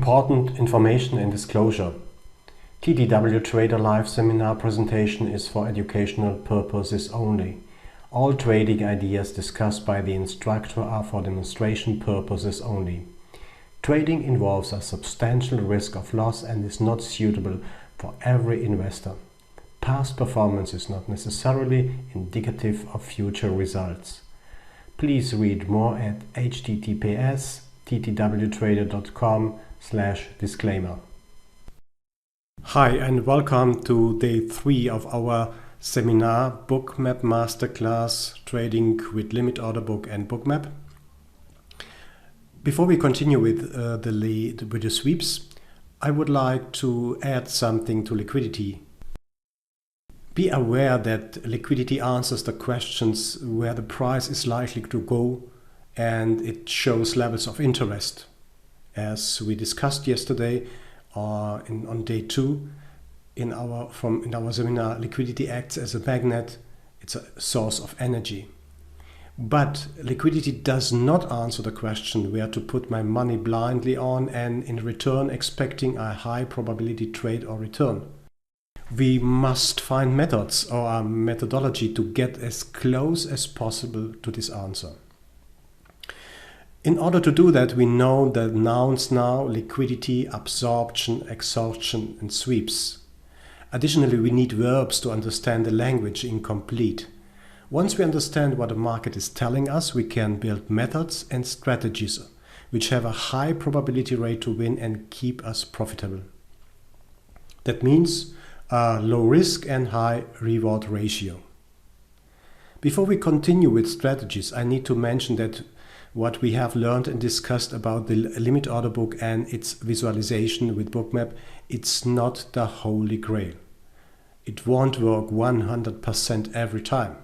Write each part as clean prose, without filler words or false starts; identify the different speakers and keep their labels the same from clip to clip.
Speaker 1: Important information and disclosure. TTW Trader Live seminar presentation is for educational purposes only. All trading ideas discussed by the instructor are for demonstration purposes only. Trading involves a substantial risk of loss and is not suitable for every investor. Past performance is not necessarily indicative of future results. Please read more at https://ttwtrader.com/disclaimer. Hi and welcome to day 3 of our seminar Bookmap Masterclass Trading with Limit Order Book and Bookmap. Before we continue with the sweeps, I would like to add something to liquidity. Be aware that liquidity answers the questions where the price is likely to go, and it shows levels of interest. As we discussed yesterday on day 2 in our seminar, liquidity acts as a magnet. It's a source of energy. But liquidity does not answer the question where to put my money blindly on and in return expecting a high probability trade or return. We must find methods or a methodology to get as close as possible to this answer. In order to do that, we know the nouns now: liquidity, absorption, exhaustion, and sweeps. Additionally, we need verbs to understand the language incomplete. Once we understand what the market is telling us, we can build methods and strategies which have a high probability rate to win and keep us profitable. That means a low risk and high reward ratio. Before we continue with strategies, I need to mention that what we have learned and discussed about the limit order book and its visualization with Bookmap, it's not the holy grail. It won't work 100% every time.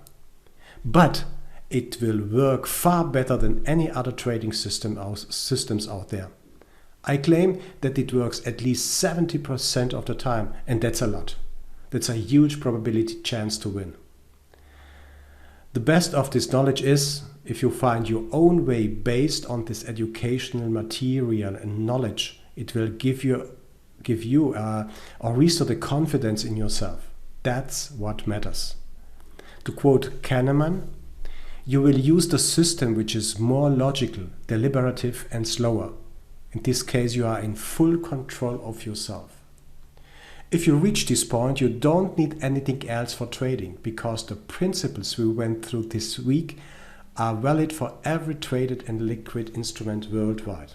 Speaker 1: But it will work far better than any other trading systems out there. I claim that it works at least 70% of the time, and that's a lot. That's a huge probability chance to win. The best of this knowledge is if you find your own way based on this educational material and knowledge. It will give you or restore the confidence in yourself. That's what matters. To quote Kahneman, you will use the system which is more logical, deliberative, and slower. In this case, you are in full control of yourself. If you reach this point, you don't need anything else for trading, because the principles we went through this week are valid for every traded and liquid instrument worldwide.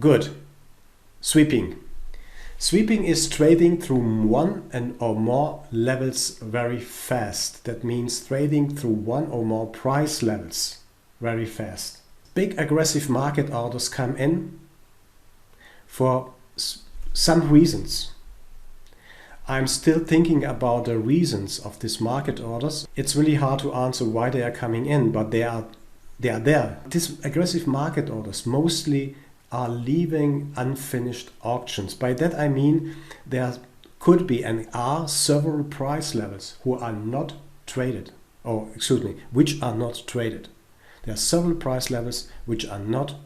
Speaker 1: Good. Sweeping. Sweeping is trading through one or more levels very fast. That means trading through one or more price levels very fast. Big aggressive market orders come in for some reasons. I'm still thinking about the reasons of these market orders. It's really hard to answer why they are coming in, but they are there. These aggressive market orders mostly are leaving unfinished auctions. By that I mean there could be and are several price levels which are not traded. There are several price levels which are not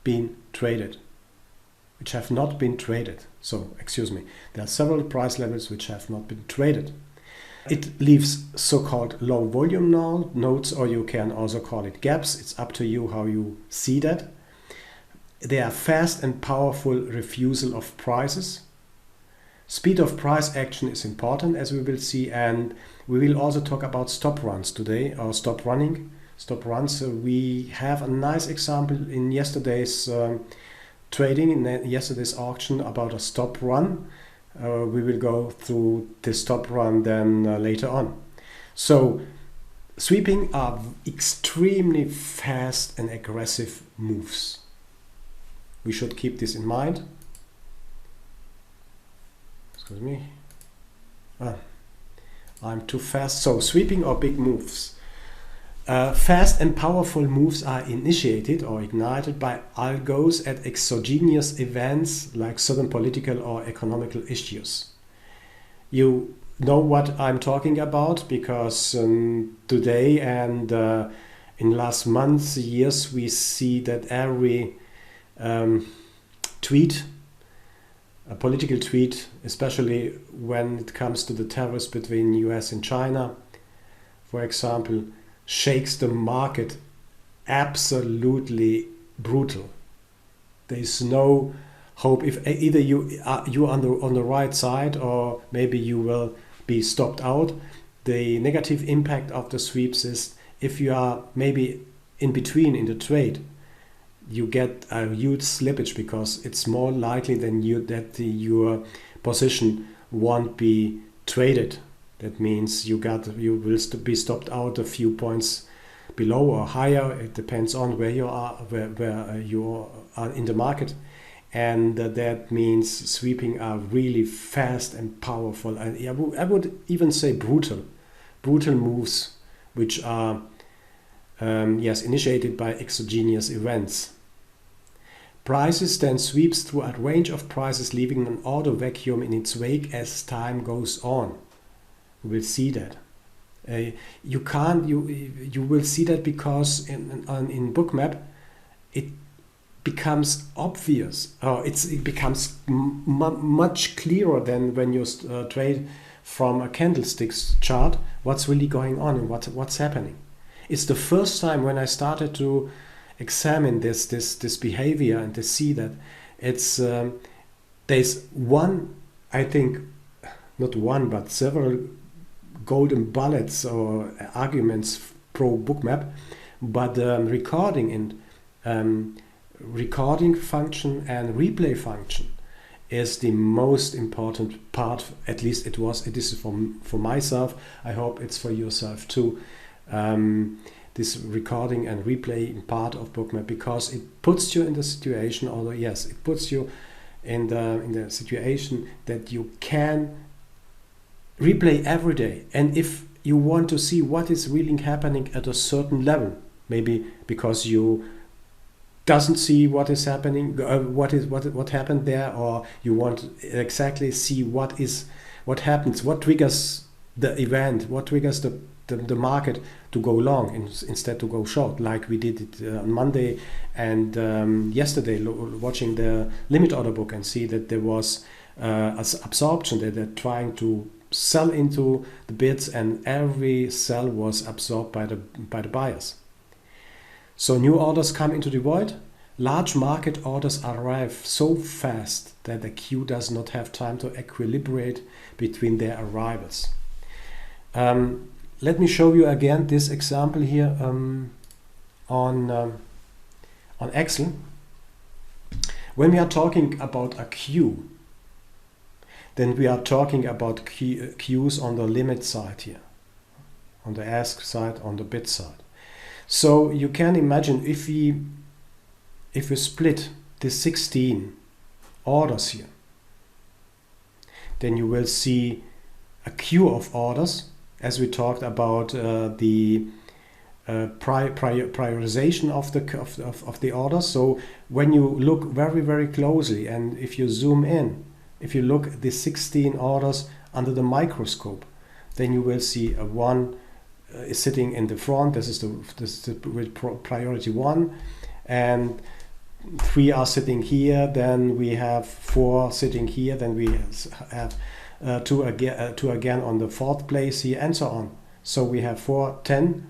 Speaker 1: being traded, which have not been traded. There are several price levels which have not been traded. It leaves so-called low volume nodes, or you can also call it gaps. It's up to you how you see that. They are fast and powerful refusal of prices. Speed of price action is important, as we will see, and we will also talk about stop runs today, or stop running. Stop runs. We have a nice example in yesterday's trading, in yesterday's auction, about a stop run. We will go through the stop run then later on. So sweeping are extremely fast and aggressive moves. We should keep this in mind. Excuse me. I'm too fast. So sweeping or big moves. Fast and powerful moves are initiated or ignited by algos at exogenous events like certain political or economical issues. You know what I'm talking about, because today and in last months, years, we see that every tweet, a political tweet, especially when it comes to the tariffs between US and China, for example, shakes the market absolutely brutal. There is no hope. If either you are on the right side, or maybe you will be stopped out. The negative impact of the sweeps is if you are maybe in between in the trade, you get a huge slippage, because it's more likely than that your position won't be traded. That means you will be stopped out a few points below or higher. It depends on where you are, where you are in the market, and that means sweeping are really fast and powerful, and I would even say brutal moves, which are initiated by exogenous events. Prices then sweeps through a range of prices, leaving an order vacuum in its wake as time goes on. We will see that. You will see that because in Bookmap it becomes obvious. It becomes much clearer than when you trade from a candlesticks chart what's really going on and what's happening. It's the first time when I started to examine this behavior and to see that it's there's one, I think, not one but several golden bullets or arguments pro Bookmap, but recording function and replay function is the most important part. At least it is for myself. I hope it's for yourself too. This recording and replay part of Bookmap, because it puts you in the situation, although yes, it puts you in the situation that you can replay every day. And if you want to see what is really happening at a certain level, maybe because you doesn't see what is happening, what happened there, or you want to exactly see what happens, what triggers the event, what triggers the market to go long instead to go short, like we did it on Monday and yesterday, watching the limit order book and see that there was absorption, that they're trying to sell into the bids, and every sell was absorbed by the buyers. So new orders come into the void. Large market orders arrive so fast that the queue does not have time to equilibrate between their arrivals. Let me show you again this example here on Excel. When we are talking about a queue, then we are talking about queues on the limit side here, on the ask side, on the bid side. So you can imagine if we split the 16 orders here, then you will see a queue of orders, as we talked about the prioritization of the orders. So when you look very, very closely, and if you zoom in, if you look at the 16 orders under the microscope, then you will see one is sitting in the front. This is the priority 1, and 3 are sitting here. Then we have 4 sitting here. Then we have 2 again on the 4th place here, and so on. So we have 4, 10,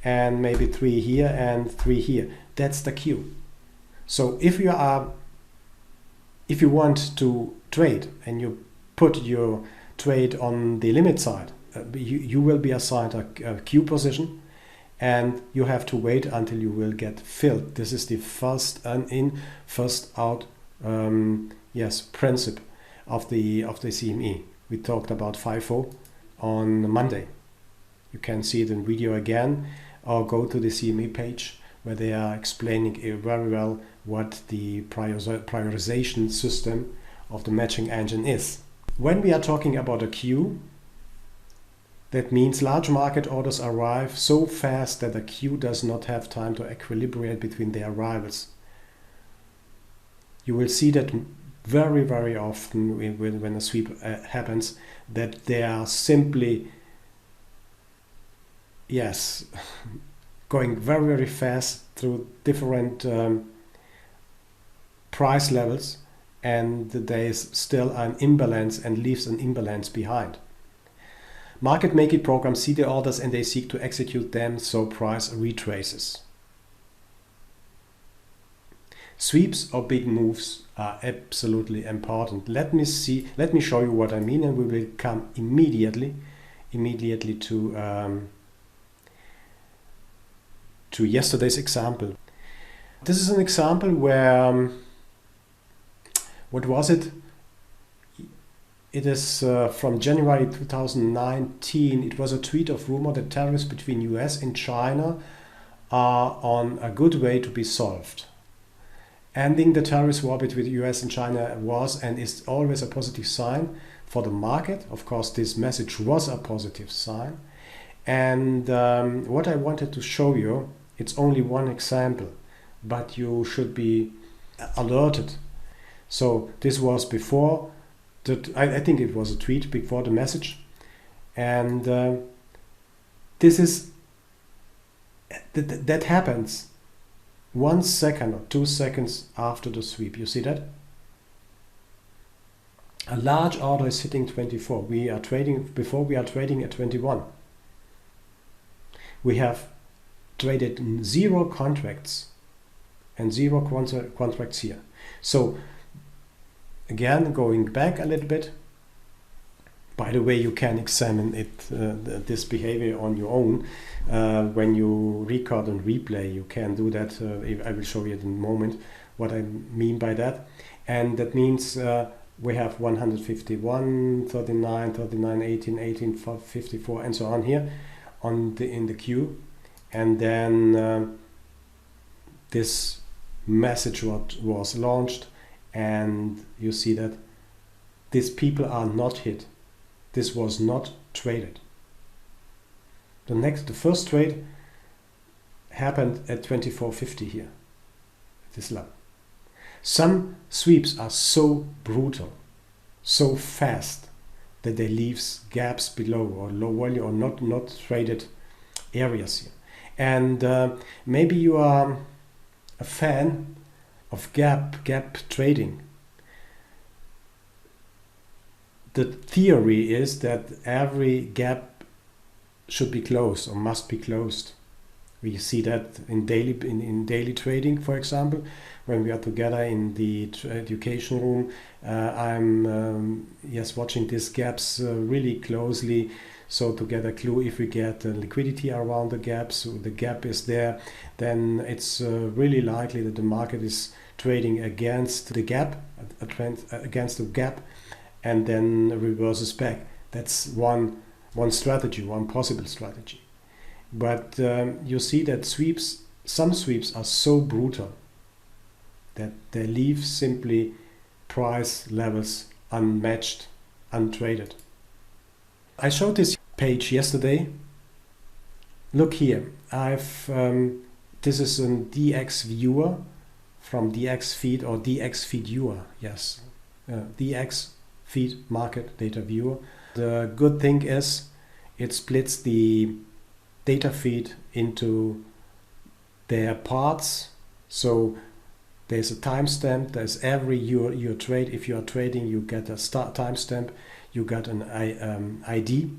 Speaker 1: and maybe 3 here and 3 here. That's the queue. So if you want to trade and you put your trade on the limit side, you will be assigned a queue position, and you have to wait until you will get filled. This is the first in, first out principle of the CME. We talked about FIFO on Monday. You can see it in video again, or go to the CME page where they are explaining very well what the prioritization system of the matching engine is. When we are talking about a queue, that means large market orders arrive so fast that the queue does not have time to equilibrate between their arrivals. You will see that very, very often when a sweep happens, that they are simply, going very, very fast through different price levels, and there is still an imbalance and leaves an imbalance behind. Market making programs see the orders and they seek to execute them, so price retraces. Sweeps or big moves are absolutely important. Let me show you what I mean, and we will come immediately to yesterday's example. This is an example where what was it? It is from January 2019. It was a tweet of rumor that tariffs between US and China are on a good way to be solved. Ending the tariffs war between the US and China was and is always a positive sign for the market. Of course, this message was a positive sign. And what I wanted to show you, it's only one example, but you should be alerted. So this was before, I think it was a tweet before the message. And this is, that happens 1 second or 2 seconds after the sweep. You see that? A large order is hitting 24. We are trading at 21. We have traded 0 contracts and 0 contracts here. So again, going back a little bit, by the way, you can examine it, this behavior on your own when you record and replay. You can do that. I will show you in a moment what I mean by that. And that means we have 151, 39, 39, 18, 18, 54, and so on here in the queue. And then this message was launched, and you see that these people are not hit. This was not traded. The first trade happened at 24.50 here, at this level. Some sweeps are so brutal, so fast, that they leave gaps below or low value or not traded areas here. And maybe you are a fan of gap trading. The theory is that every gap should be closed or must be closed. We see that in daily trading, for example, when we are together in the education room. I'm watching these gaps really closely, so to get a clue if we get liquidity around the gaps, so the gap is there, then it's really likely that the market is trading against the gap, against the gap, and then reverses back. That's one strategy, one possible strategy. But you see that some sweeps are so brutal that they leave simply price levels unmatched, untraded. I showed this page yesterday. Look here, this is a DX viewer from DX feed or DX feed viewer. Yes, DX feed market data viewer. The good thing is it splits the data feed into their parts. So there's a timestamp. There's every your trade. If you are trading, you get a start timestamp. You got an ID.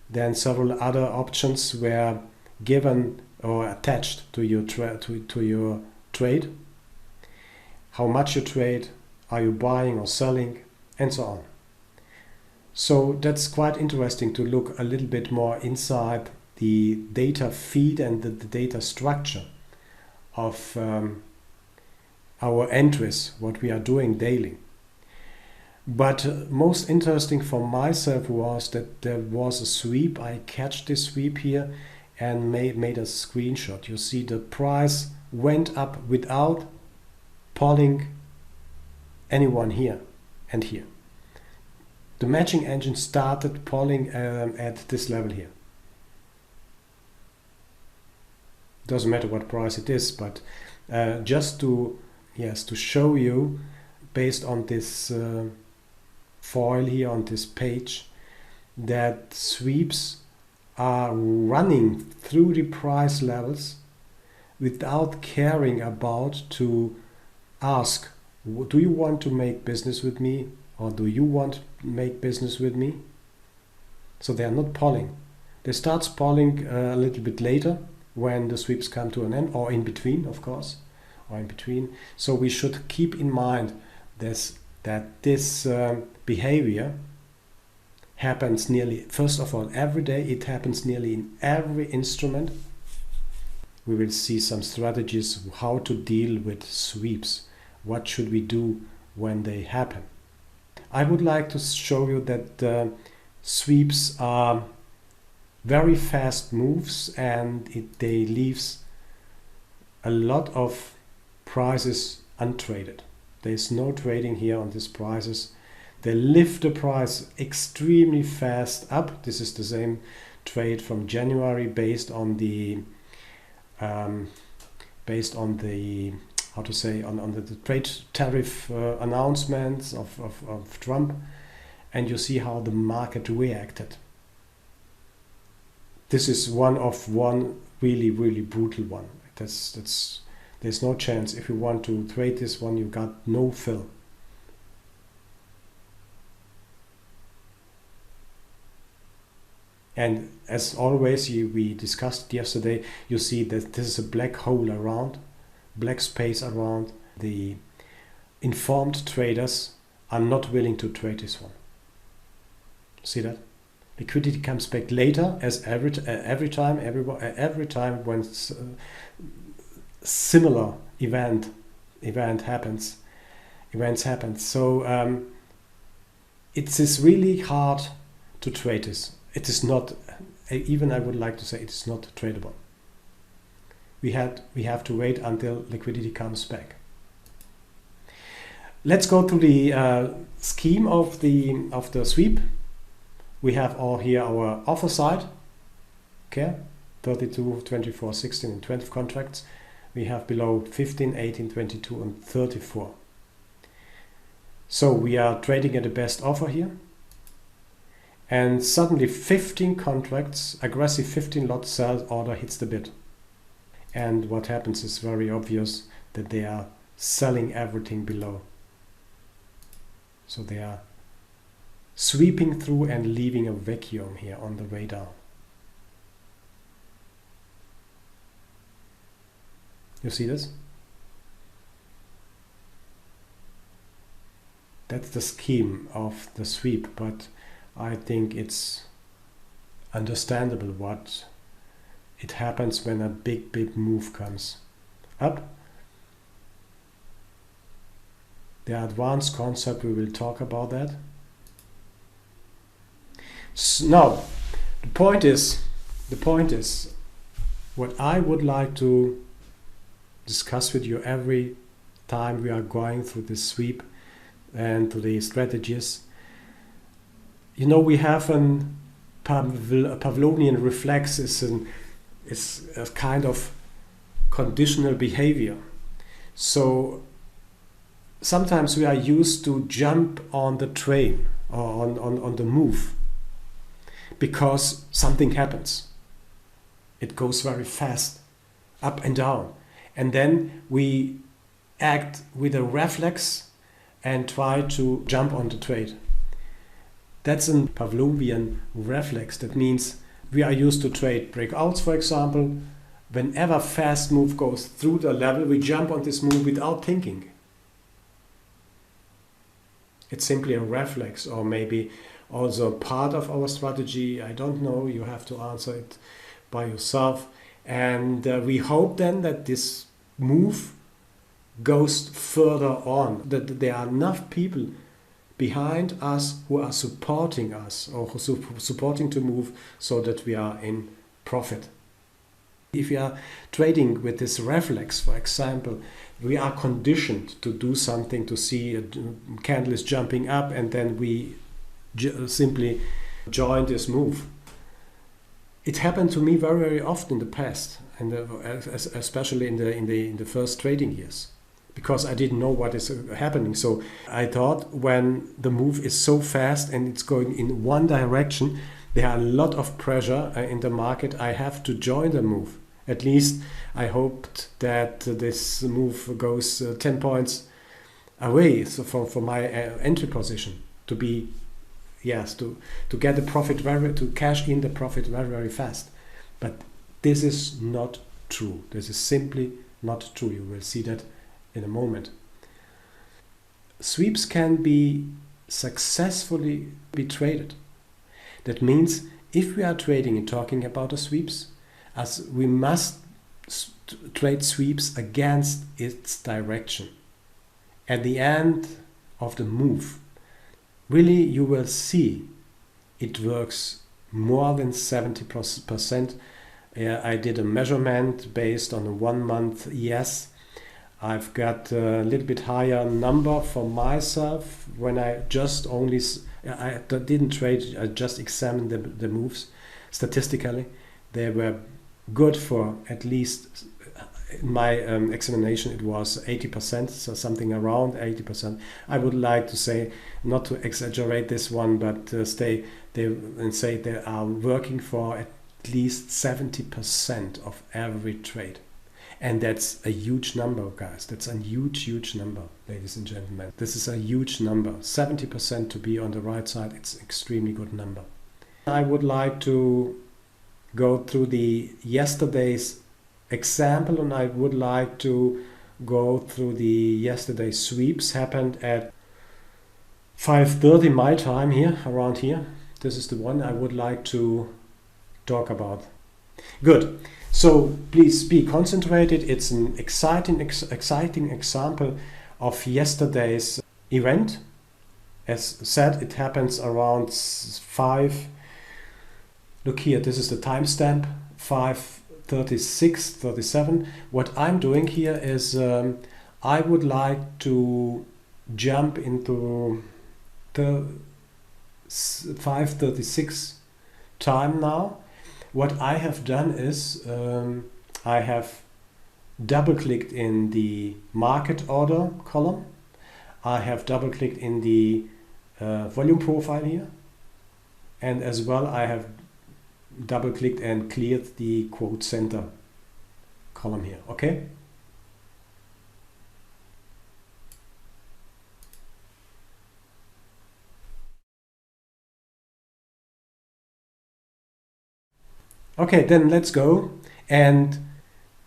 Speaker 1: Then several other options were given or attached to your trade. How much you trade, are you buying or selling, and so on. So that's quite interesting to look a little bit more inside the data feed and the data structure of our entries, what we are doing daily. But most interesting for myself was that there was a sweep. I catch this sweep here and made a screenshot. You see the price went up without polling anyone here and here. The matching engine started polling at this level here. Doesn't matter what price it is, but just to show you, based on this foil here on this page, that sweeps are running through the price levels without caring about to ask, do you want to make business with me, or do you want to make business with me? So they are not polling. They start polling a little bit later when the sweeps come to an end, or in between, of course, or in between. So we should keep in mind that this behavior happens nearly, first of all, every day. It happens nearly in every instrument. We will see some strategies how to deal with sweeps. What should we do when they happen? I would like to show you that sweeps are very fast moves, and they leaves a lot of prices untraded. There is no trading here on these prices. They lift the price extremely fast up. This is the same trade from January based on the how to say, on the trade tariff announcements of Trump, and you see how the market reacted. This is one really brutal one. There's no chance. If you want to trade this one, you got no fill. And as always, we discussed yesterday, you see that this is a black hole around, black space around. The informed traders are not willing to trade this one. See that? Liquidity comes back later, as every time when similar events happen. So it is really hard to trade this. It is not, even I would like to say, it is not tradable. We have to wait until liquidity comes back. Let's go to the scheme of the sweep. We have here our offer side. Okay, 32, 24, 16, and 20 contracts. We have below 15, 18, 22, and 34. So we are trading at the best offer here. And suddenly 15 contracts, aggressive 15 lot sell order hits the bid. And what happens is very obvious, that they are selling everything below. So they are sweeping through and leaving a vacuum here on the way down. You see this? That's the scheme of the sweep, but I think it's understandable what it happens when a big move comes up. The advanced concept, we will talk about that. So now, the point is, what I would like to discuss with you every time we are going through this sweep and to the strategies. You know, we have a Pavlovian reflex is a kind of conditional behavior. So sometimes we are used to jump on the train or on the move because something happens. It goes very fast, up and down. And then we act with a reflex and try to jump on the trade. That's a Pavlovian reflex. That means we are used to trade breakouts, for example. Whenever fast move goes through the level, we jump on this move without thinking. It's simply a reflex, or maybe also part of our strategy. I don't know. You have to answer it by yourself. And we hope then that this move goes further on, that there are enough people behind us who are supporting us, or who supporting to move, so that we are in profit. If we are trading with this reflex, for example, we are conditioned to do something, to see a candle is jumping up, and then we simply join this move. It happened to me very often in the past, and especially in the first trading years, because I didn't know what is happening. So I thought, when the move is so fast and it's going in one direction, there are a lot of pressure in the market. I have to join the move. At least I hoped that this move goes 10 points away, so for my entry position to be, yes, to get the profit to cash in the profit very fast. But this is not true. This is simply not true. You will see that in a moment. Sweeps can be successfully be traded. That means if we are trading and talking about the sweeps, as we must trade sweeps against its direction. At the end of the move, really you will see it works more than 70%. I did a measurement based on a 1 month ES. I've got a little bit higher number for myself when I just only, I didn't trade, I just examined the moves statistically. They were good for at least, in my examination it was 80%, so something around 80%. I would like to say, not to exaggerate this one, but say they are working for at least 70% of every trade. And that's a huge number, guys. That's a huge number, ladies and gentlemen. This is a huge number. 70% to be on the right side, it's an extremely good number. I would like to go through the yesterday's example, and I would like to go through the yesterday's sweeps. Happened at 5:30 my time here, around here. This is the one I would like to talk about. Good. So please be concentrated. It's an exciting example of yesterday's event. As said, it happens around 5. Look here, this is the timestamp, 5:36, 37. What I'm doing here is I would like to jump into the 5:36 time now. What I have done is I have double-clicked in the market order column. I have double-clicked in the volume profile here. And as well I have double-clicked and cleared the quote center column here. Okay? Okay, then let's go and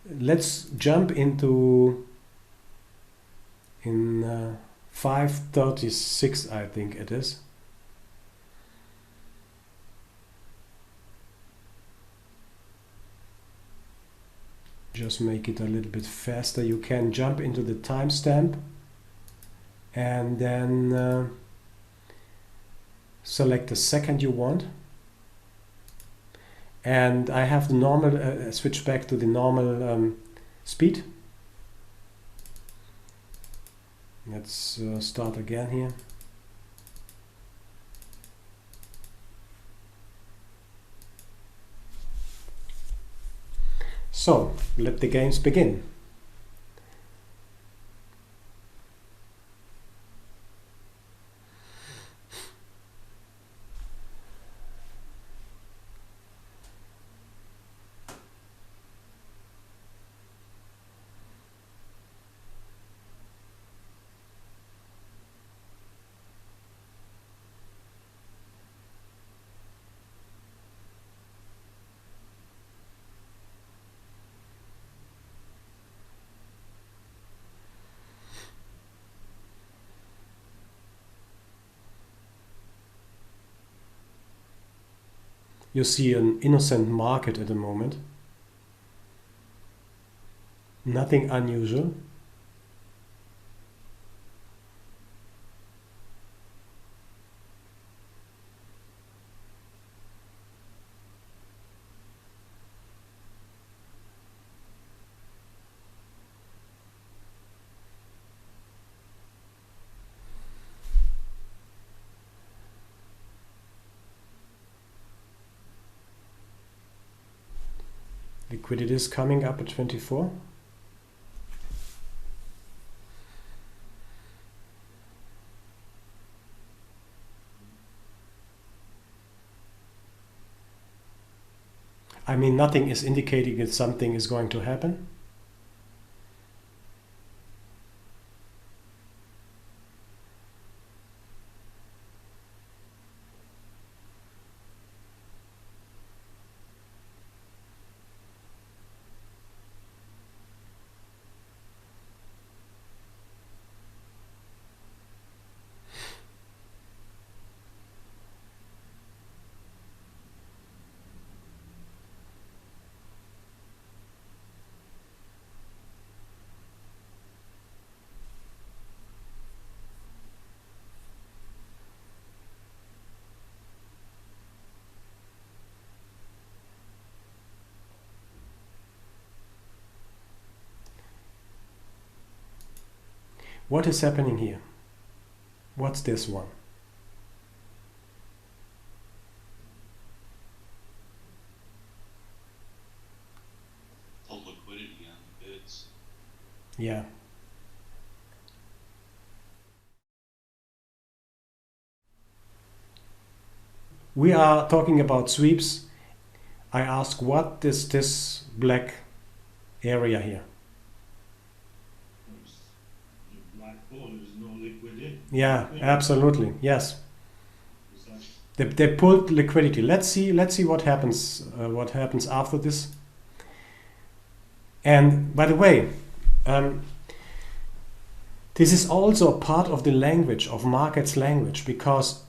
Speaker 1: let's jump into 5:36, I think it is. Just make it a little bit faster. You can jump into the timestamp and then select the second you want. And I have the normal, switch back to the normal speed. Let's start again here. So, let the games begin. You see an innocent market at the moment. Nothing unusual. Liquidity is coming up at 24. I mean, nothing is indicating that something is going to happen. What is happening here? What's this one?
Speaker 2: The liquidity on the bids.
Speaker 1: Yeah. We are talking about sweeps. I ask, what is this black area here?
Speaker 3: The black ball is no liquidity.
Speaker 1: Yeah, absolutely. Yes. They pulled liquidity. Let's see what happens. What happens after this? And by the way, this is also a part of the language of markets language, because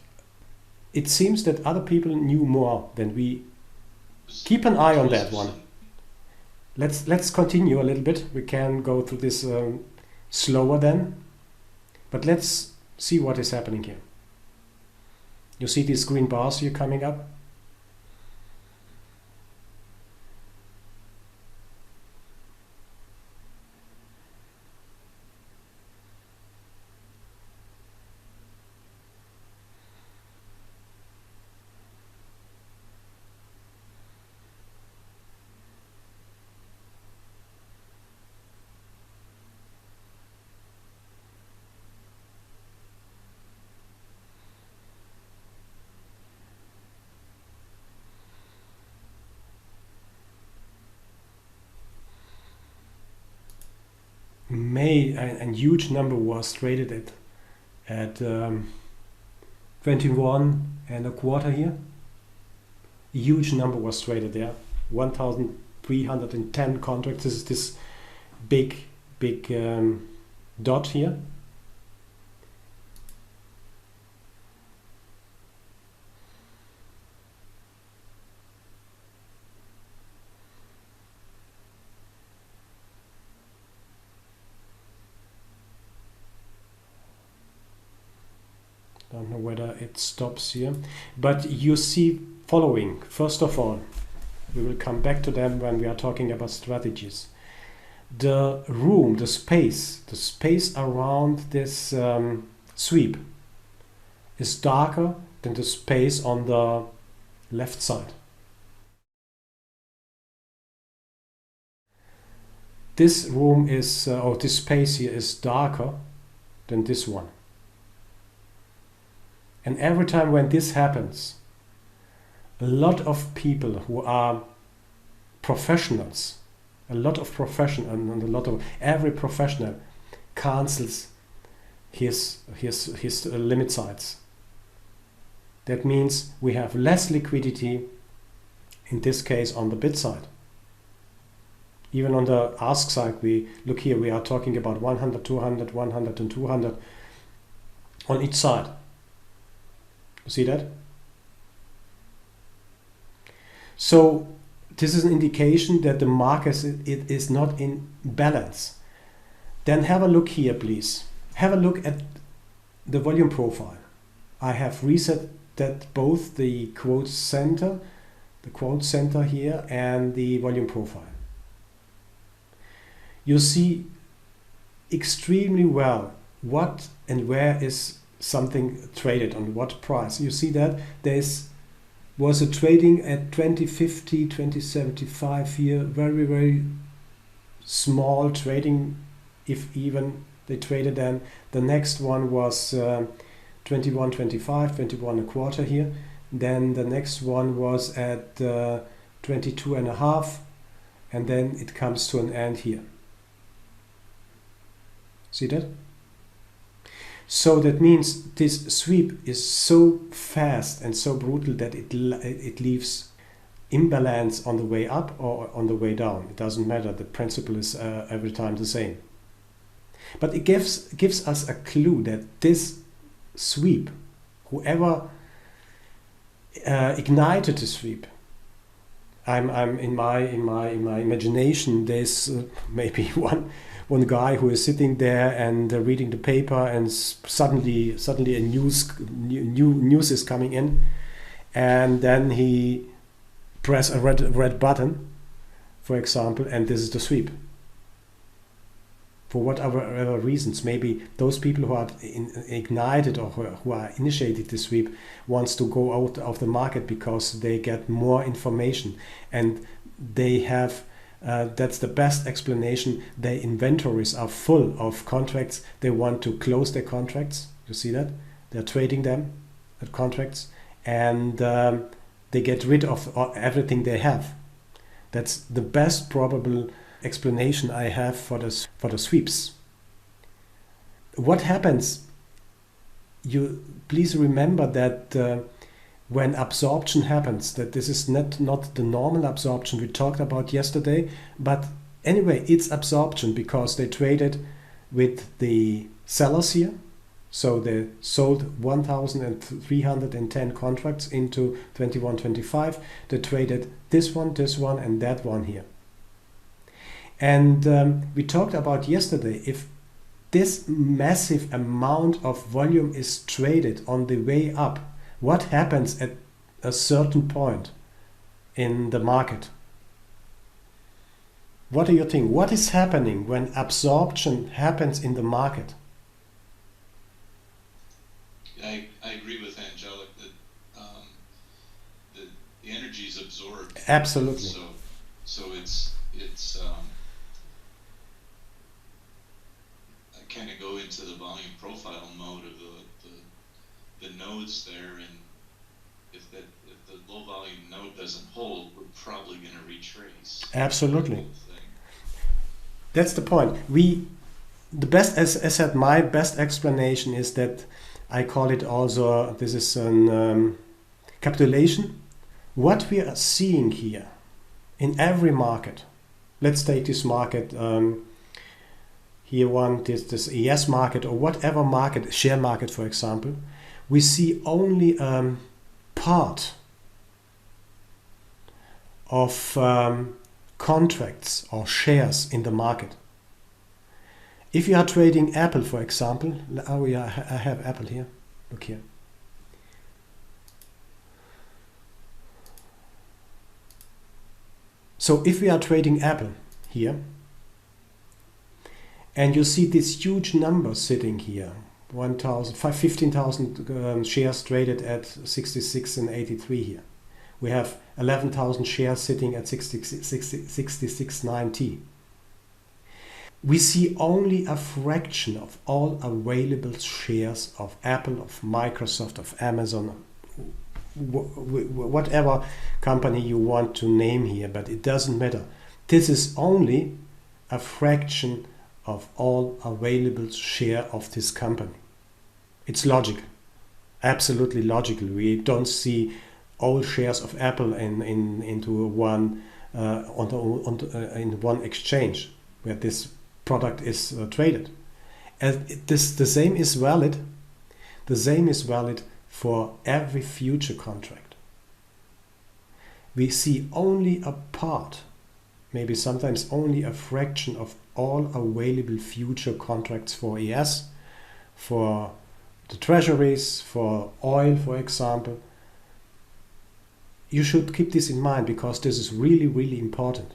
Speaker 1: it seems that other people knew more than we. Keep an eye on that one. Let's continue a little bit. We can go through this slower then, but let's see what is happening here. You see these green bars here coming up? A huge number was traded at 21 and a quarter here. A huge number was traded there. 1,310 contracts. This is this big dot here. Don't know whether it stops here, but you see following. First of all, we will come back to them when we are talking about strategies. The room, the space around this sweep is darker than the space on the left side. This room is, or this space here is darker than this one. And every time when this happens, a lot of people who are professionals, every professional cancels his limit size. That means we have less liquidity, in this case on the bid side. Even on the ask side, we look here, we are talking about 100, 200, 100 and 200 on each side. You see that? So this is an indication that the market is not in balance. Then have a look here, please. Have a look at the volume profile. I have reset that both the quote center here and the volume profile. You see extremely well what and where is something traded on what price. You see that there was a trading at 2050, 2075 here, very small trading, if even they traded. Then the next one was 21.25, 21 and a quarter here. Then the next one was at 22 and a half, and then it comes to an end here. See that? So that means this sweep is so fast and so brutal that it leaves imbalance on the way up or on the way down. It doesn't matter. The principle is every time the same. But it gives us a clue that this sweep, whoever ignited the sweep, I'm in my imagination. There's maybe one guy who is sitting there and reading the paper, and suddenly a news is coming in, and then he press a red button, for example, and this is the sweep. for whatever reasons. Maybe those people who are ignited or who are initiated the sweep wants to go out of the market because they get more information and they have that's the best explanation. Their inventories are full of contracts. They want to close their contracts. You see that? They're trading them at contracts and they get rid of everything they have. That's the best probable explanation I have for the sweeps. What happens? You please remember that when absorption happens, that this is not the normal absorption we talked about yesterday, but anyway, it's absorption because they traded with the sellers here. So they sold 1,310 contracts into 21.25. They traded this one, and that one here. And we talked about yesterday, if this massive amount of volume is traded on the way up, what happens at a certain point in the market? What do you think? What is happening when absorption happens in the market?
Speaker 2: I agree with Angelic that the energy is absorbed.
Speaker 1: Absolutely.
Speaker 2: So it's I kind of go into the volume profile mode of the nodes there, and if the low volume node doesn't hold, we're probably going to retrace.
Speaker 1: Absolutely. That's the point. The best, as I said, my best explanation is that I call it also, this is an capitulation. What we are seeing here in every market, let's take this market, here this ES market or whatever market, share market for example, we see only part of contracts or shares in the market. If you are trading Apple, for example, I have Apple here, look here. So if we are trading Apple here, and you see this huge number sitting here, 15,000 shares traded at 66 and 83 here. We have 11,000 shares sitting at 66.90. We see only a fraction of all available shares of Apple, of Microsoft, of Amazon, whatever company you want to name here, but it doesn't matter. This is only a fraction of all available share of this company. It's logical, absolutely logical. We don't see all shares of Apple into one in one exchange where this product is traded. And the same is valid. The same is valid for every future contract. We see only a part, maybe sometimes only a fraction of all available future contracts for ES, for the treasuries, for oil, for example. You should keep this in mind because this is really, really important.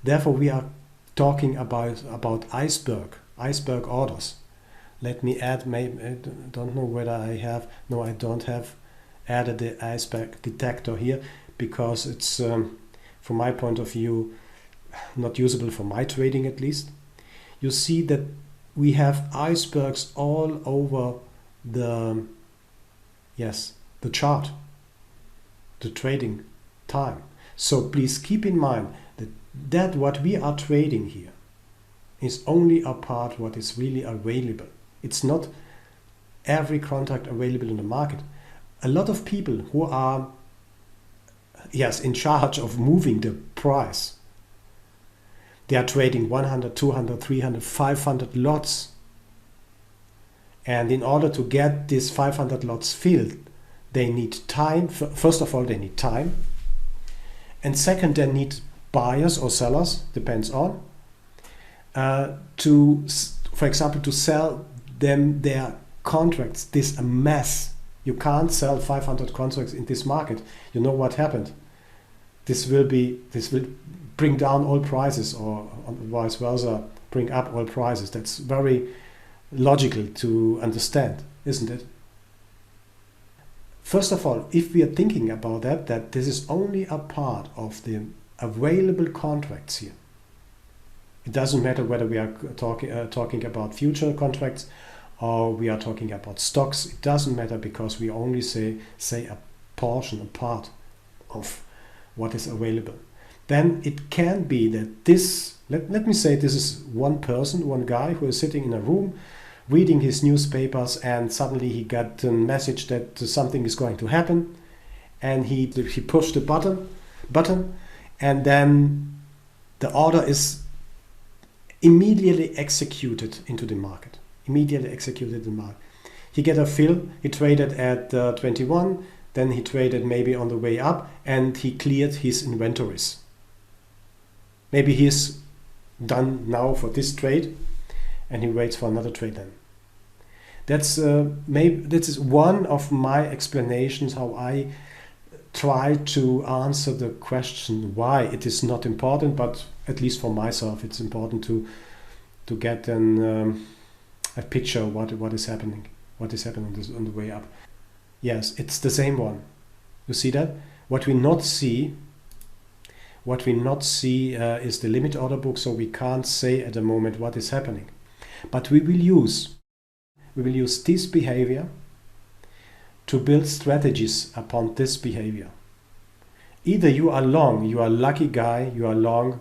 Speaker 1: Therefore, we are talking about iceberg orders. Let me add, maybe, I don't know whether I have, no, I don't have added the iceberg detector here because it's, from my point of view, not usable for my trading at least. You see that we have icebergs all over the chart, the trading time. So please keep in mind that what we are trading here is only a part what is really available. It's not every contract available in the market. A lot of people who are in charge of moving the price, they are trading 100, 200, 300, 500 lots. And in order to get these 500 lots filled, they need time. First of all, they need time. And second, they need buyers or sellers, depends on, for example, to sell them their contracts. This is a mess. You can't sell 500 contracts in this market. You know what happened? This will bring down all prices, or vice versa, bring up all prices. That's very logical to understand, isn't it? First of all, if we are thinking about that this is only a part of the available contracts here. It doesn't matter whether we are talking about future contracts or we are talking about stocks. It doesn't matter, because we only say a portion, a part of what is available. Then it can be that this, let me say this is one person, one guy who is sitting in a room reading his newspapers, and suddenly he got a message that something is going to happen, and he pushed the button, and then the order is immediately executed into the market. He get a fill, he traded at 21, then he traded maybe on the way up, and he cleared his inventories. Maybe he's done now for this trade, and he waits for another trade then. That's maybe this is one of my explanations how I try to answer the question why it is not important, but at least for myself it's important to get a picture of what is happening on the way up. Yes, it's the same one. You see that? What we not see is the limit order book, so we can't say at the moment what is happening. But we will use this behavior to build strategies upon this behavior. Either you are long, you are a lucky guy, you are long,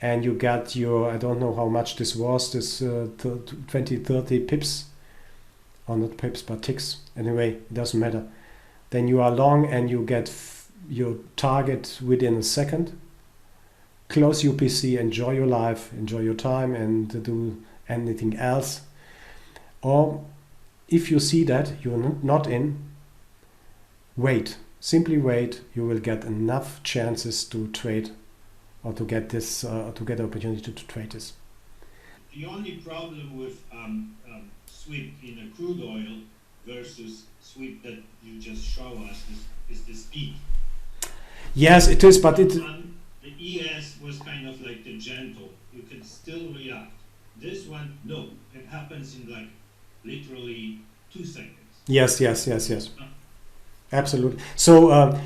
Speaker 1: and you got your, I don't know how much this was, this 20, 30 pips, or not pips, but ticks. Anyway, it doesn't matter. Then you are long and you get your target within a second. Close your PC, enjoy your life, enjoy your time, and do anything else. Or if you see that you're not in, wait. Simply wait. You will get enough chances to trade, or to get this, to get the opportunity to trade this.
Speaker 3: The only problem with sweep in a crude oil versus sweep that you just show us is the speed.
Speaker 1: Yes, it is, but
Speaker 3: The ES was kind of like the gentle. You can still react. This one, no. It happens in like literally 2 seconds.
Speaker 1: Yes. Absolutely. So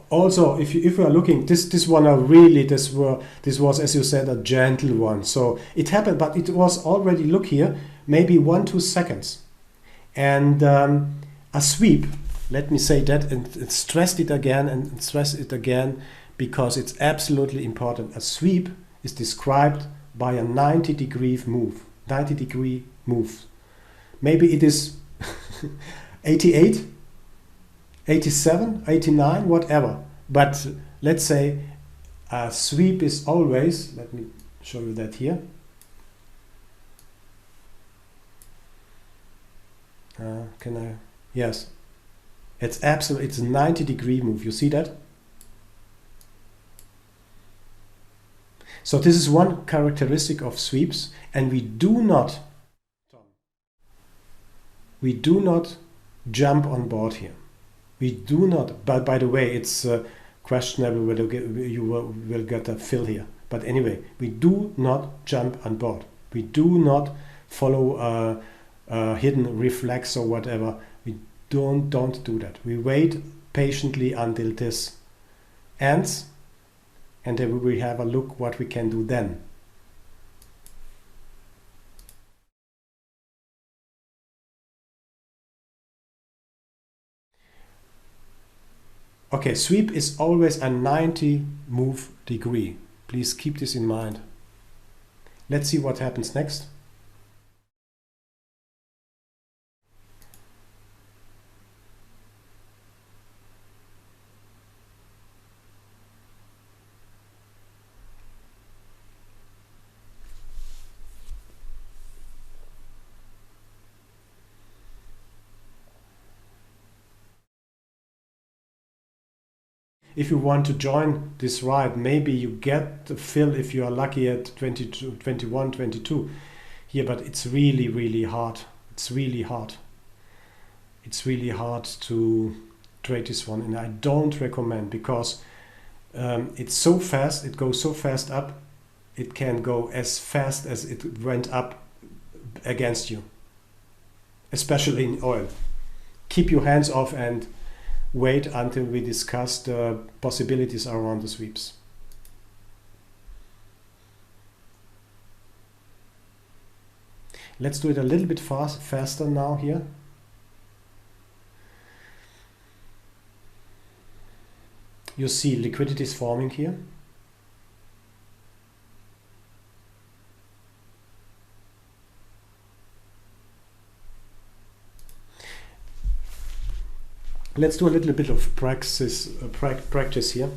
Speaker 1: also, if you are looking, this one are really this was, as you said, a gentle one. So it happened, but it was already, look here, maybe 1-2 seconds, and a sweep. Let me say that and stress it again because it's absolutely important. A sweep is described by a 90-degree move. 90-degree move. Maybe it is 88, 87, 89, whatever. But let's say a sweep is always, let me show you that here. Can I? Yes. It's a 90-degree move. You see that? So this is one characteristic of sweeps, and we do not jump on board here. We do not. But by the way, it's questionable whether you will get a fill here. But anyway, we do not jump on board. We do not follow a hidden reflex or whatever. We don't do that. We wait patiently until this ends, and then we will have a look what we can do then. Okay, sweep is always a 90 move degree. Please keep this in mind. Let's see what happens next. If you want to join this ride, maybe you get the fill if you are lucky at 22, 21, 22 here, but it's really, really hard. It's really hard. It's really hard to trade this one, and I don't recommend because it's so fast, it goes so fast up, it can go as fast as it went up against you, especially in oil. Keep your hands off and wait until we discuss the possibilities around the sweeps. Let's do it a little bit faster now here. You see liquidity is forming here. Let's do a little bit of practice here.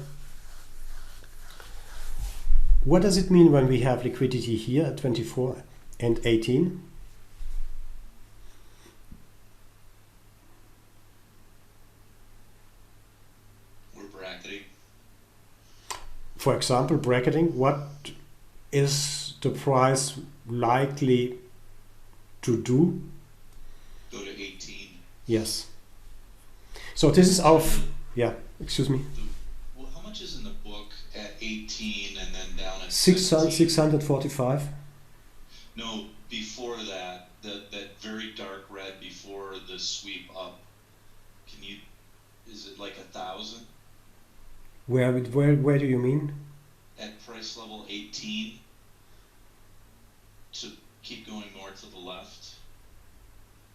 Speaker 1: What does it mean when we have liquidity here at 24 and 18?
Speaker 2: We're bracketing.
Speaker 1: For example, bracketing, what is the price likely to do?
Speaker 2: Go to 18.
Speaker 1: Yes. So this is our, yeah, excuse me.
Speaker 2: Well, how much is in the book at 18 and then down at
Speaker 1: 645.
Speaker 2: No, before that, that very dark red before the sweep up. Can you, is it like 1,000?
Speaker 1: Where do you mean?
Speaker 2: At price level 18 to keep going north to the left.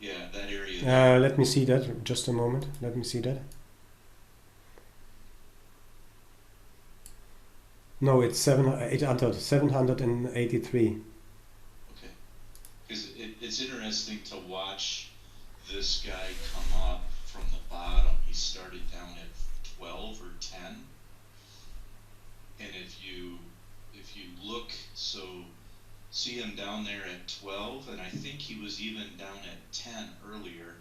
Speaker 2: Yeah, that area there.
Speaker 1: Let me see that. Just a moment. Let me see that. No, it's 783.
Speaker 2: Okay. Because it's interesting to watch this guy come up from the bottom. He started down at 12 or 10. And if you look, so see him down there at 12, and I think he was even down at 10 earlier.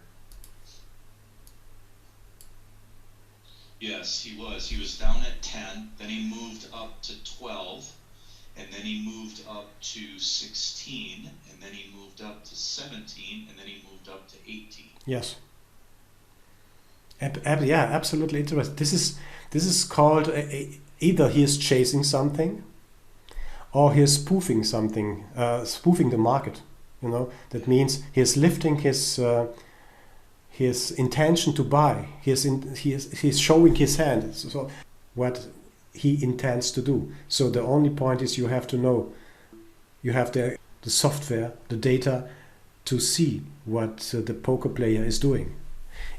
Speaker 2: Yes, he was. He was down at 10, then he moved up to 12, and then he moved up to 16, and then he moved up to 17, and then he moved up to 18.
Speaker 1: Yes. Yeah, absolutely interesting. This is called either he is chasing something, or he is spoofing something, spoofing the market. You know, that means he is lifting his intention to buy. He's showing his hand. So what he intends to do. So the only point is you have to know. You have the software, the data, to see what the poker player is doing.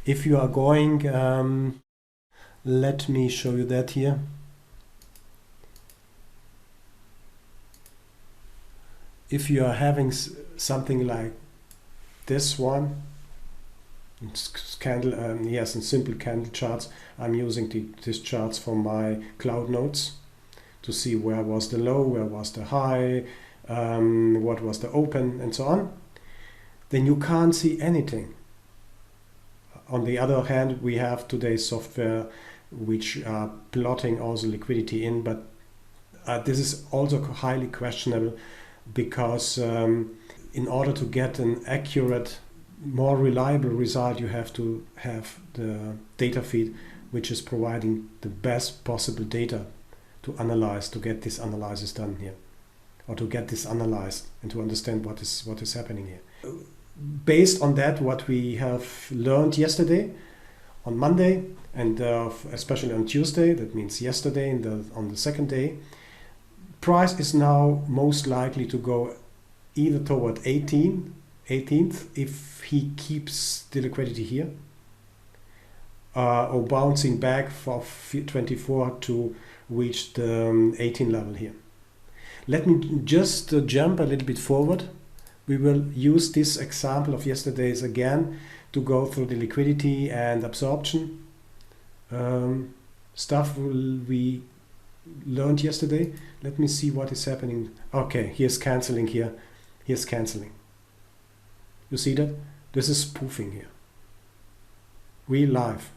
Speaker 1: If you are going, let me show you that here. If you are having something like this one, candle, yes, in simple candle charts, I'm using these charts for my cloud notes to see where was the low, where was the high, what was the open, and so on. Then you can't see anything. On the other hand, we have today's software which are plotting also liquidity in, but this is also highly questionable, because in order to get an accurate, more reliable result, you have to have the data feed which is providing the best possible data to analyze, to get this analysis done here, or to get this analyzed and to understand what is happening here. Based on that, what we have learned yesterday, on Monday, and especially on Tuesday, that means yesterday on the second day, price is now most likely to go either toward 18th if he keeps the liquidity here, or bouncing back for 24 to reach the 18 level here. Let me just jump a little bit forward. We will use this example of yesterday's again to go through the liquidity and absorption stuff we learned yesterday. Let me see what is happening. Okay, here's canceling here. Here's canceling. You see that? This is spoofing here. Real life.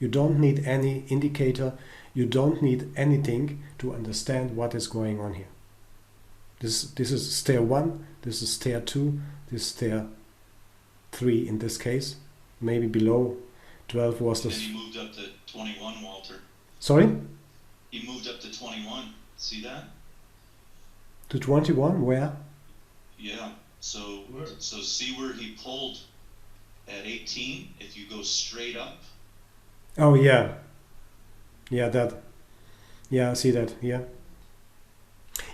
Speaker 1: You don't need any indicator. You don't need anything to understand what is going on here. This is stair 1, this is stair 2, this is stair 3 in this case. Maybe below 12 was this.
Speaker 2: And he moved up to 21, Walter.
Speaker 1: Sorry?
Speaker 2: He moved up to 21. See that?
Speaker 1: To 21, where?
Speaker 2: Yeah. So
Speaker 3: Where?
Speaker 2: so see where he pulled at 18. If you go straight up,
Speaker 1: Oh yeah, yeah that. Yeah, I see that. Yeah.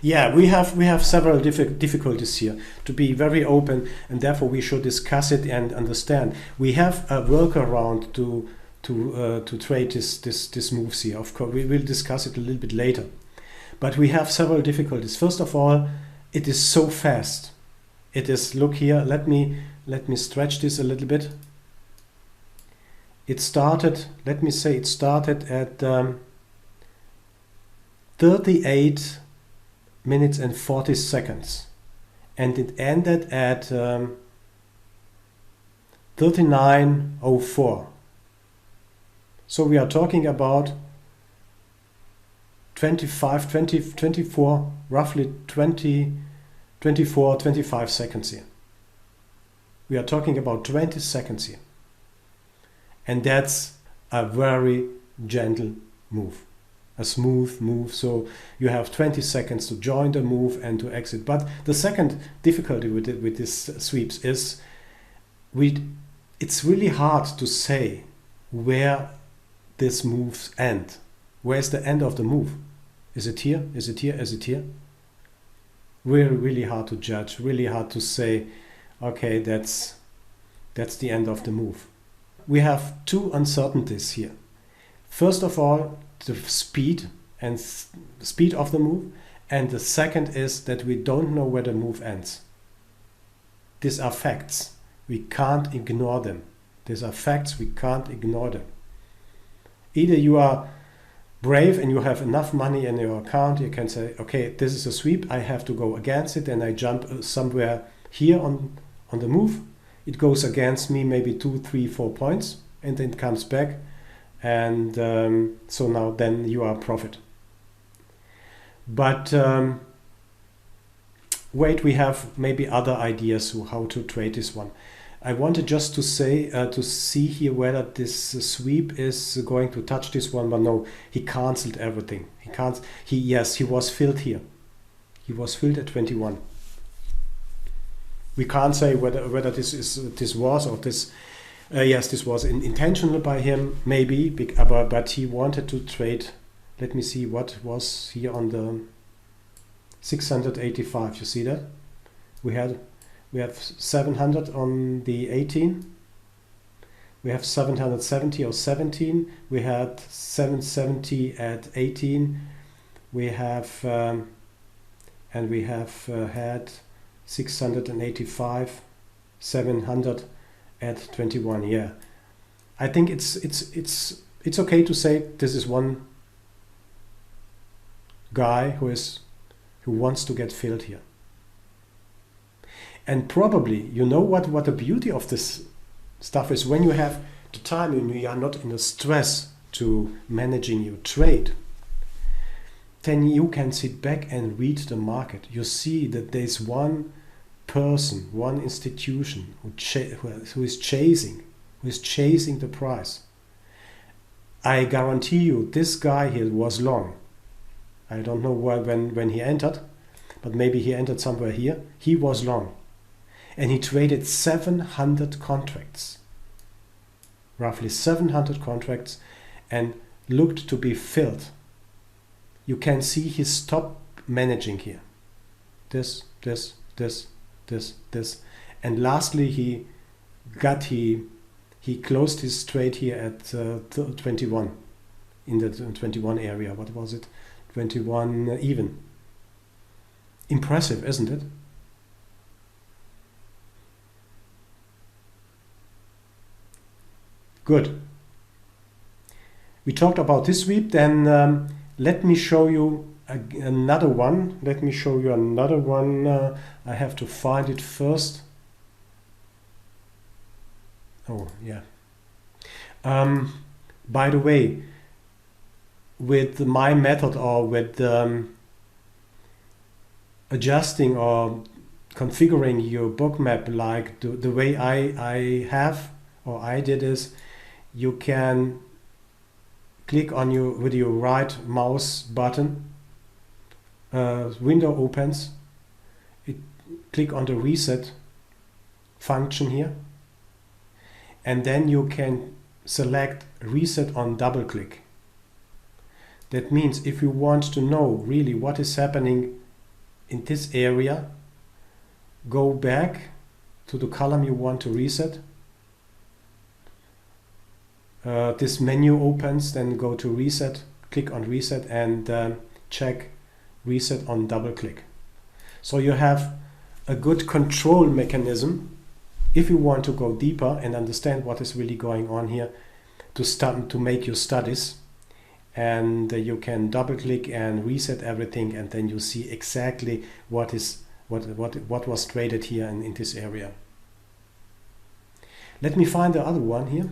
Speaker 1: Yeah, we have several difficulties here. To be very open, and therefore we should discuss it and understand. We have a workaround to trade this moves here. Of course, we will discuss it a little bit later. But we have several difficulties. First of all, it is so fast. It is, look here. Let me stretch this a little bit. It started. Let me say it started at 38 minutes and 40 seconds, and it ended at 39:04. So we are talking about 25, 20, 24, roughly 20, 24, 25 seconds here. We are talking about 20 seconds here. And that's a very gentle move. A smooth move. So you have 20 seconds to join the move and to exit. But the second difficulty with this sweeps is it's really hard to say where this moves end. Where's the end of the move? Is it here? Is it here? Is it here? Really, really hard to judge. Really hard to say, okay, that's the end of the move. We have two uncertainties here. First of all, the speed of the move, and the second is that we don't know where the move ends. These are facts. We can't ignore them. These are facts. We can't ignore them. Either you are brave and you have enough money in your account, you can say, okay, this is a sweep, I have to go against it, and I jump somewhere here on the move. It goes against me maybe 2, 3, 4 points, and then it comes back, and so now then you are profit. But wait, we have maybe other ideas how to trade this one. I wanted just to say, to see here whether this sweep is going to touch this one, but no, he cancelled everything. He was filled here. He was filled at 21. We can't say whether this was or this. Yes, this was intentional by him, maybe, but he wanted to trade. Let me see what was here on the 685. You see that? We have 700 on the 18. We have 770 or 17. We had 770 at 18. We have and we have had 685, 700 at 21. Yeah, I think it's okay to say this is one guy who wants to get filled here. And probably, you know what the beauty of this stuff is, when you have the time and you are not in a stress to managing your trade, then you can sit back and read the market. You see that there's one person, one institution who is chasing the price. I guarantee you this guy here was long. I don't know when he entered, but maybe he entered somewhere here. He was long. And he traded 700 contracts, roughly 700 contracts, and looked to be filled. You can see he stopped managing here. This, and lastly he closed his trade here at 21, in the 21 area. What was it? 21 even. Impressive, isn't it? Good. We talked about this sweep. Then let me show you another one. I have to find it first. Oh, yeah. By the way, with my method, or with adjusting or configuring your book map, like the way I have or I did, is you can click on with your right mouse button, window opens, click on the reset function here, and then you can select reset on double click. That means if you want to know really what is happening in this area, go back to the column you want to reset. This menu opens, then go to reset, click on reset, and check reset on double click. So you have a good control mechanism if you want to go deeper and understand what is really going on here to start to make your studies. And you can double click and reset everything, and then you see exactly what was traded here in this area. Let me find the other one here.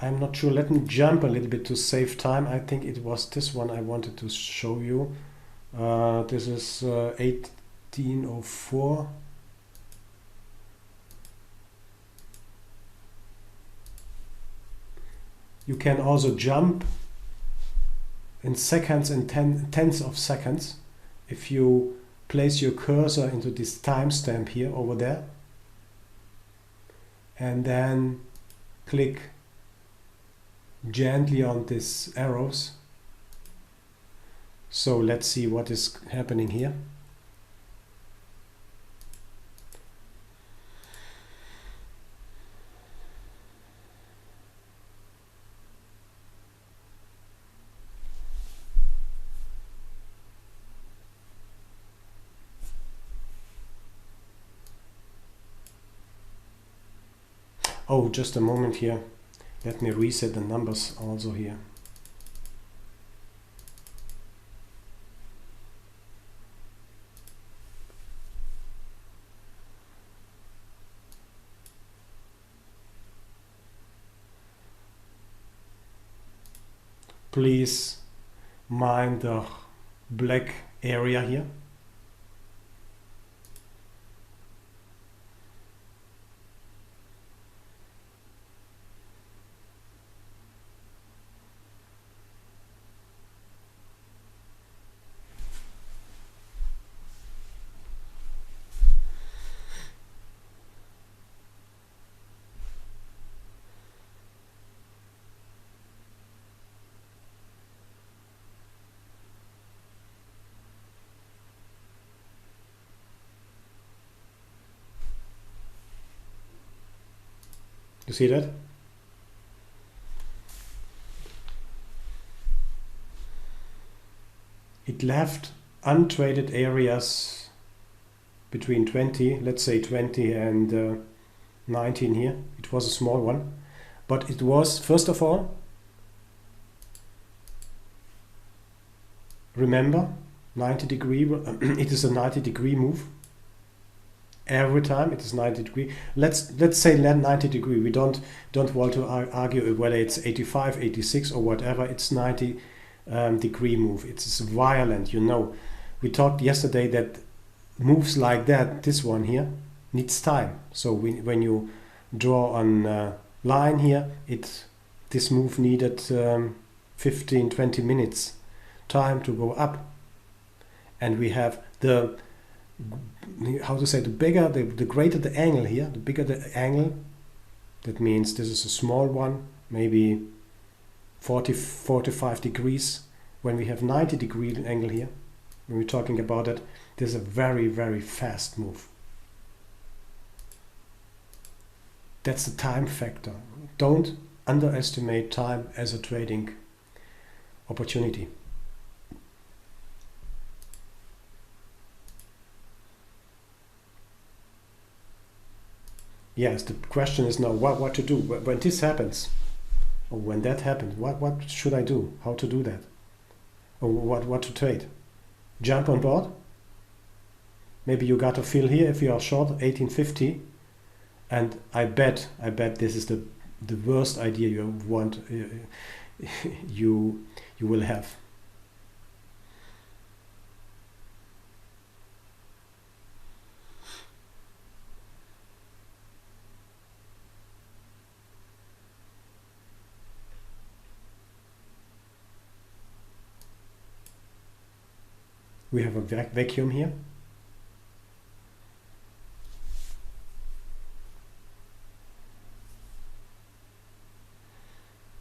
Speaker 1: I'm not sure. Let me jump a little bit to save time. I think it was this one I wanted to show you. This is 1804. You can also jump in seconds and tenths of seconds if you place your cursor into this timestamp here over there, and then click gently on these arrows. So let's see what is happening here. Oh, just a moment here. Let me reset the numbers also here. Please mind the black area here. You see that? It left untraded areas between 20, let's say 20 and 19 here. It was a small one, but it was, first of all, remember, 90 degree, it is a 90-degree move. Every time it is 90 degree. Let's say 90 degree. We don't want to argue whether it's 85, 86 or whatever. It's 90 degree move. It's violent, you know. We talked yesterday that moves like that, this one here, needs time. So when you draw on a line here, this move needed 15-20 minutes time to go up. And we have the, how to say, the bigger, the greater the angle here, the bigger the angle. That means this is a small one, maybe 45 degrees. When we have 90 degree angle here, when we're talking about it, this is a very, very fast move. That's the time factor. Don't underestimate time as a trading opportunity. Yes, the question is now what to do when this happens, or when that happens. What should I do? How to do that? Or what to trade? Jump on board? Maybe you got a feel here if you are short 1850, and I bet this is the worst idea you want you will have. We have a vacuum here.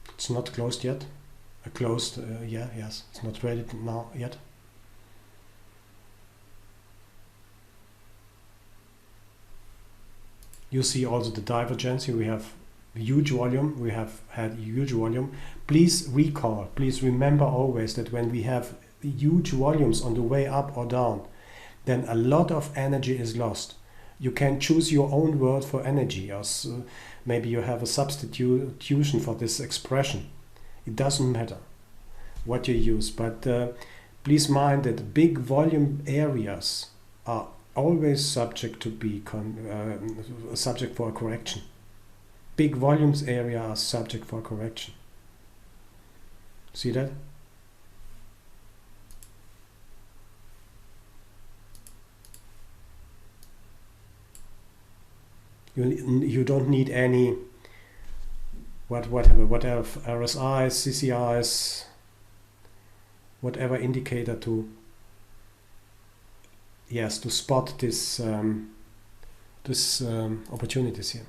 Speaker 1: It's not closed yet. Closed, yes. It's not traded now yet. You see also the divergence here. We have huge volume. We have had huge volume. Please recall, please remember always that when we have huge volumes on the way up or down, then a lot of energy is lost. You can choose your own word for energy, or maybe you have a substitution for this expression. It doesn't matter what you use, but please mind that big volume areas are always subject to be subject for a correction. Big volumes area are subject for correction. See that? You don't need any whatever RSIs, CCIs, whatever indicator to spot this opportunities here.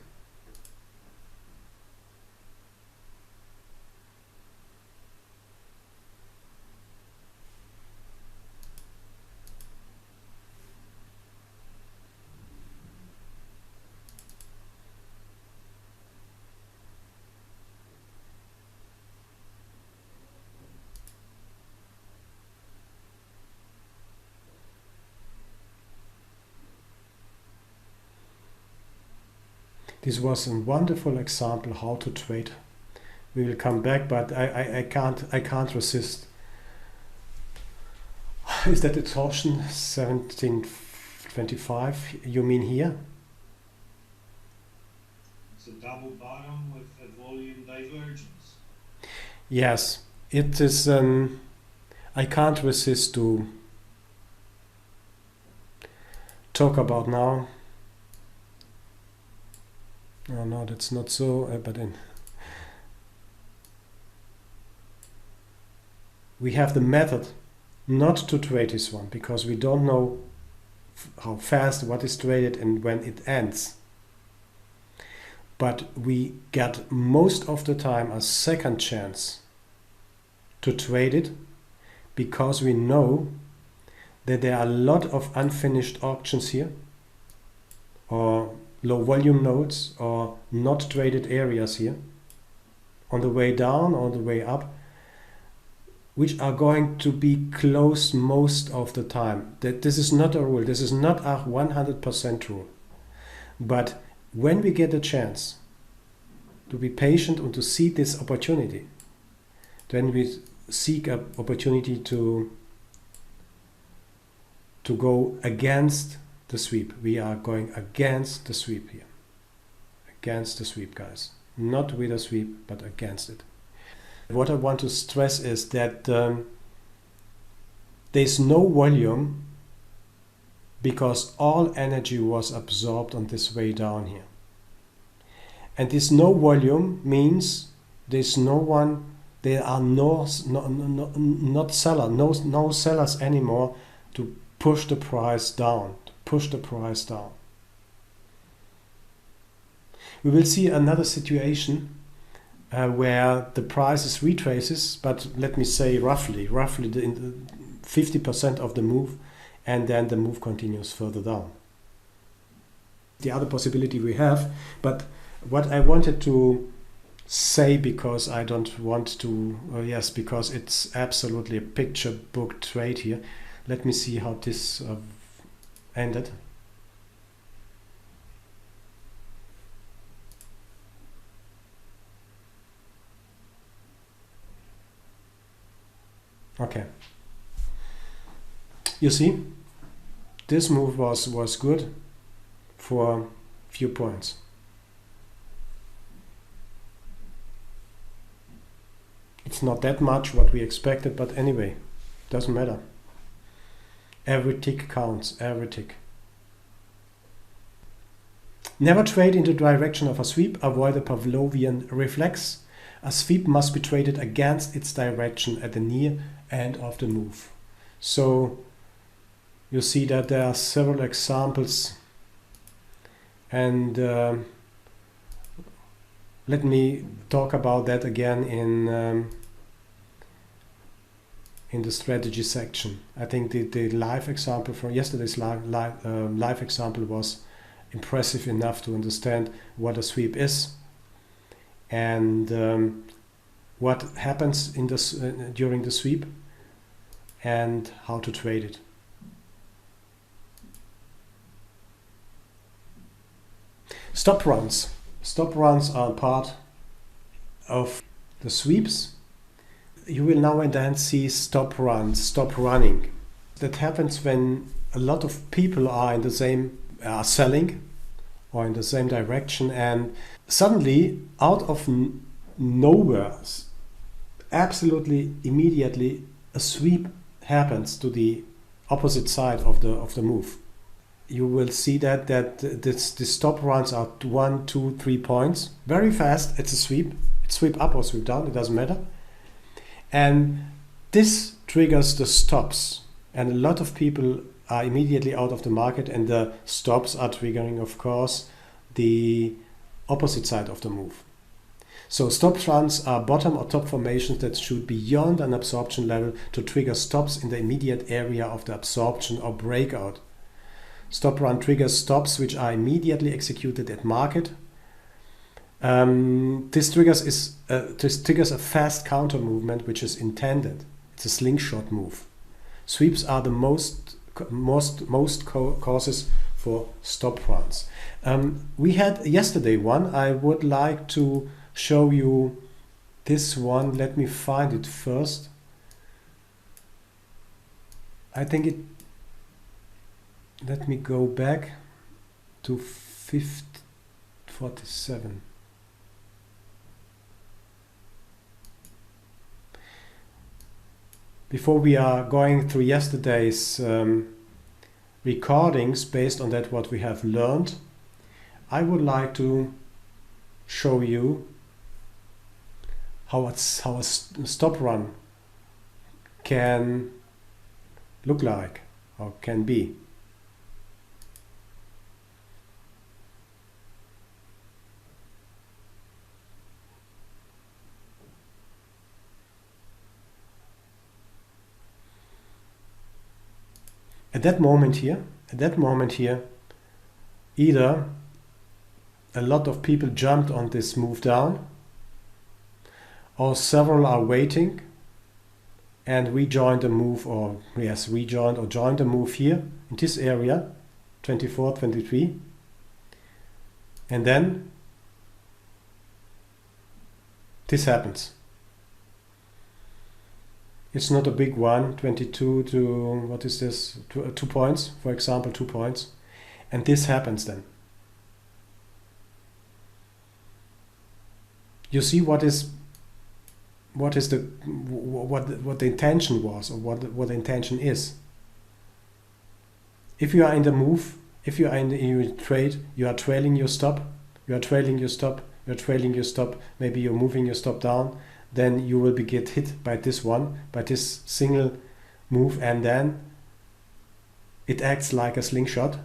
Speaker 1: This was a wonderful example how to trade. We will come back, but I can't resist. Is that the torsion 1725? You mean here?
Speaker 3: It's a double bottom with a volume divergence.
Speaker 1: Yes, it is. I can't resist to talk about now. Oh, no, that's not so. But we have the method not to trade this one because we don't know how fast what is traded and when it ends. But we get most of the time a second chance to trade it because we know that there are a lot of unfinished auctions here, or low volume nodes, or not traded areas here on the way down or the way up, which are going to be closed most of the time. That this is not a rule. This is not a 100% rule. But when we get a chance to be patient and to see this opportunity, then we seek an opportunity to go against the sweep. We are going against the sweep here. Against the sweep, guys. Not with a sweep, but against it. What I want to stress is that there's no volume because all energy was absorbed on this way down here. And this no volume means there's no one, there are no sellers anymore to push the price down. We will see another situation where the price retraces, but let me say roughly the 50% of the move, and then the move continues further down. The other possibility we have, but what I wanted to say, because I don't want to, because it's absolutely a picture book trade here. Let me see how this ended. Okay. You see, this move was good for a few points. It's not that much what we expected, but anyway, doesn't matter. Every tick counts, every tick. Never trade in the direction of a sweep. Avoid a Pavlovian reflex. A sweep must be traded against its direction at the near end of the move. So you see that there are several examples, and let me talk about that again in the strategy section. I think the live example from yesterday's live example was impressive enough to understand what a sweep is and what happens in this during the sweep and how to trade it. Stop runs. Stop runs are part of the sweeps. You will now and then see stop runs, stop running. That happens when a lot of people are in the same selling or in the same direction, and suddenly out of nowhere, absolutely immediately, a sweep happens to the opposite side of the move. You will see that the stop runs are 1, 2, 3 points. Very fast. It's a sweep. It's sweep up or sweep down. It doesn't matter. And this triggers the stops. And a lot of people are immediately out of the market, and the stops are triggering, of course, the opposite side of the move. So stop runs are bottom or top formations that shoot beyond an absorption level to trigger stops in the immediate area of the absorption or breakout. Stop run triggers stops which are immediately executed at market. This triggers a fast counter movement which is intended. It's a slingshot move. Sweeps are the most causes for stop runs. We had yesterday one. I would like to show you this one. Let me find it first. I think it. Let me go back to 47. Before we are going through yesterday's recordings based on that what we have learned, I would like to show you how a stop run can look like or can be. At that moment here, either a lot of people jumped on this move down, or several are waiting and rejoined the move, or yes, rejoined or joined the move here in this area, 24, 23, and then this happens. It's not a big one, 22 to, what is this, 2 points, for example, 2 points. And this happens then. You see what the intention was, or what the intention is. If you are in the move, if you are in the trade, you are trailing your stop, you are trailing your stop, you are trailing your stop, maybe you're moving your stop down, then you will get hit by this one, by this single move, and then it acts like a slingshot.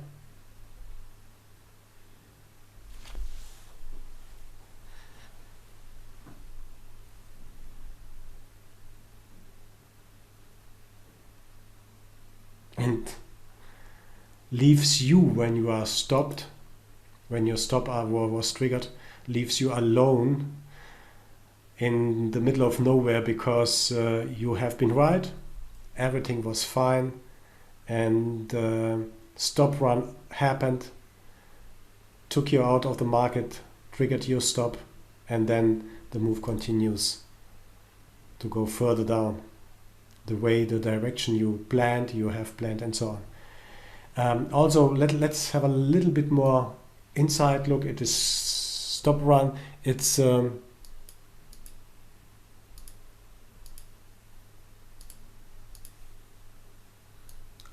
Speaker 1: And leaves you, when you are stopped, when your stop was triggered, leaves you alone in the middle of nowhere, because you have been right, everything was fine, and stop run happened, took you out of the market, triggered your stop, and then the move continues to go further down the direction you have planned, and so on. Also, let's have a little bit more inside look at this stop run. It's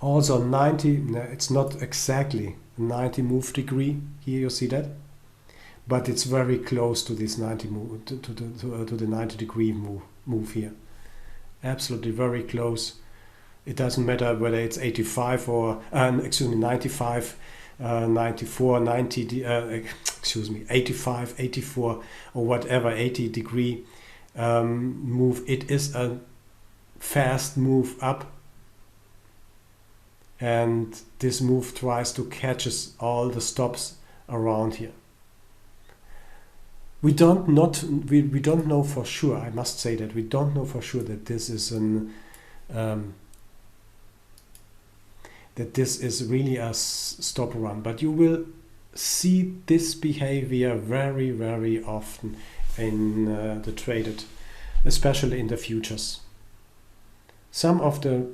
Speaker 1: also 90, no, it's not exactly 90 move degree here, you see that, but it's very close to this 90 move, to the 90 degree move here. Absolutely very close It doesn't matter whether it's 85 or 95, 94, 90, 85, 84 or whatever, 80-degree move. It is a fast move up, and this move tries to catch all the stops around here. We don't know for sure. I must say that we don't know for sure that this is that this is really a stop run, but you will see this behavior very, very often in the traded, especially in the futures. Some of the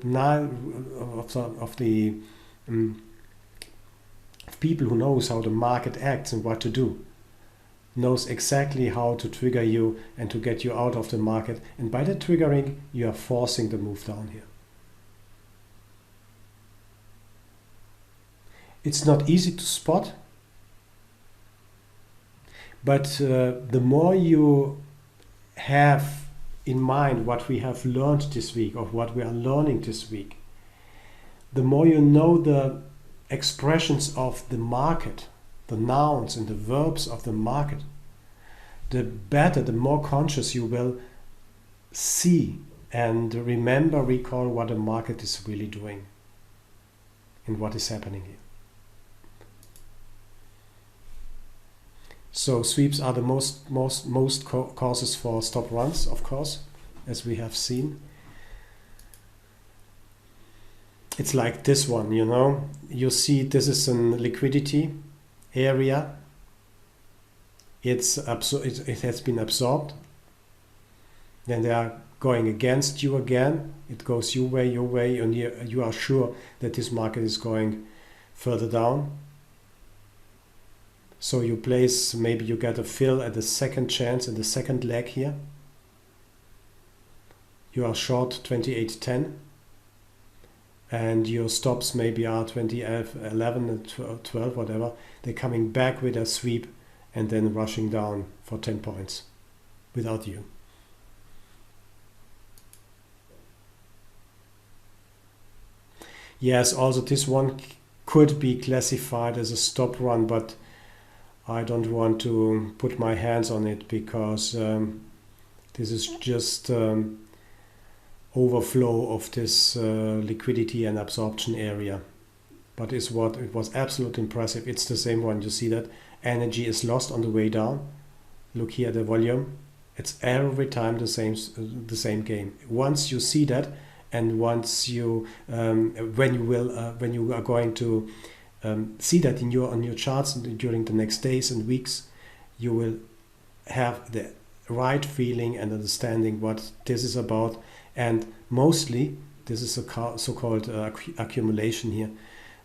Speaker 1: people who knows how the market acts and what to do knows exactly how to trigger you and to get you out of the market, and by that triggering you are forcing the move down here. It's not easy to spot, but the more you have in mind what we have learned this week or what we are learning this week, the more you know the expressions of the market, the nouns and the verbs of the market, the better, the more conscious you will see and recall what the market is really doing and what is happening here. So sweeps are the most causes for stop runs, of course, as we have seen. It's like this one, you know. You see this is a liquidity area. It has been absorbed. Then they are going against you again. It goes your way, and you are sure that this market is going further down. So you place, maybe you get a fill at the second chance in the second leg here. You are short 28.10 and your stops maybe are 20.11 and 12, whatever. They're coming back with a sweep and then rushing down for 10 points without you. Yes, also this one could be classified as a stop run, but I don't want to put my hands on it because this is just overflow of this liquidity and absorption area. But it was absolutely impressive. It's the same one. You see that energy is lost on the way down. Look here at the volume. It's every time the same game. Once you see that, and once you when you are going to see that on your charts during the next days and weeks, you will have the right feeling and understanding what this is about. And mostly this is a so-called accumulation here.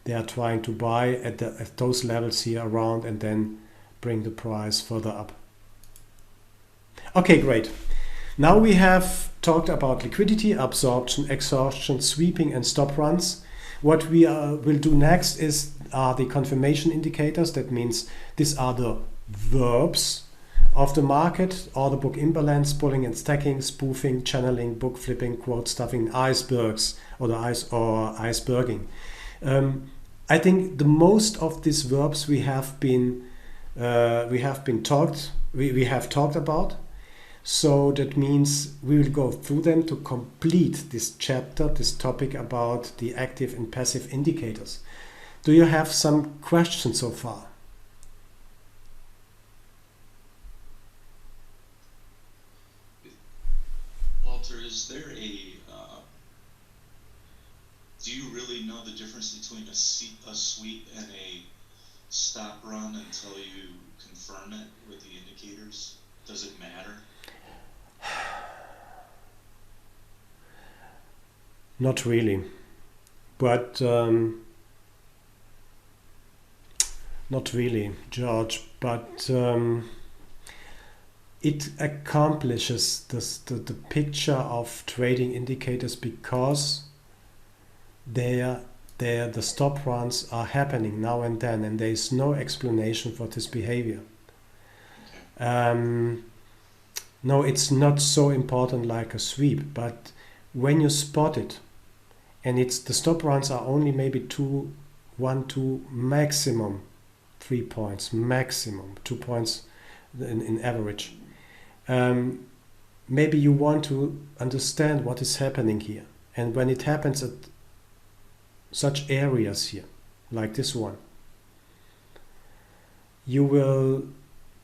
Speaker 1: They are trying to buy at those levels here around and then bring the price further up. Okay, great. Now we have talked about liquidity, absorption, exhaustion, sweeping and stop runs. What we will do next are the confirmation indicators. That means these are the verbs of the market: order book imbalance, pulling and stacking, spoofing, channeling, book flipping, quote stuffing, icebergs or iceberging. I think the most of these verbs we have talked about. So that means we will go through them to complete this chapter, this topic about the active and passive indicators. Do you have some questions so far?
Speaker 2: Walter, is there do you really know the difference between a sweep and a stop run until you confirm it with the indicators? Does it matter?
Speaker 1: Not really, but not really, George, but it accomplishes the picture of trading indicators because the stop runs are happening now and then, and there is no explanation for this behavior. No, it's not so important like a sweep, but when you spot it and it's the stop runs are only maybe 2, 1, 2, maximum 3 points, maximum 2 points in average. Maybe you want to understand what is happening here, and when it happens at such areas here, like this one, you will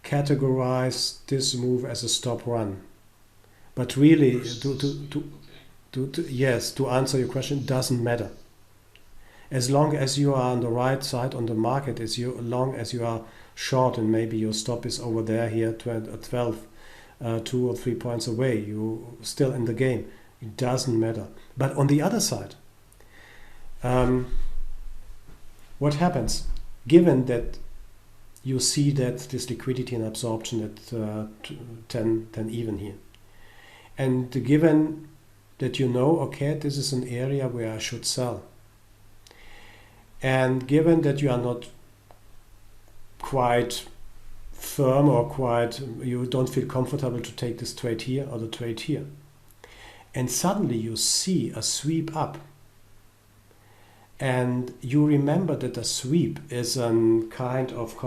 Speaker 1: categorize this move as a stop run. But really, to answer your question, doesn't matter. As long as you are on the right side on the market, as long as you are short and maybe your stop is over there here, 12, 2 or 3 points away, you're still in the game. It doesn't matter. But on the other side, what happens? Given that you see that this liquidity and absorption at 10 even here, and given that you know, okay, this is an area where I should sell, and given that you are not quite firm or you don't feel comfortable to take this trade here or the trade here, and suddenly you see a sweep up, and you remember that a sweep is a kind of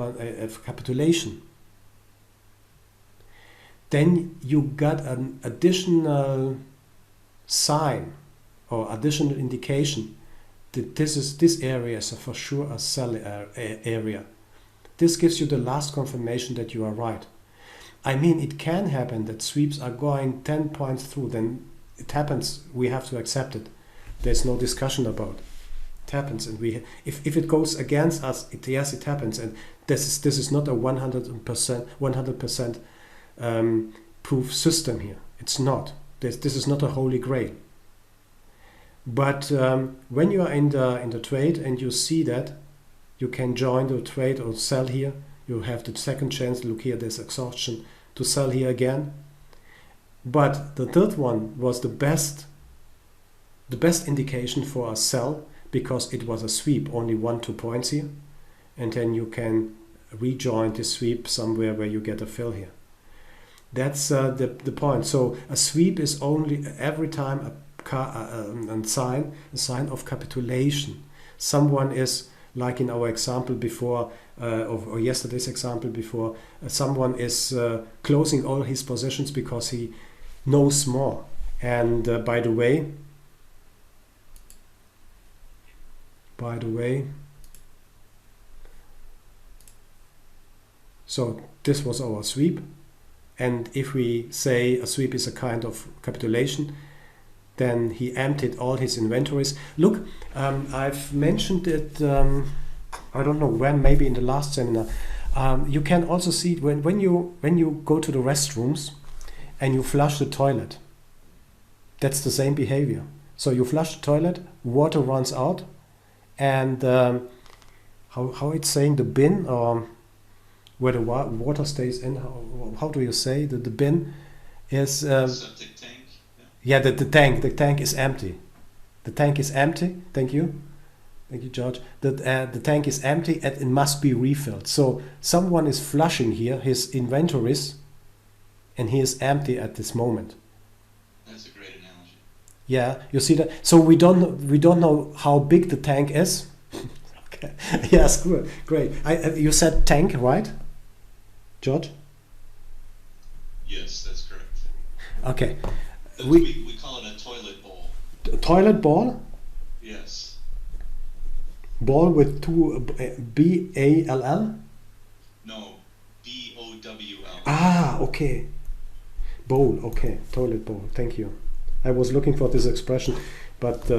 Speaker 1: capitulation, then you got an additional sign or additional indication that this area is for sure a sell area. This gives you the last confirmation that you are right. I mean, it can happen that sweeps are going 10 points through, then it happens, we have to accept it. There's no discussion about it. It happens, and if it goes against us, yes, it happens, and this is not a 100% proof system here. It's not. This is not a holy grail. But when you are in the trade and you see that, you can join the trade or sell here. You have the second chance. Look here, there's exhaustion to sell here again. But the third one was the best indication for a sell, because it was a sweep, only 1-2 points here, and then you can rejoin the sweep somewhere where you get a fill here. That's the point. So a sweep is only every time a sign of capitulation. Someone is, like in our example before, or yesterday's example before, someone is closing all his positions because he knows more. And by the way, so this was our sweep, and if we say a sweep is a kind of capitulation, then he emptied all his inventories. Look, I've mentioned it, I don't know when, maybe in the last seminar. You can also see when you go to the restrooms and you flush the toilet, that's the same behavior. So you flush the toilet, water runs out, and how it's saying, the bin, or where the water stays in, how do you say, the bin is
Speaker 2: septic tank.
Speaker 1: Yeah, the tank is empty. The tank is empty. Thank you, George. The tank is empty and it must be refilled. So someone is flushing here his inventories, and he is empty at this moment.
Speaker 2: That's a great analogy.
Speaker 1: Yeah, you see that. So we don't know how big the tank is. Okay. Yes, good, great. You said tank, right, George?
Speaker 2: Yes, that's correct.
Speaker 1: Okay.
Speaker 2: We call it a toilet bowl.
Speaker 1: A toilet ball?
Speaker 2: Yes.
Speaker 1: Ball with two B-A-L-L?
Speaker 2: No, B-O-W-L.
Speaker 1: Ah, okay. Bowl, okay. Toilet bowl, thank you. I was looking for this expression, but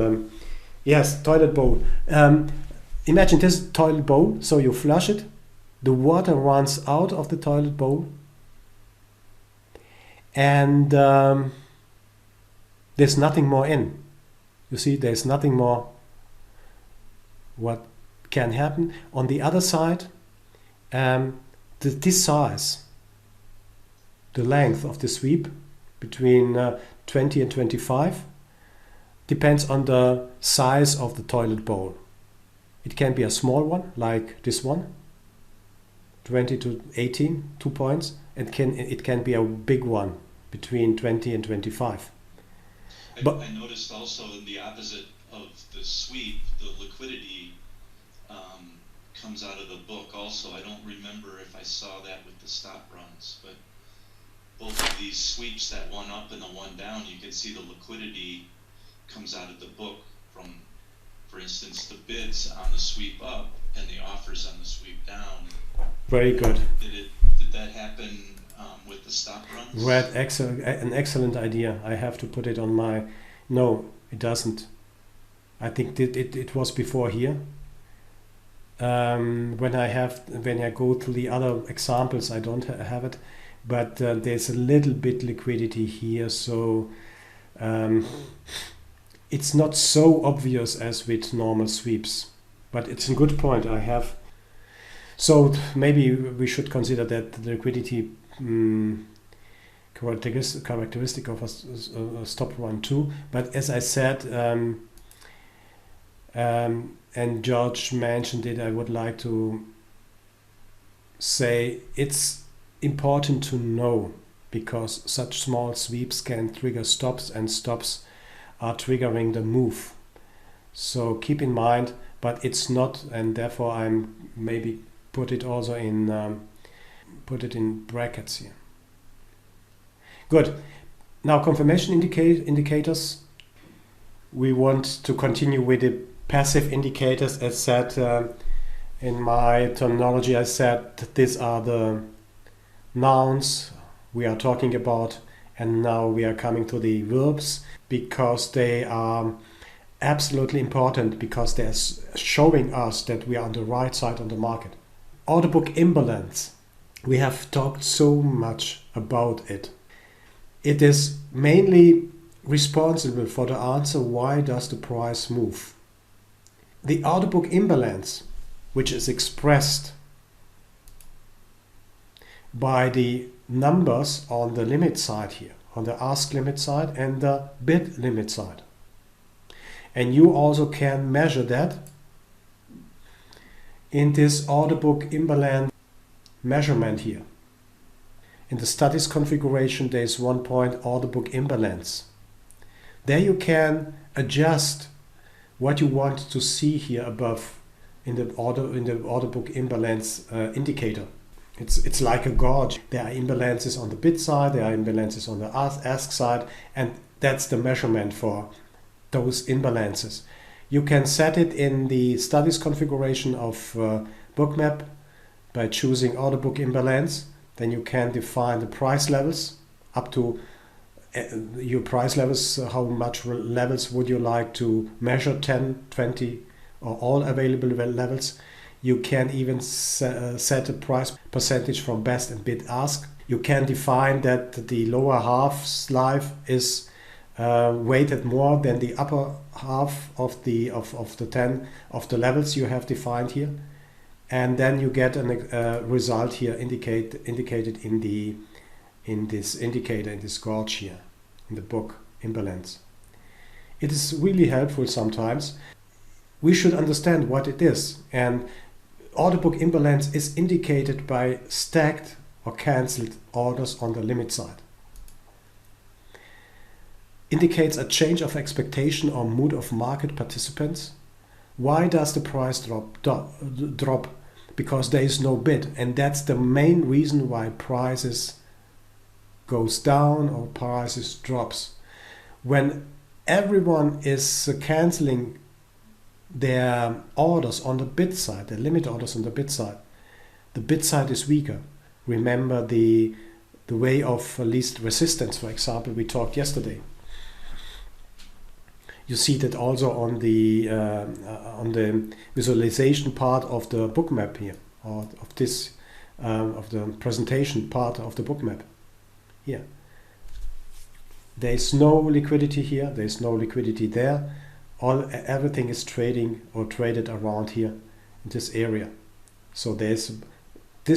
Speaker 1: yes, toilet bowl. Imagine this toilet bowl, so you flush it, the water runs out of the toilet bowl, and there's nothing more in. You see, there's nothing more. What can happen? On the other side, this size, the length of the sweep between 20 and 25, depends on the size of the toilet bowl. It can be a small one, like this one, 20 to 18, 2 points. It can be a big one, between 20 and 25.
Speaker 2: I noticed also in the opposite of the sweep, the liquidity comes out of the book also. I don't remember if I saw that with the stop runs, but both of these sweeps, that one up and the one down, you can see the liquidity comes out of the book from, for instance, the bids on the sweep up and the offers on the sweep down.
Speaker 1: Very good.
Speaker 2: Did that happen with the stop runs?
Speaker 1: Right, an excellent idea. I have to put it on my... No, it doesn't. I think it was before here. When I go to the other examples, I don't have it, but there's a little bit liquidity here, so it's not so obvious as with normal sweeps. But it's a good point. So maybe we should consider that the liquidity characteristic of a stop run too. But as I said, and George mentioned it, I would like to say it's important to know, because such small sweeps can trigger stops, and stops are triggering the move. So keep in mind, but it's not, and therefore I'm maybe put it also in brackets here. Good. Now confirmation indicators. We want to continue with the passive indicators. As said in my terminology, I said that these are the nouns we are talking about, and now we are coming to the verbs, because they are absolutely important, because they're showing us that we are on the right side on the market. Order book imbalance. We have talked so much about it. It is mainly responsible for the answer, why does the price move? The order book imbalance, which is expressed by the numbers on the limit side here, on the ask limit side and the bid limit side. And you also can measure that in this order book imbalance measurement here. In the studies configuration, there is one point, order book imbalance. There you can adjust what you want to see here above in the order book imbalance indicator. It's like a gauge. There are imbalances on the bid side, there are imbalances on the ask side, and that's the measurement for those imbalances. You can set it in the studies configuration of Bookmap by choosing order book imbalance. Then you can define the price levels up to your price levels. How much levels would you like to measure? 10, 20, or all available levels. You can even set a price percentage from best and bid ask. You can define that the lower half's life is weighted more than the upper half of the 10 of the levels you have defined here, and then you get a result here indicated in this indicator, in this gauge here in the book imbalance. It is really helpful sometimes. We should understand what it is, and order book imbalance is indicated by stacked or cancelled orders on the limit side. Indicates a change of expectation or mood of market participants. Why does the price drop? Because there is no bid, and that's the main reason why prices goes down or prices drops. When everyone is cancelling their orders on the bid side, the limit orders on the bid side is weaker. Remember the way of least resistance, for example, we talked yesterday. You see that also on the visualization part of the bookmap here, or of this of the presentation part of the bookmap here. There is no liquidity here. There is no liquidity there. Everything is trading or traded around here in this area. So this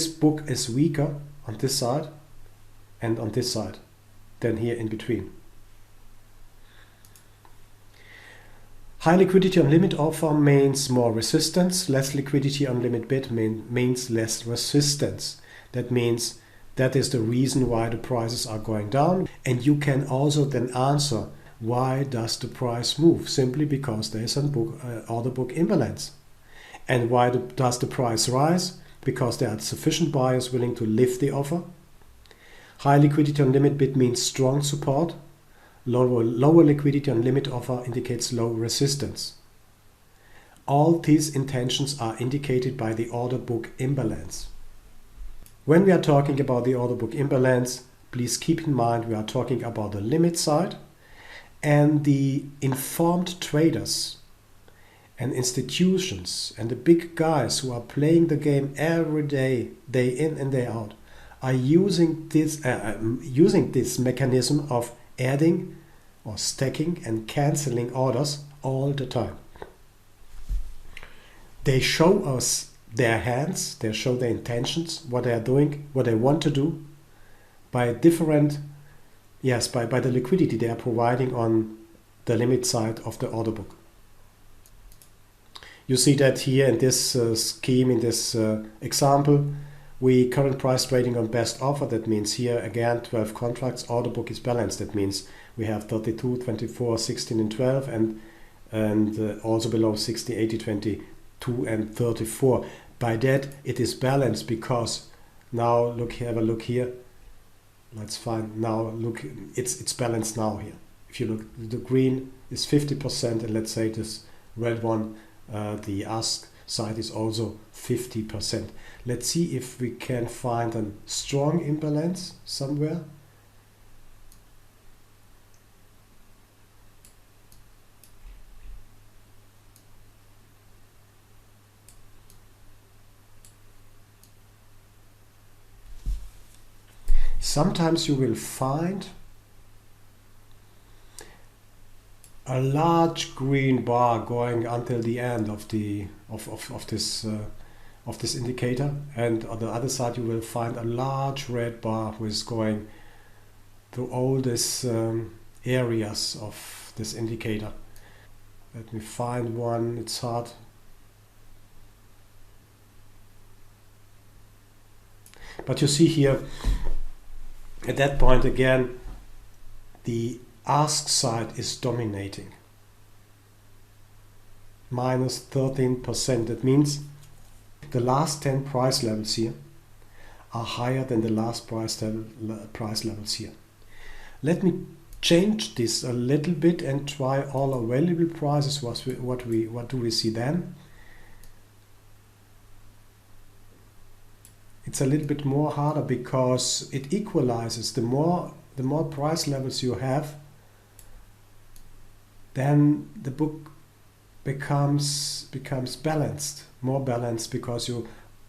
Speaker 1: book is weaker on this side and on this side than here in between. High liquidity on limit offer means more resistance. Less liquidity on limit bid means less resistance. That means that is the reason why the prices are going down. And you can also then answer Why does the price move? Simply because there is an order book imbalance. And why does the price rise? Because there are sufficient buyers willing to lift the offer. High liquidity on limit bid means strong support. Lower liquidity on limit offer indicates low resistance. All these intentions are indicated by the order book imbalance. When we are talking about the order book imbalance, please keep in mind we are talking about the limit side, and the informed traders and institutions and the big guys who are playing the game every day, day in and day out, are using this mechanism of adding or stacking and cancelling orders all the time. They show us their hands, they show their intentions, what they are doing, what they want to do by different, by the liquidity they are providing on the limit side of the order book. You see that here in this scheme, in this example, we current price trading on best offer. That means here again 12 contracts, order book is balanced. That means we have 32, 24, 16 and 12 and also below 60, 80, 22 and 34. By that it is balanced because now look here, have a look here. Let's find now, look, it's balanced now here. If you look, the green is 50% and let's say this red one, the ask side is also 50%. Let's see if we can find a strong imbalance somewhere. Sometimes you will find a large green bar going until the end of this indicator, and on the other side you will find a large red bar which is going through all these areas of this indicator. Let me find one. It's hard. But you see here, at that point again, the ask side is dominating. Minus 13%. That means the last 10 price levels here are higher than the last price levels here. Let me change this a little bit and try all available prices. What do we see then? It's a little bit more harder because it equalizes. The more price levels you have, then the book becomes balanced, more balanced, because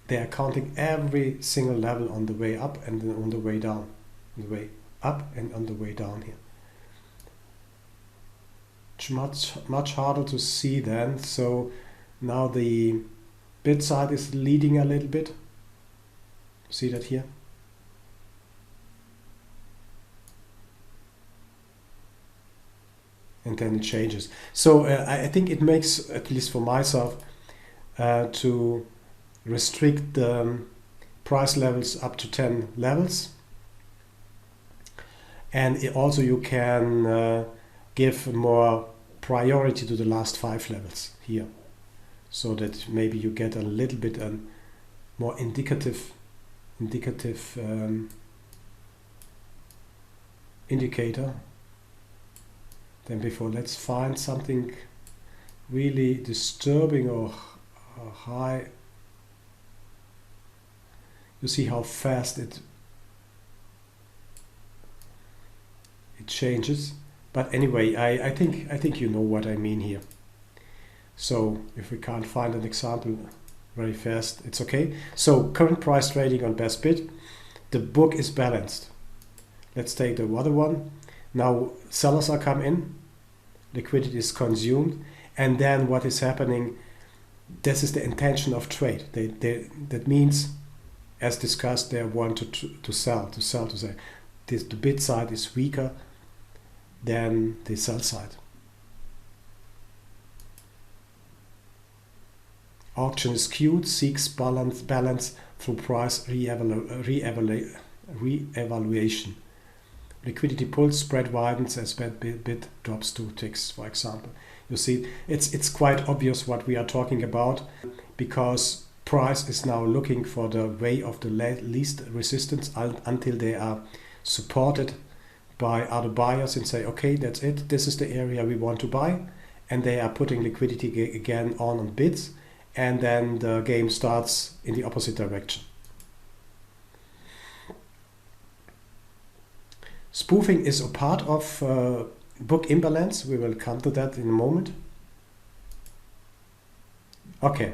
Speaker 1: they are counting every single level on the way up and on the way down, on the way up and on the way down here. It's much harder to see then. So now the bid side is leading a little bit. See that here? And then it changes. So I think it makes, at least for myself, to restrict the price levels up to 10 levels. And also you can give more priority to the last 5 levels here, so that maybe you get a little bit more indicative indicator than before. Let's find something really disturbing or high. You see how fast it changes. But anyway, I think you know what I mean here. So if we can't find an example very fast, it's okay. So current price trading on best bid, the book is balanced. Let's take the other one. Now sellers are come in, liquidity is consumed, and then what is happening, this is the intention of trade. That means, as discussed, they want to sell, to say the bid side is weaker than the sell side. Auction is skewed, seeks balance through price re-evaluation. Liquidity pulls, spread widens as bid drops 2 ticks, for example. You see, it's quite obvious what we are talking about, because price is now looking for the way of the least resistance until they are supported by other buyers and say, okay, that's it, this is the area we want to buy, and they are putting liquidity again on bids, and then the game starts in the opposite direction. Spoofing is a part of book imbalance. We will come to that in a moment. Okay,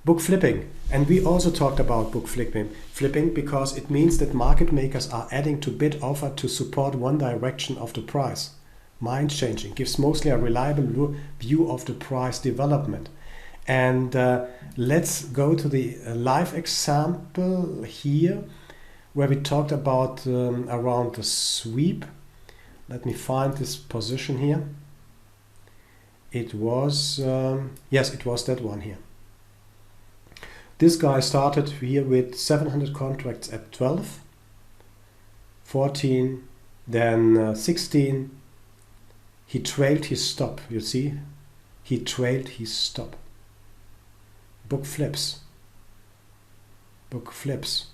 Speaker 1: book flipping. And we also talked about book flipping because it means that market makers are adding to bid offer to support one direction of the price. Mind changing gives mostly a reliable view of the price development. And let's go to the live example here, where we talked about around the sweep. Let me find this position here. It was, yes, it was that one here. This guy started here with 700 contracts at 12, 14, then 16. He trailed his stop, you see? He trailed his stop. Book flips. Book flips.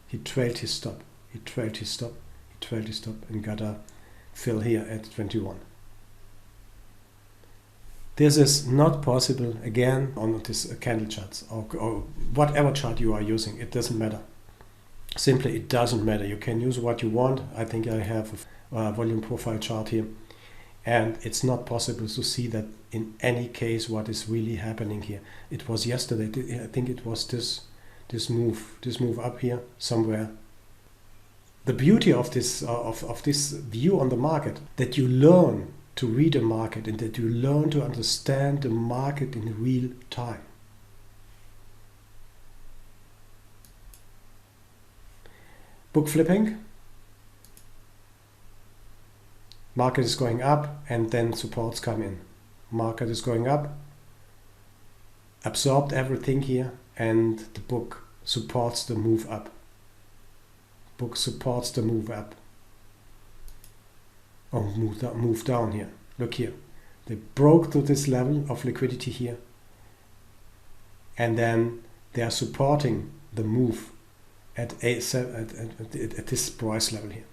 Speaker 1: He trailed his stop. He trailed his stop. He trailed his stop and got a fill here at 21. This is not possible again on this candle charts or whatever chart you are using. It doesn't matter. Simply, it doesn't matter. You can use what you want. I think I have a volume profile chart here. And it's not possible to see that in any case what is really happening here. It was yesterday. I think it was this move up here somewhere. The beauty of this of this view on the market, that you learn to read a market and that you learn to understand the market in real time. Book flipping. Market is going up and then supports come in. Market is going up, absorbed everything here, and the book supports the move up. Book supports the move up. Oh, move down here. Look here. They broke to this level of liquidity here. And then they are supporting the move at this price level here.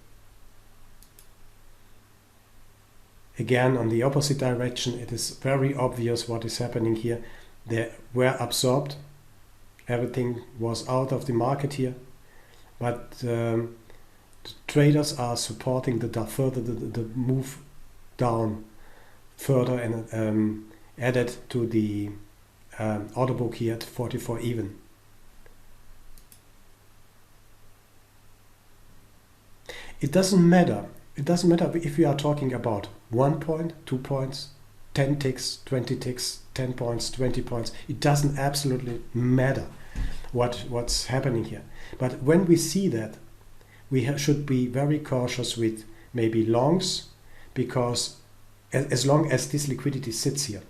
Speaker 1: Again, on the opposite direction, it is very obvious what is happening here. They were absorbed. Everything was out of the market here. But the traders are supporting the move down further and added to the order book here at 44 even. It doesn't matter. It doesn't matter if we are talking about 1 point, 2 points, 10 ticks, 20 ticks, 10 points, 20 points. It doesn't absolutely matter what's happening here. But when we see that, we should be very cautious with maybe longs, because as long as this liquidity sits here.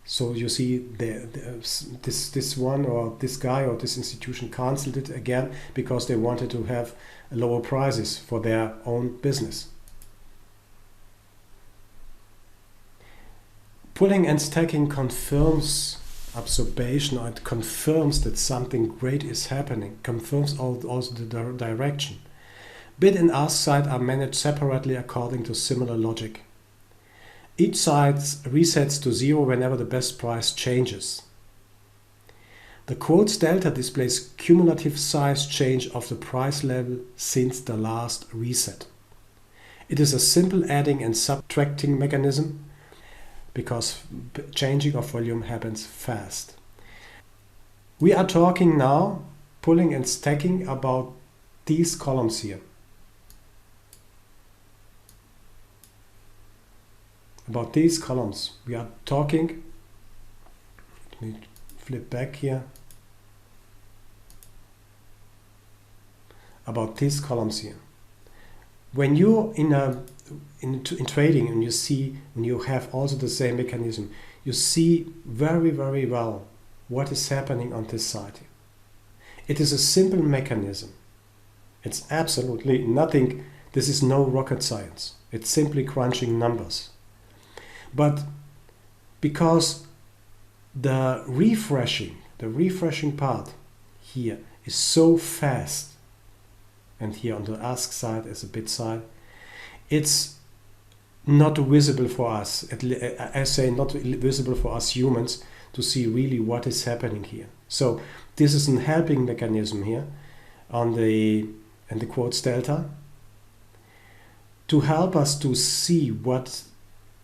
Speaker 1: So you see this one or this guy or this institution cancelled it again because they wanted to have lower prices for their own business. Pulling and stacking confirms observation, or it confirms that something great is happening, confirms also the direction. Bid and ask side are managed separately according to similar logic. Each side resets to 0 whenever the best price changes. The quotes delta displays cumulative size change of the price level since the last reset. It is a simple adding and subtracting mechanism because changing of volume happens fast. We are talking now, pulling and stacking, about these columns here. About these columns. We are talking, let me flip back here, about these columns here. When you're in trading and you see, when you have also the same mechanism, you see very, very well what is happening on this side. It is a simple mechanism. It's absolutely nothing. This is no rocket science. It's simply crunching numbers. But because the refreshing part here is so fast, and here on the ask side is a bid side, it's not visible for us. I say not visible for us humans to see really what is happening here. So this is a helping mechanism here on the quotes delta to help us to see where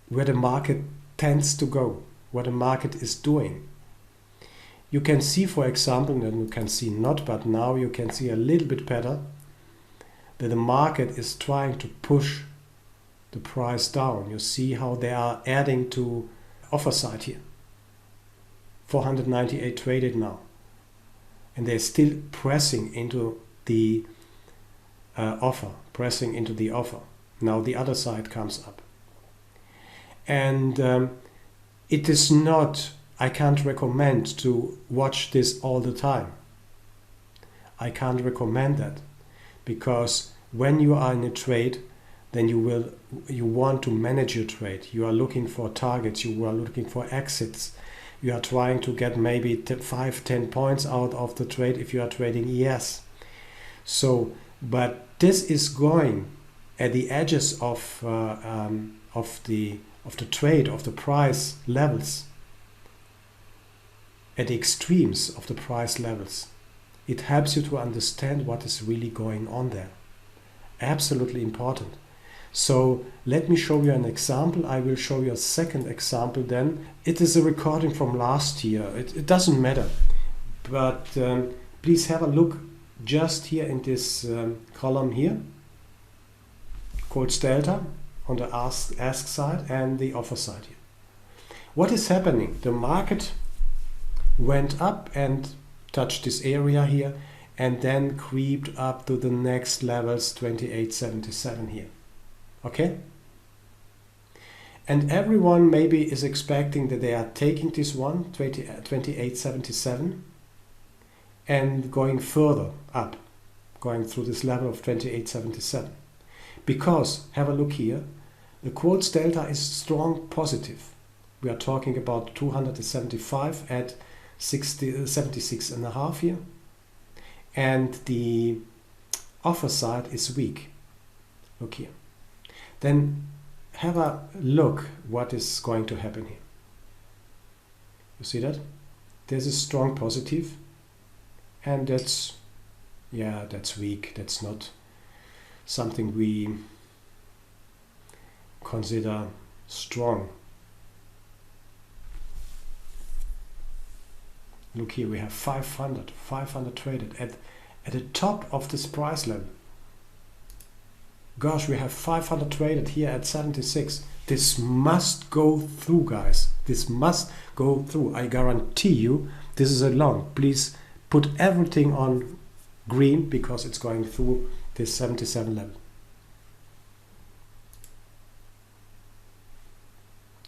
Speaker 1: the market tends to go, what the market is doing. You can see, for example, and you can see not, but now you can see a little bit better that the market is trying to push the price down. You see how they are adding to offer side here. 498 traded now. And they're still pressing into the offer, pressing into the offer. Now the other side comes up. And it is not, I can't recommend to watch this all the time. I can't recommend that, because when you are in a trade, then you want to manage your trade. You are looking for targets, you are looking for exits. You are trying to get maybe 5-10 points out of the trade if you are trading ES. So, but this is going at the edges of the trade, of the price levels, at the extremes of the price levels. It helps you to understand what is really going on there. Absolutely important. So let me show you an example. I will show you a second example then. It is a recording from last year. It doesn't matter. But please have a look just here in this column here. Quotes delta on the ask side and the offer side here. What is happening? The market went up and touched this area here and then creeped up to the next levels, 28.77 here. Okay? And everyone maybe is expecting that they are taking this one, 28.77, and going further up, going through this level of 28.77. Because, have a look here, the quotes delta is strong positive. We are talking about 275 at 76.5 here. And the offer side is weak. Look here. Then have a look what is going to happen here. You see that? There's a strong positive, and that's weak. That's not something we consider strong. Look here, we have 500 traded at the top of this price level. Gosh, we have 500 traded here at 76. This must go through, guys. This must go through. I guarantee you this is a long. Please put everything on green because it's going through this 77 level.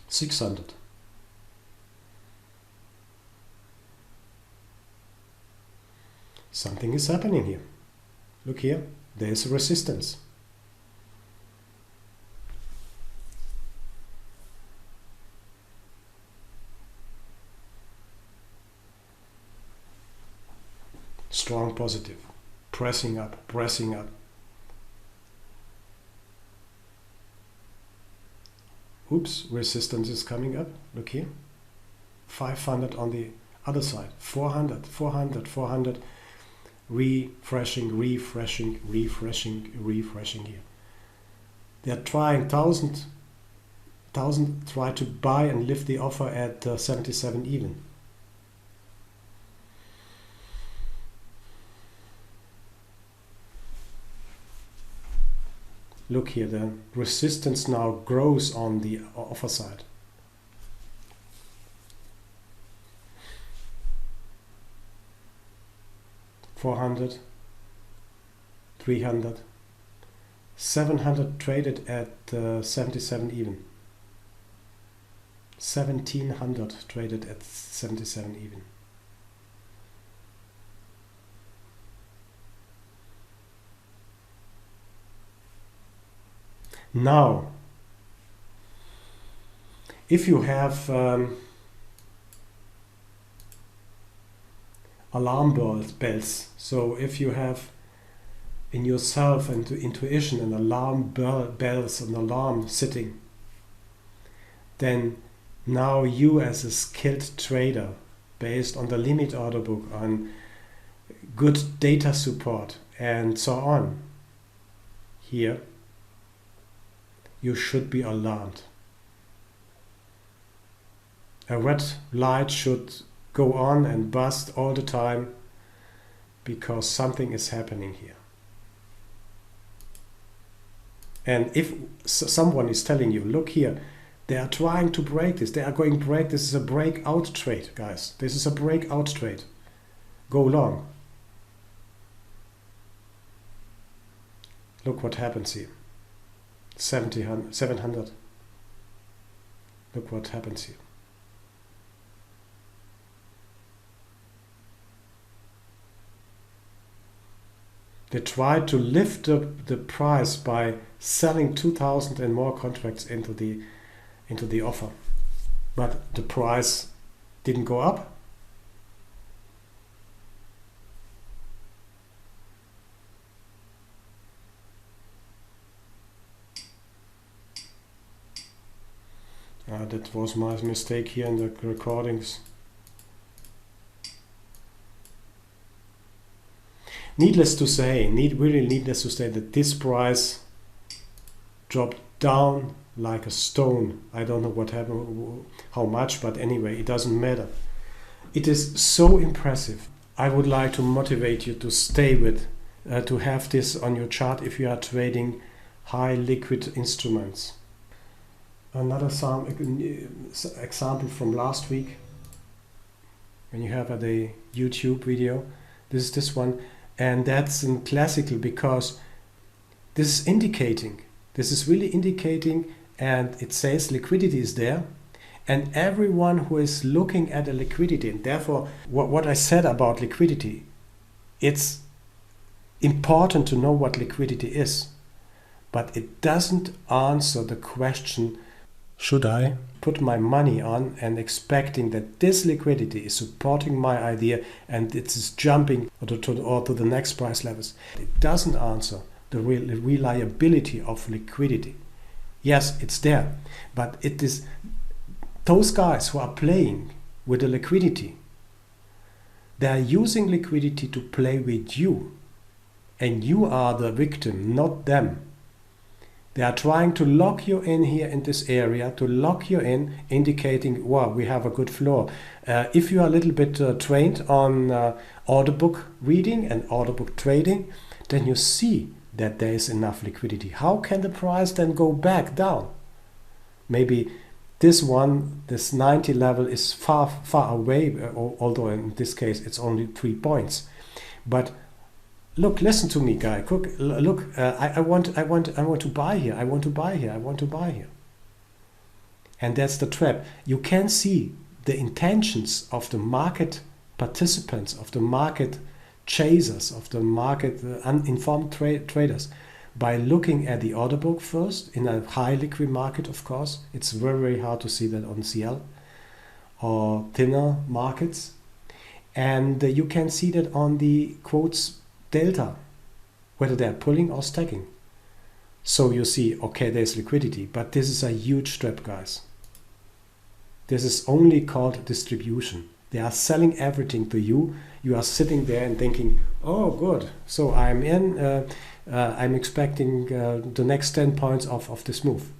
Speaker 1: 600. Something is happening here. Look here, there's a resistance. Strong positive, pressing up, pressing up. Oops, resistance is coming up. Look here. 500 on the other side. 400, 400, 400. Refreshing, refreshing, refreshing, refreshing here. They are trying 1,000 try to buy and lift the offer at 77 even. Look here, the resistance now grows on the offer side. $400, $300, $700 traded at 77 even. $1,700 traded at 77 even. Now, if you have alarm bells, so if you have in yourself and intuition an alarm bells, an alarm sitting, then now you as a skilled trader, based on the limit order book, on good data support and so on, here you should be alarmed. A red light should go on and bust all the time because something is happening here. And if someone is telling you, look here, they are trying to break this, they are going to break, this is a breakout trade, guys. This is a breakout trade. Go long. Look what happens here. 700. Look what happens here. They tried to lift up the price by selling 2,000 and more contracts into the offer, but the price didn't go up. That was my mistake here in the recordings. Needless to say, needless to say that this price dropped down like a stone. I don't know what happened, how much, but anyway, it doesn't matter. It is so impressive. I would like to motivate you to stay with, to have this on your chart if you are trading high liquid instruments. Another example from last week, when you have the YouTube video, this is this one. And that's classical because this is indicating, this is really indicating, and it says liquidity is there. And everyone who is looking at the liquidity, and therefore what I said about liquidity, it's important to know what liquidity is. But it doesn't answer the question, should I put my money on and expecting that this liquidity is supporting my idea and it is jumping to the next price levels. It doesn't answer the reliability of liquidity. Yes, it's there, but it is those guys who are playing with the liquidity. They are using liquidity to play with you, and you are the victim, not them. They are trying to lock you in here in this area, to lock you in, indicating, wow, we have a good floor. If you are a little bit trained on order book reading and order book trading, then you see that there is enough liquidity. How can the price then go back down? Maybe this 90 level is far away, although in this case it's only 3 points. But look, listen to me, guy. Look, I want to buy here. I want to buy here. I want to buy here. And that's the trap. You can see the intentions of the market participants, of the market chasers, of the market uninformed traders by looking at the order book first. In a high liquid market, of course, it's very, very hard to see that on CL or thinner markets. And you can see that on the quotes delta, whether they're pulling or stacking. So you see, okay, there's liquidity, but this is a huge trap, guys. This is only called distribution. They are selling everything to you. You are sitting there and thinking, oh, good, so I'm in, I'm expecting the next 10 points of this move.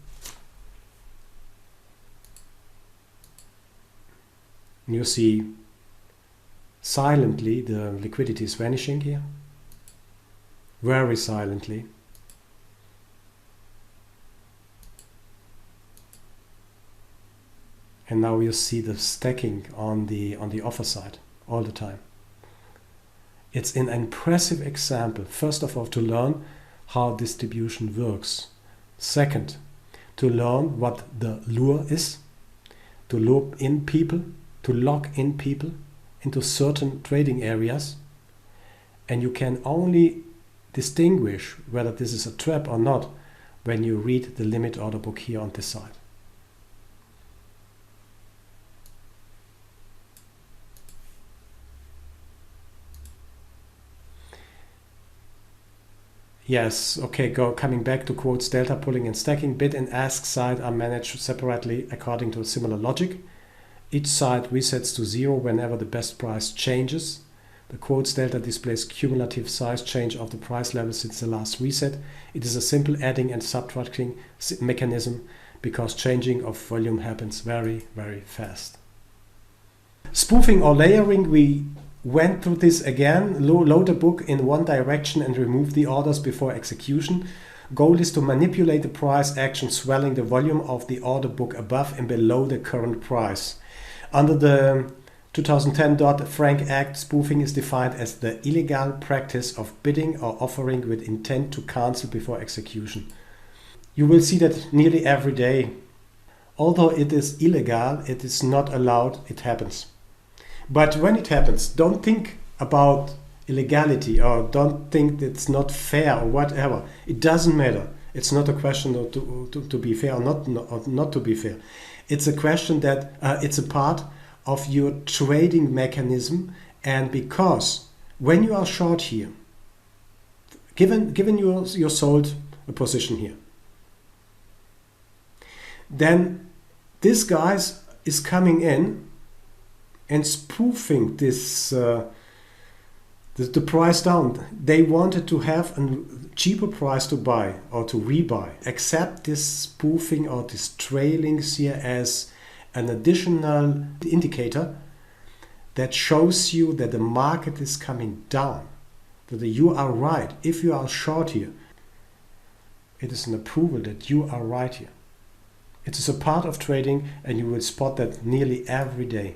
Speaker 1: And you see silently the liquidity is vanishing here. Very silently. And now you see the stacking on the offer side all the time. It's an impressive example, first of all, to learn how distribution works. Second, to learn what the lure is, to lock in people into certain trading areas. And you can only distinguish whether this is a trap or not when you read the limit order book here on this side. Yes, okay, coming back to quotes, delta pulling and stacking, bid and ask side are managed separately according to a similar logic. Each side resets to 0 whenever the best price changes. The quotes delta displays cumulative size change of the price level since the last reset. It is a simple adding and subtracting mechanism because changing of volume happens very, very fast. Spoofing or layering, we went through this again. Load the book in one direction and remove the orders before execution. Goal is to manipulate the price action, swelling the volume of the order book above and below the current price. Under the 2010 Dodd-Frank Act, spoofing is defined as the illegal practice of bidding or offering with intent to cancel before execution. You will see that nearly every day. Although it is illegal, it is not allowed, it happens. But when it happens, don't think about illegality or don't think it's not fair or whatever. It doesn't matter. It's not a question of to be fair or not to be fair. It's a question that it's a part of your trading mechanism, and because when you are short here, given you're sold a position here, then this guy is coming in and spoofing this the price down. They wanted to have a cheaper price to buy or to rebuy. Accept this spoofing or this trailings here as an additional indicator that shows you that the market is coming down, that you are right. If you are short here, it is an approval that you are right here. It is a part of trading, and you will spot that nearly every day.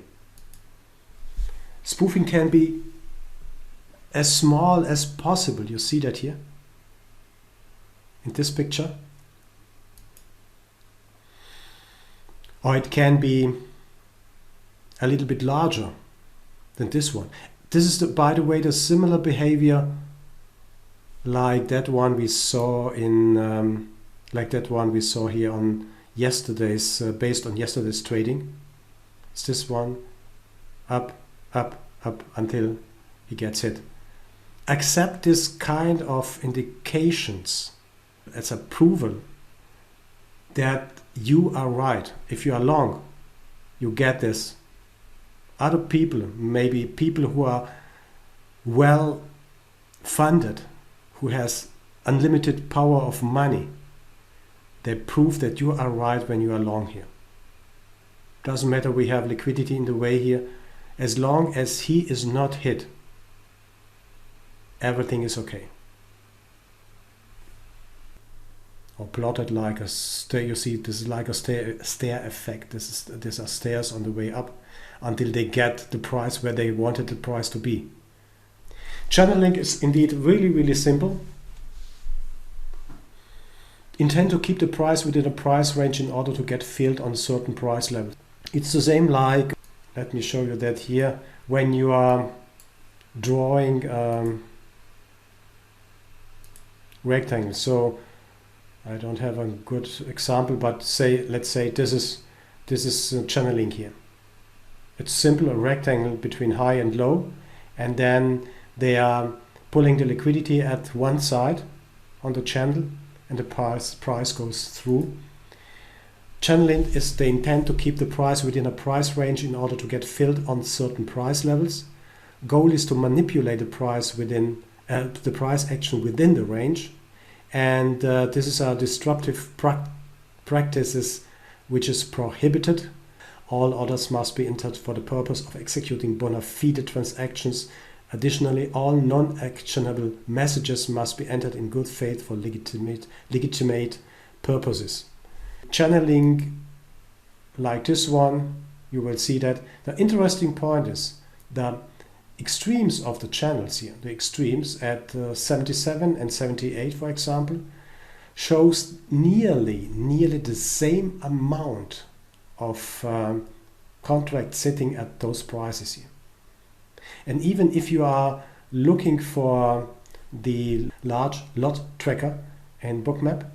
Speaker 1: Spoofing can be as small as possible. You see that here in this picture. Or it can be a little bit larger than this one. This is, by the way, the similar behavior like that one we saw in here on yesterday's, based on yesterday's trading. It's this one, up, up, up until he gets hit. Accept this kind of indications as approval that you are right. If you are long, you get this. Other people, maybe people who are well funded, who has unlimited power of money, they prove that you are right when you are long here. Doesn't matter we have liquidity in the way here. As long as he is not hit, everything is okay. Or plotted like a stair. You see, this is like a stair effect. These are stairs on the way up until they get the price where they wanted the price to be. Channeling is indeed really, really simple. Intend to keep the price within a price range in order to get filled on certain price levels. It's the same like, let me show you that here, when you are drawing rectangles. So I don't have a good example, but let's say this is channeling here. It's simple, a rectangle between high and low, and then they are pulling the liquidity at one side on the channel, and the price goes through. Channeling is the intent to keep the price within a price range in order to get filled on certain price levels. Goal is to manipulate the price within the price action within the range. And this is a disruptive practices which is prohibited. All orders must be entered for the purpose of executing bona fide transactions. Additionally, all non-actionable messages must be entered in good faith for legitimate purposes. Channeling like this one, you will see that the interesting point is the extremes of the channels here. The extremes at 77 and 78, for example, shows nearly the same amount of contracts sitting at those prices here. And even if you are looking for the large lot tracker and bookmap,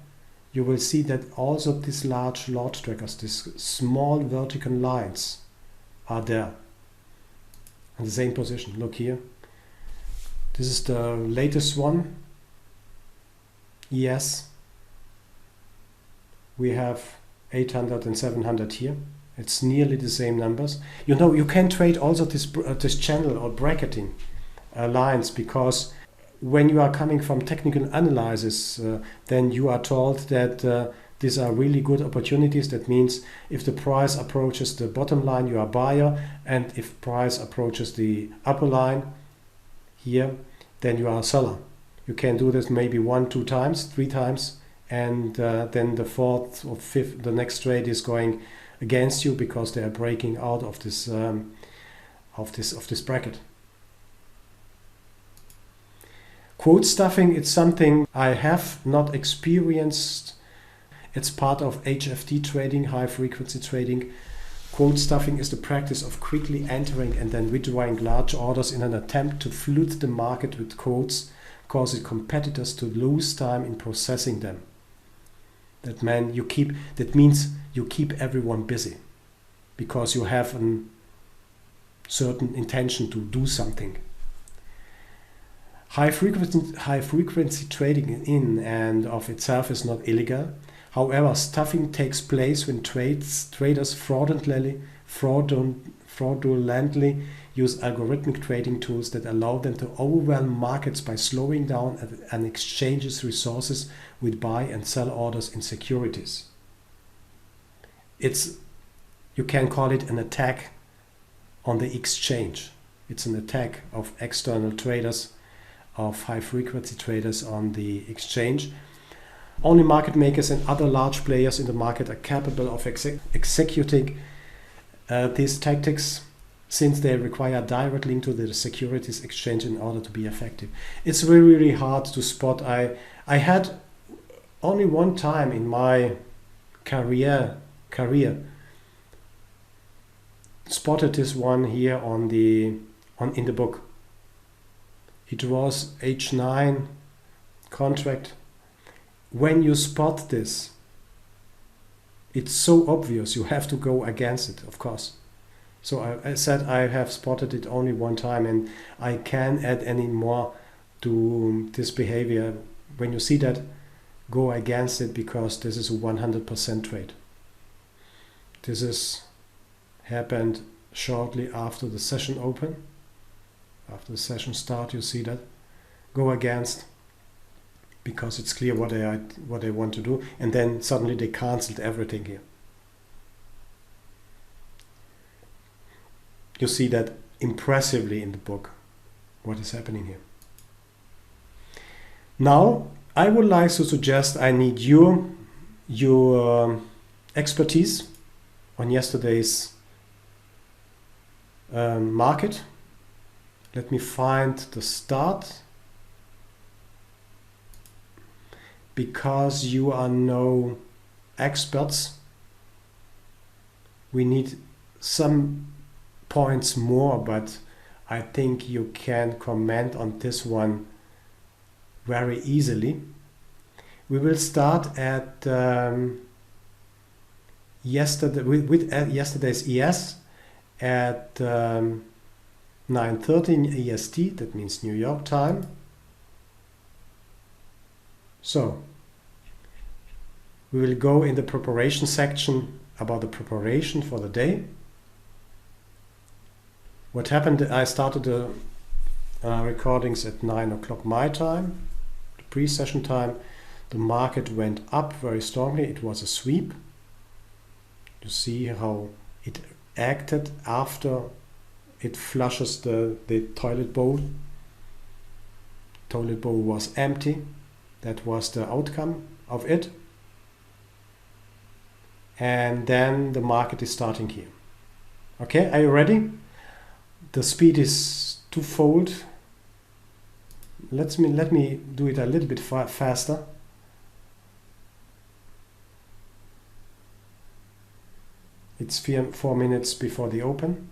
Speaker 1: you will see that also these large Lord trackers, these small vertical lines are there in the same position. Look here. This is the latest one. Yes. We have 800 and 700 here. It's nearly the same numbers. You know, you can trade also this channel or bracketing lines, because when you are coming from technical analysis, then you are told that these are really good opportunities. That means if the price approaches the bottom line, you are a buyer, and if price approaches the upper line here, then you are a seller. You can do this maybe 1, 2 times, 3 times, and then the fourth or fifth, the next trade is going against you because they are breaking out of this bracket. Quote stuffing, it's something I have not experienced. It's part of HFT trading, high frequency trading. Quote stuffing is the practice of quickly entering and then withdrawing large orders in an attempt to flood the market with quotes, causing competitors to lose time in processing them. That means you keep everyone busy because you have a certain intention to do something. High frequency trading in and of itself is not illegal. However, stuffing takes place when traders fraudulently use algorithmic trading tools that allow them to overwhelm markets by slowing down an exchange's resources with buy and sell orders in securities. You can call it an attack on the exchange. It's an attack of external traders, of high-frequency traders on the exchange. Only market makers and other large players in the market are capable of executing these tactics, since they require a direct link to the securities exchange in order to be effective. It's really, really hard to spot. I had only one time in my career spotted this one here in the book. It was H9 contract. When you spot this, it's so obvious, you have to go against it, of course. So I said I have spotted it only one time, and I can't add any more to this behavior. When you see that, go against it, because this is a 100% trade. This is happened shortly after the session open. After the session start, you see that. Go against, because it's clear what they want to do, and then suddenly they cancelled everything here. You see that impressively in the book, what is happening here. Now, I would like to suggest I need your expertise on yesterday's market. Let me find the start. Because you are no experts, we need some points more, but I think you can comment on this one very easily. We will start at yesterday's ES at 9:13 EST, that means New York time. So, we will go in the preparation section about the preparation for the day. What happened, I started the recordings at 9 o'clock my time, the pre-session time. The market went up very strongly. It was a sweep. You see how it acted after it flushes the toilet bowl. Toilet bowl was empty. That was the outcome of it. And then the market is starting here. Okay, are you ready? The speed is twofold. Let me do it a little bit faster. It's 4 minutes before the open.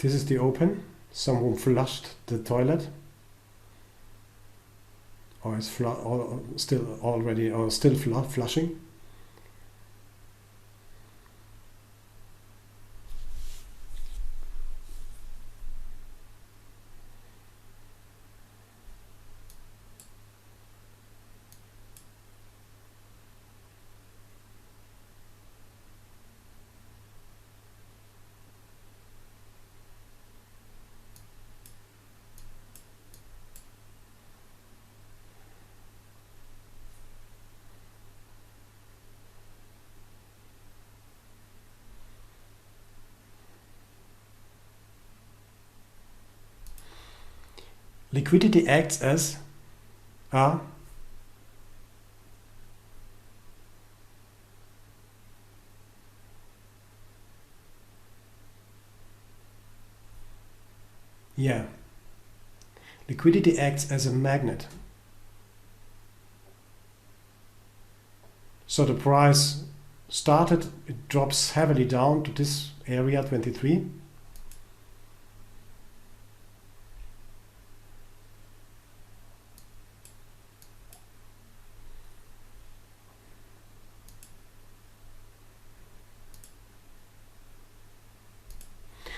Speaker 1: This is the open. Someone flushed the toilet, or is still flushing. Liquidity acts as a liquidity acts as a magnet. So the price started, it drops heavily down to this area 23.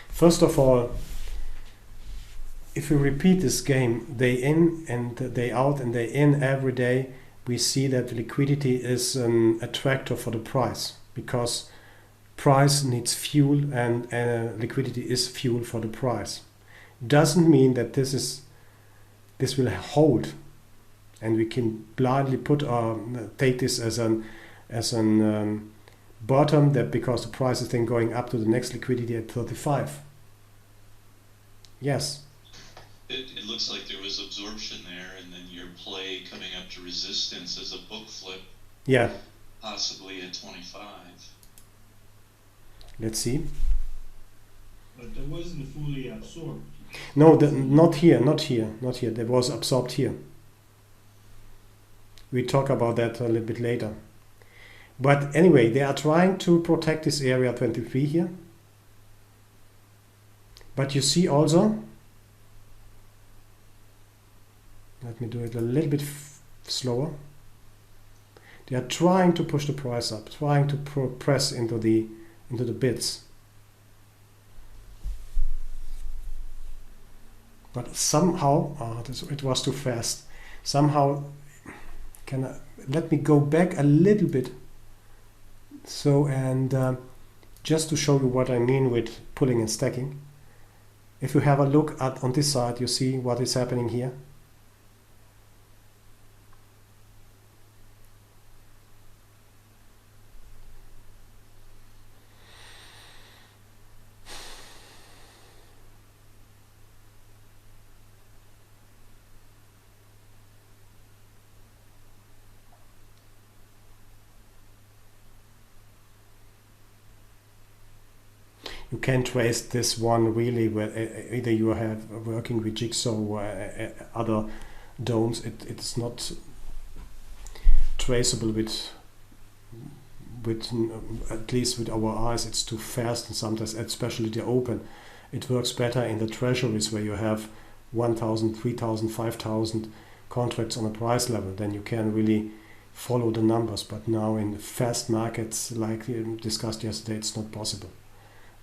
Speaker 1: First of all, if we repeat this game day in and day out and day in every day, we see that liquidity is an attractor for the price, because price needs fuel and liquidity is fuel for the price. Doesn't mean that this will hold and we can blindly take this as an bottom, that because the price is then going up to the next liquidity at 35. Yes.
Speaker 2: It looks like there was absorption there, and then your play coming up to resistance as a book flip.
Speaker 1: Yeah.
Speaker 2: Possibly at 25.
Speaker 1: Let's see.
Speaker 3: But it wasn't fully absorbed.
Speaker 1: No, not here. That was absorbed here. We talk about that a little bit later. But anyway, they are trying to protect this area 23 here. But you see also, let me do it a little bit slower. They are trying to push the price up, trying to press into the bids. But somehow, it was too fast. Somehow, let me go back a little bit. So, and just to show you what I mean with pulling and stacking. If you have a look on this side, you see what is happening here. You can trace this one really where either you have working with jigsaw or other domes. It's not traceable with at least with our eyes. It's too fast, and sometimes, especially the open, it works better in the treasuries where you have 1,000, 3,000, 5,000 contracts on a price level. Then you can really follow the numbers. But now in fast markets, like we discussed yesterday, it's not possible.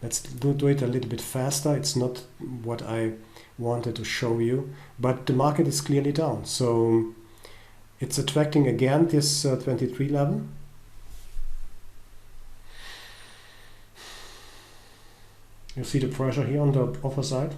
Speaker 1: Let's do it a little bit faster. It's not what I wanted to show you, but the market is clearly down. So it's attracting again this 23 level. You see the pressure here on the offer side.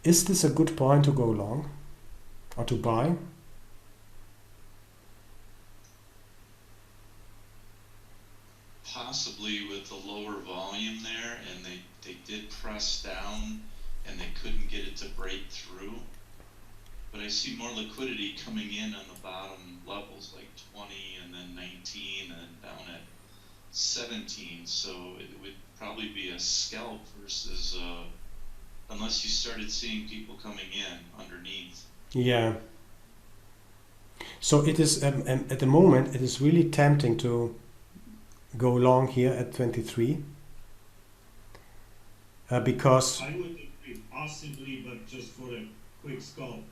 Speaker 1: Is this a good point to go long or to buy?
Speaker 2: Possibly with the lower volume there, and they did press down and they couldn't get it to break through. But I see more liquidity coming in on the bottom levels, like 20 and then 19 and then down at 17. So it would probably be a scalp versus, unless you started seeing people coming in underneath.
Speaker 1: Yeah. So it is at the moment it is really tempting to go long here at 23 because
Speaker 3: I would agree, possibly, but just for a quick scalp.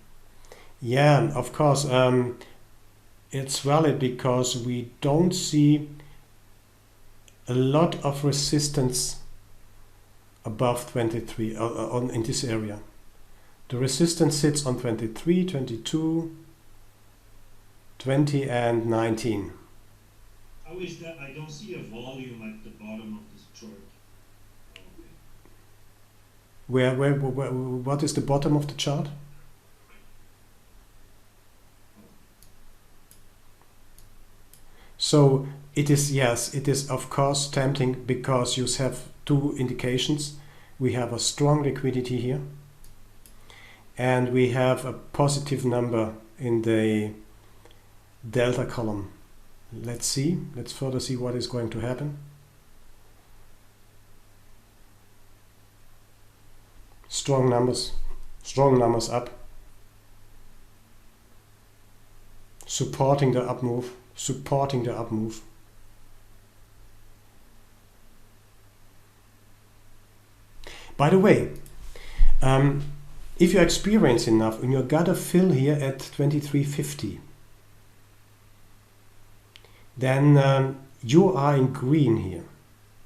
Speaker 1: yeah, of course, it's valid because we don't see a lot of resistance above 23 in this area. The resistance sits on 23, 22, 20 and 19.
Speaker 3: How is that? I don't see a volume at the bottom of this chart. Okay.
Speaker 1: What is the bottom of the chart? So it is, yes, it is of course tempting because you have two indications. We have a strong liquidity here and we have a positive number in the delta column. Let's see, let's further see what is going to happen. Strong numbers up, supporting the up move. By the way, if you experience enough and you got a fill here at 23.50, then you are in green here.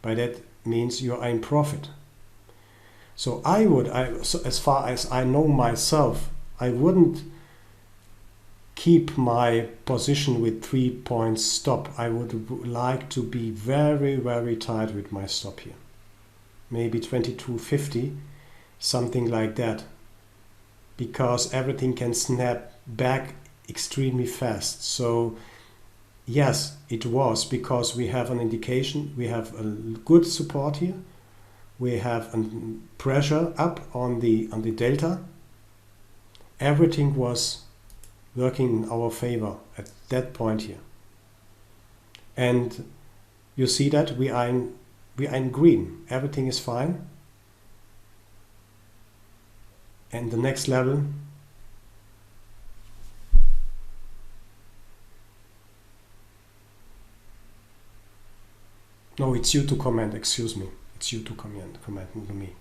Speaker 1: By that means you are in profit. So so as far as I know myself, I wouldn't keep my position with 3 points stop. I would like to be very, very tight with my stop here. Maybe 22.50, something like that. Because everything can snap back extremely fast. So yes, it was because we have an indication, we have a good support here. We have a pressure up on the delta. Everything was working in our favor at that point here. And you see that we are in green. Everything is fine. And the next level, no, it's you to comment, excuse me. It's you to comment to me.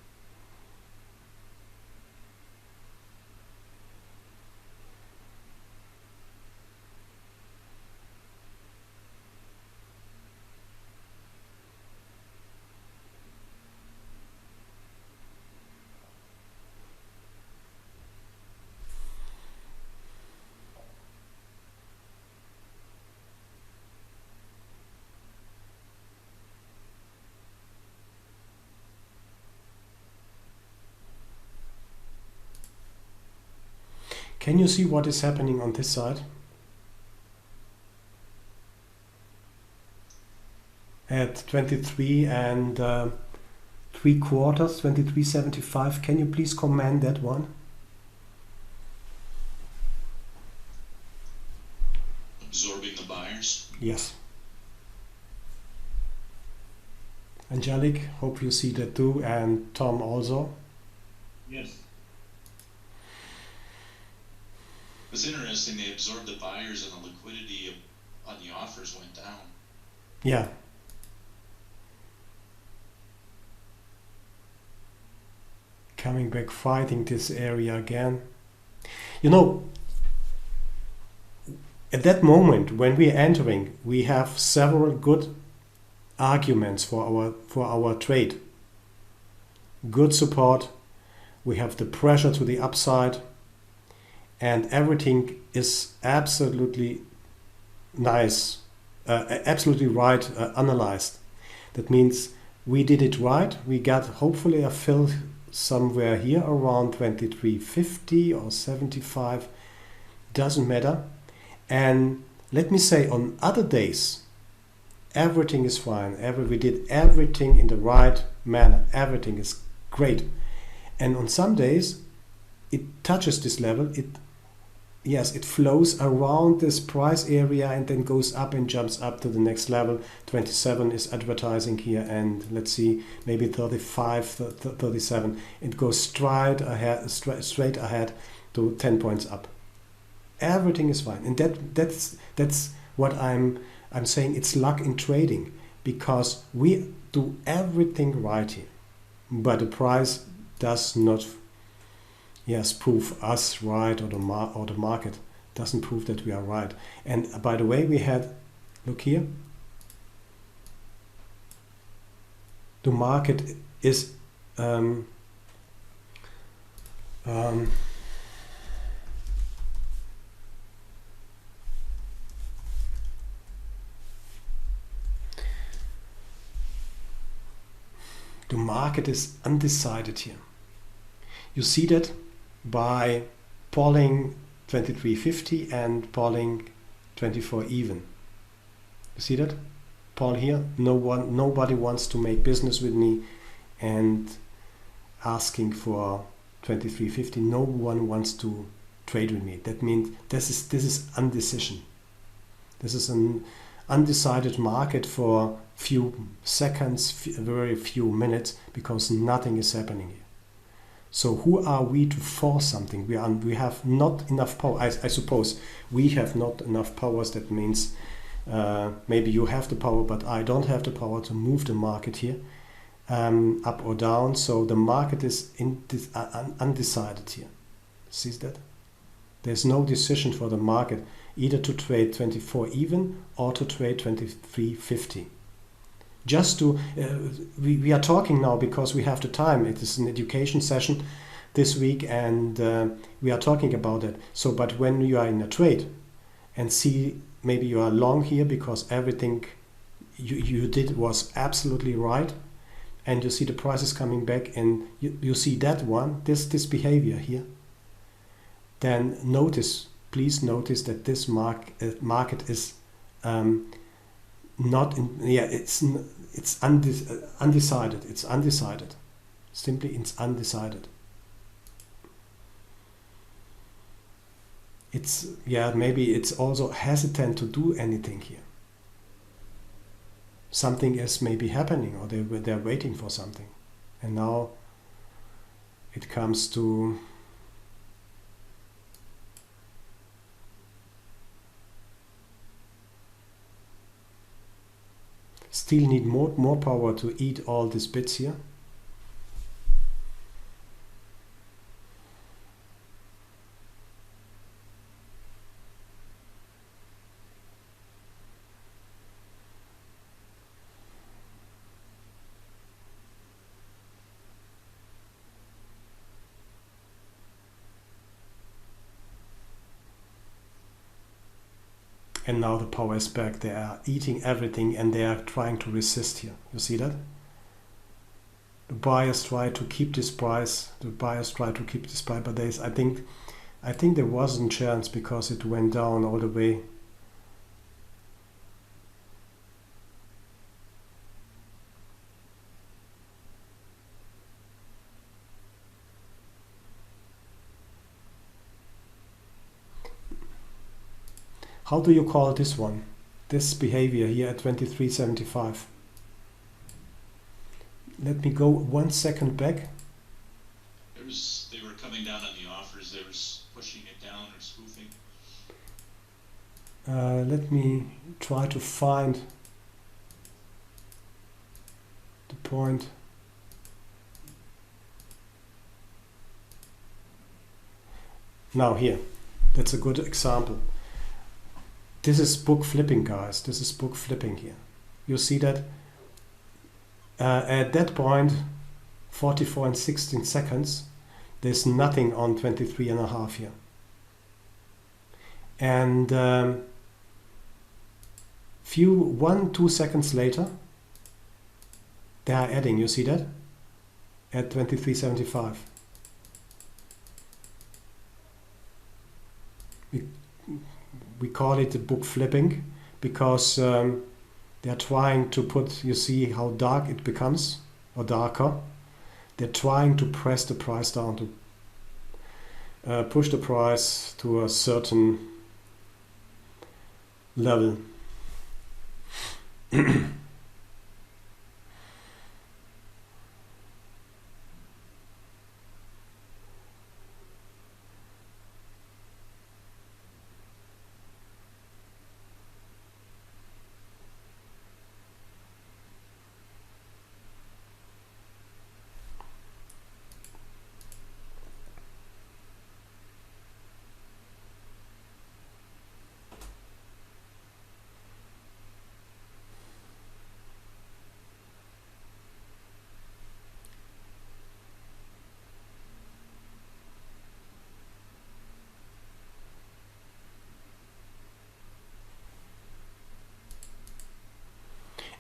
Speaker 1: Can you see what is happening on this side? At 23 and 3/4, 23.75. Can you please comment that one?
Speaker 2: Absorbing the buyers.
Speaker 1: Yes. Angelic, hope you see that too, and Tom also.
Speaker 3: Yes.
Speaker 2: It's interesting, they absorbed the buyers and the liquidity on the offers went down.
Speaker 1: Yeah. Coming back, fighting this area again. You know, at that moment when we are entering, we have several good arguments for our trade. Good support. We have the pressure to the upside. And everything is absolutely nice, absolutely right, analyzed. That means we did it right. We got hopefully a fill somewhere here around 23.50 or 75, doesn't matter. And let me say, on other days, everything is fine. We did everything in the right manner. Everything is great. And on some days, it touches this level. It flows around this price area and then goes up and jumps up to the next level. 27 is advertising here, and let's see, maybe 35, 37. It goes straight ahead to 10 points up. Everything is fine, and that's what I'm saying. It's luck in trading, because we do everything right here, but the price does not prove us right, or the market doesn't prove that we are right. And by the way, we had, look here, the market is the market is undecided here. You see that by polling 23.50 and polling 24 even. You see that? Paul here, nobody wants to make business with me, and asking for 23.50. No one wants to trade with me. That means this is undecision. This is an undecided market for few seconds, very few minutes, because nothing is happening here. So who are we to force something? We have not enough power. I suppose we have not enough powers. That means maybe you have the power, but I don't have the power to move the market here up or down. So the market is undecided here. See that? There's no decision for the market, either to trade 24 even or to trade 23.50. Just to, we are talking now because we have the time. It is an education session this week, and we are talking about it. So, but when you are in a trade and see, maybe you are long here because everything you did was absolutely right, and you see the prices coming back, and you see that one, this behavior here, then please notice that this market is not in, it's undecided. It's undecided. Simply, it's undecided. It's maybe it's also hesitant to do anything here. Something is maybe happening, or they're waiting for something, and now it comes to still need more power to eat all these bits here. And now the power is back. They are eating everything, and they are trying to resist here. You see that? The buyers try to keep this price. But there's, I think there wasn't chance, because it went down all the way. How do you call this one? This behavior here at 23.75. Let me go 1 second back.
Speaker 2: They were coming down on the offers. They were pushing it down or spoofing.
Speaker 1: Let me try to find the point. Now here, that's a good example. This is book flipping, guys. This is book flipping here. You see that at that point, 44 and 16 seconds, there's nothing on 23.5 here. And 1-2 seconds later, they are adding. You see that? at 23.75. We call it the book flipping because they're trying to put, you see how dark it becomes, or darker. They're trying to press the price down, to push the price to a certain level.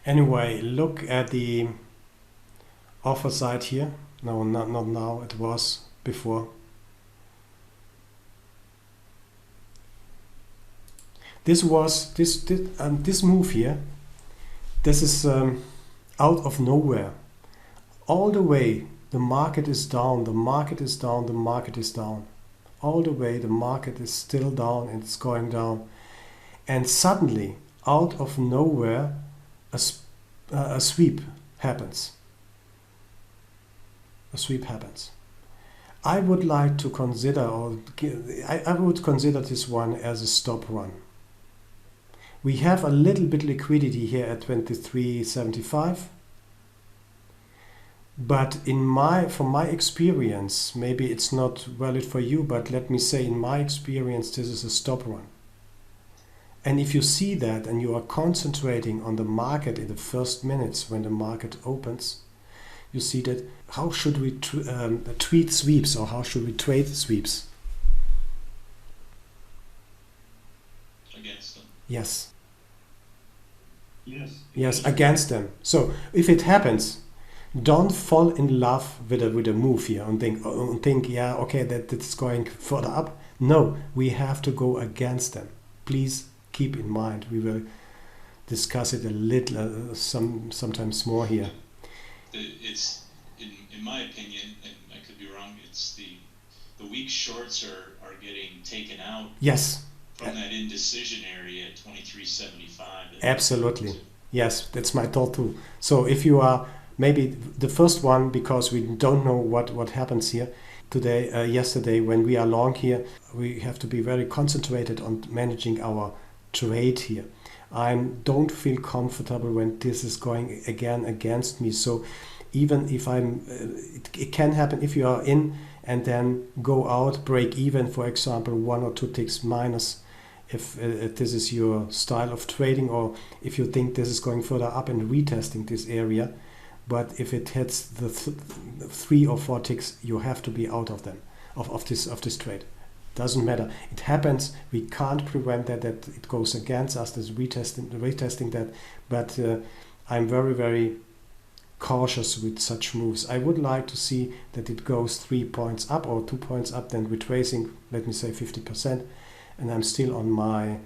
Speaker 1: Anyway, look at the offer side here. No, not now, it was before. This move here, this is out of nowhere. All the way the market is down, the market is down, the market is down. All the way the market is still down and it's going down. And suddenly, out of nowhere, a sweep happens. A sweep happens. I would like to consider, I would consider this one as a stop run. We have a little bit liquidity here at 23.75, but from my experience, maybe it's not valid for you, but let me say in my experience this is a stop run. And if you see that and you are concentrating on the market in the first minutes when the market opens, you see that how should we treat sweeps, or how should we trade sweeps?
Speaker 2: Against them.
Speaker 1: Yes.
Speaker 3: Yes.
Speaker 1: Yes, against them. So if it happens, don't fall in love with a move here and think, yeah, okay, that it's going further up. No, we have to go against them. Please keep in mind. We will discuss it a little, sometimes more here.
Speaker 2: It's in my opinion, and I could be wrong. It's the weak shorts are getting taken out.
Speaker 1: Yes.
Speaker 2: From that indecision area at 23.75.
Speaker 1: Absolutely. Yes, that's my thought too. So if you are maybe the first one, because we don't know what happens here today, yesterday when we are long here, we have to be very concentrated on managing our trade here. I don't feel comfortable when this is going again against me. So even if it can happen if you are in and then go out, break even, for example, 1 or 2 ticks minus, if this is your style of trading, or if you think this is going further up and retesting this area. But if it hits the 3 or 4 ticks, you have to be out of them, of this trade. Doesn't matter. It happens. We can't prevent that it goes against us. This retesting that. But I'm very, very cautious with such moves. I would like to see that it goes 3 points up or 2 points up, then retracing, let me say 50%, and I'm still on my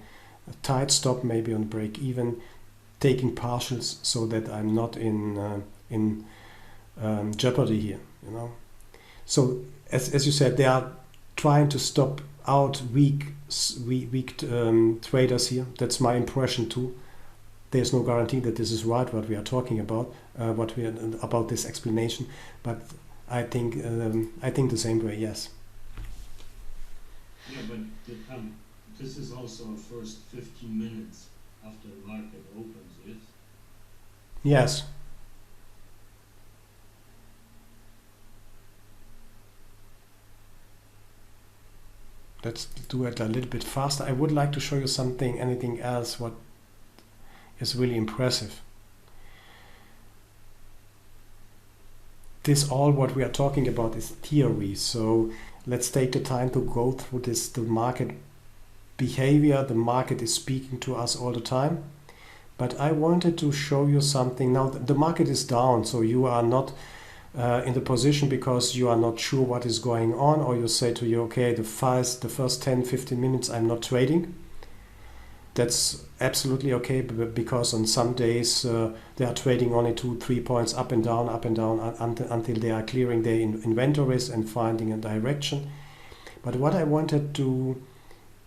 Speaker 1: tight stop, maybe on break even, taking partials so that I'm not in jeopardy here. So as you said, they are trying to stop out weak traders here. That's my impression too. There's no guarantee that this is right what we are talking about, about this explanation, but I think the same way. Yes.
Speaker 3: Yeah, but this is also our first 15 minutes after the market opens, yes?
Speaker 1: Yes. Let's do it a little bit faster. I would like to show you anything else what is really impressive. This all what we are talking about is theory. So let's take the time to go through the market behavior. The market is speaking to us all the time. But I wanted to show you something. Now the market is down, so you are not in the position because you are not sure what is going on, or you say to you, okay, the first 10-15 minutes I'm not trading. That's absolutely okay, because on some days they are trading only 2-3 points up and down until they are clearing their inventories and finding a direction. But what I wanted to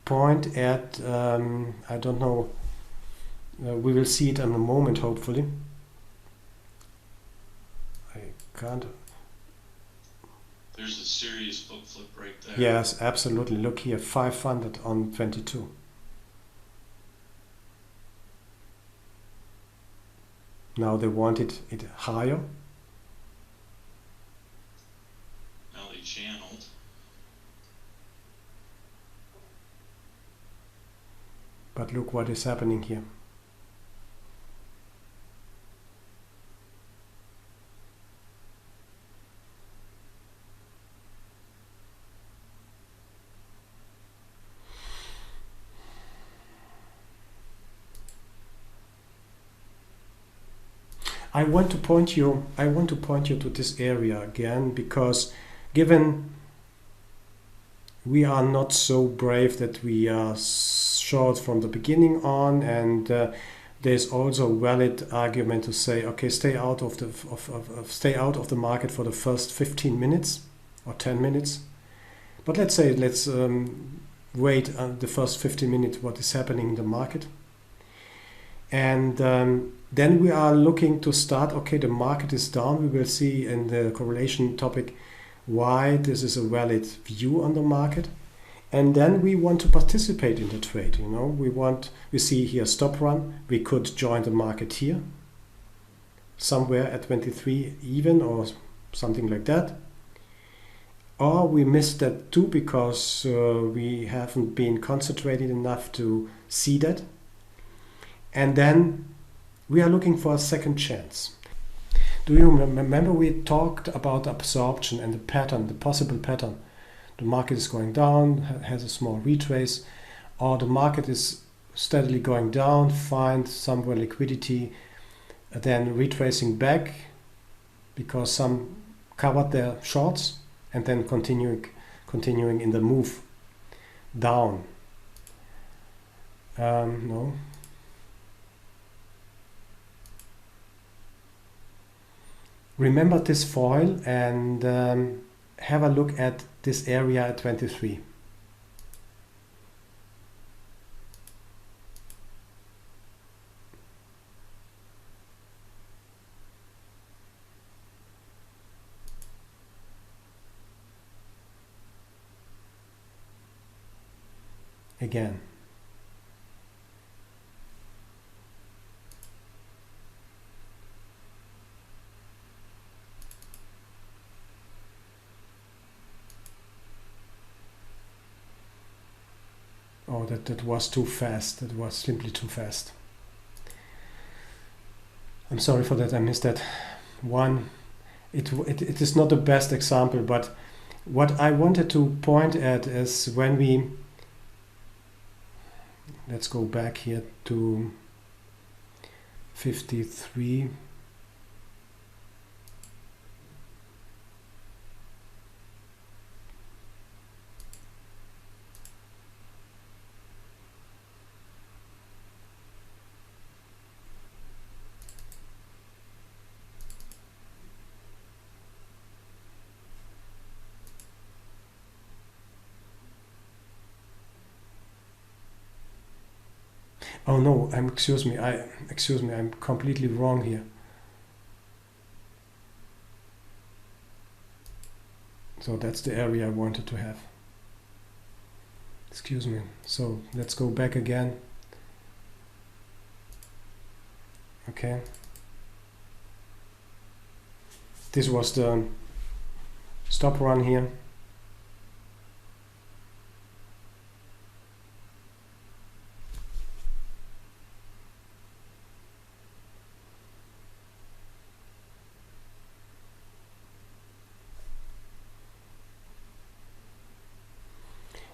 Speaker 1: point at, I don't know, we will see it in a moment, hopefully. I can't.
Speaker 2: There's a serious book flip right there.
Speaker 1: Yes, absolutely. Look here, 500 on 22. Now they wanted it higher.
Speaker 2: Now they channeled.
Speaker 1: But look what is happening here. I want to point you to this area again, because given we are not so brave that we are short from the beginning on, and there's also a valid argument to say, okay, stay out of the market for the first 15 minutes or 10 minutes. But let's wait the first 15 minutes what is happening in the market. And then we are looking to start, okay, the market is down. We will see in the correlation topic why this is a valid view on the market. And then we want to participate in the trade. You know, we see here stop run. We could join the market here, somewhere at 23 even or something like that. Or we missed that too because we haven't been concentrated enough to see that. And then we are looking for a second chance. Do you remember we talked about absorption and the pattern, the possible pattern? The market is going down, has a small retrace, or the market is steadily going down, find somewhere liquidity, then retracing back because some covered their shorts, and then continuing in the move down. No. Remember this foil and have a look at this area at 23. Again. Oh, that was too fast. That was simply too fast. I'm sorry for that. I missed that one. It is not the best example, but what I wanted to point at is when we... Let's go back here to 53. Oh no, excuse me, I'm completely wrong here. So that's the area I wanted to have. Excuse me. So let's go back again. Okay. This was the stop run here.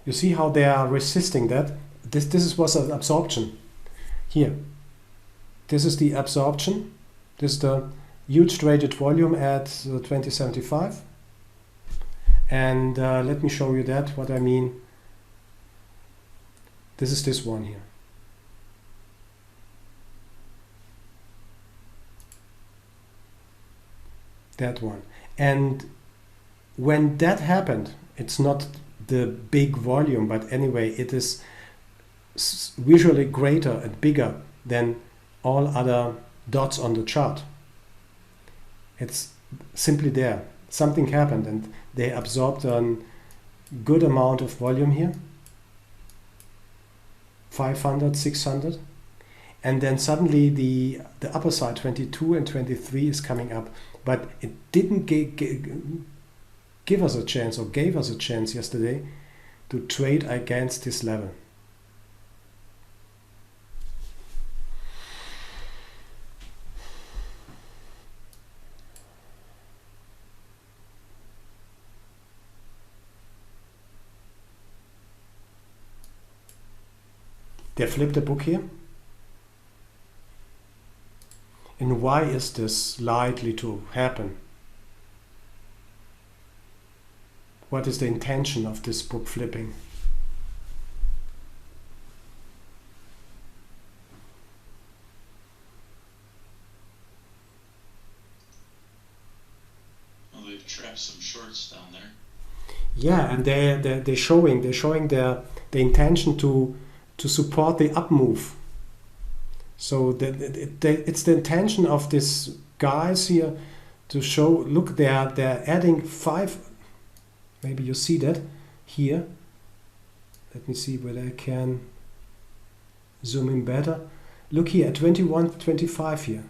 Speaker 1: You see how they are resisting that? This was an absorption. Here. This is the absorption. This is the huge traded volume at 2075. And let me show you that, what I mean. This is this one here. That one. And when that happened, it's not the big volume, but anyway, it is visually greater and bigger than all other dots on the chart. It's simply there. Something happened and they absorbed a good amount of volume here. 500, 600. And then suddenly the upper side, 22 and 23, is coming up. But it didn't give us a chance, or gave us a chance yesterday, to trade against this level. They flipped the book here. And why is this likely to happen? What is the intention of this book flipping?
Speaker 2: Well, they've trapped some shorts down there.
Speaker 1: Yeah, and they're showing the intention to support the up move. So it's the intention of these guys here to show, look, they're adding 5, maybe you see that here. Let me see whether I can zoom in better. Look here at 21.25 here.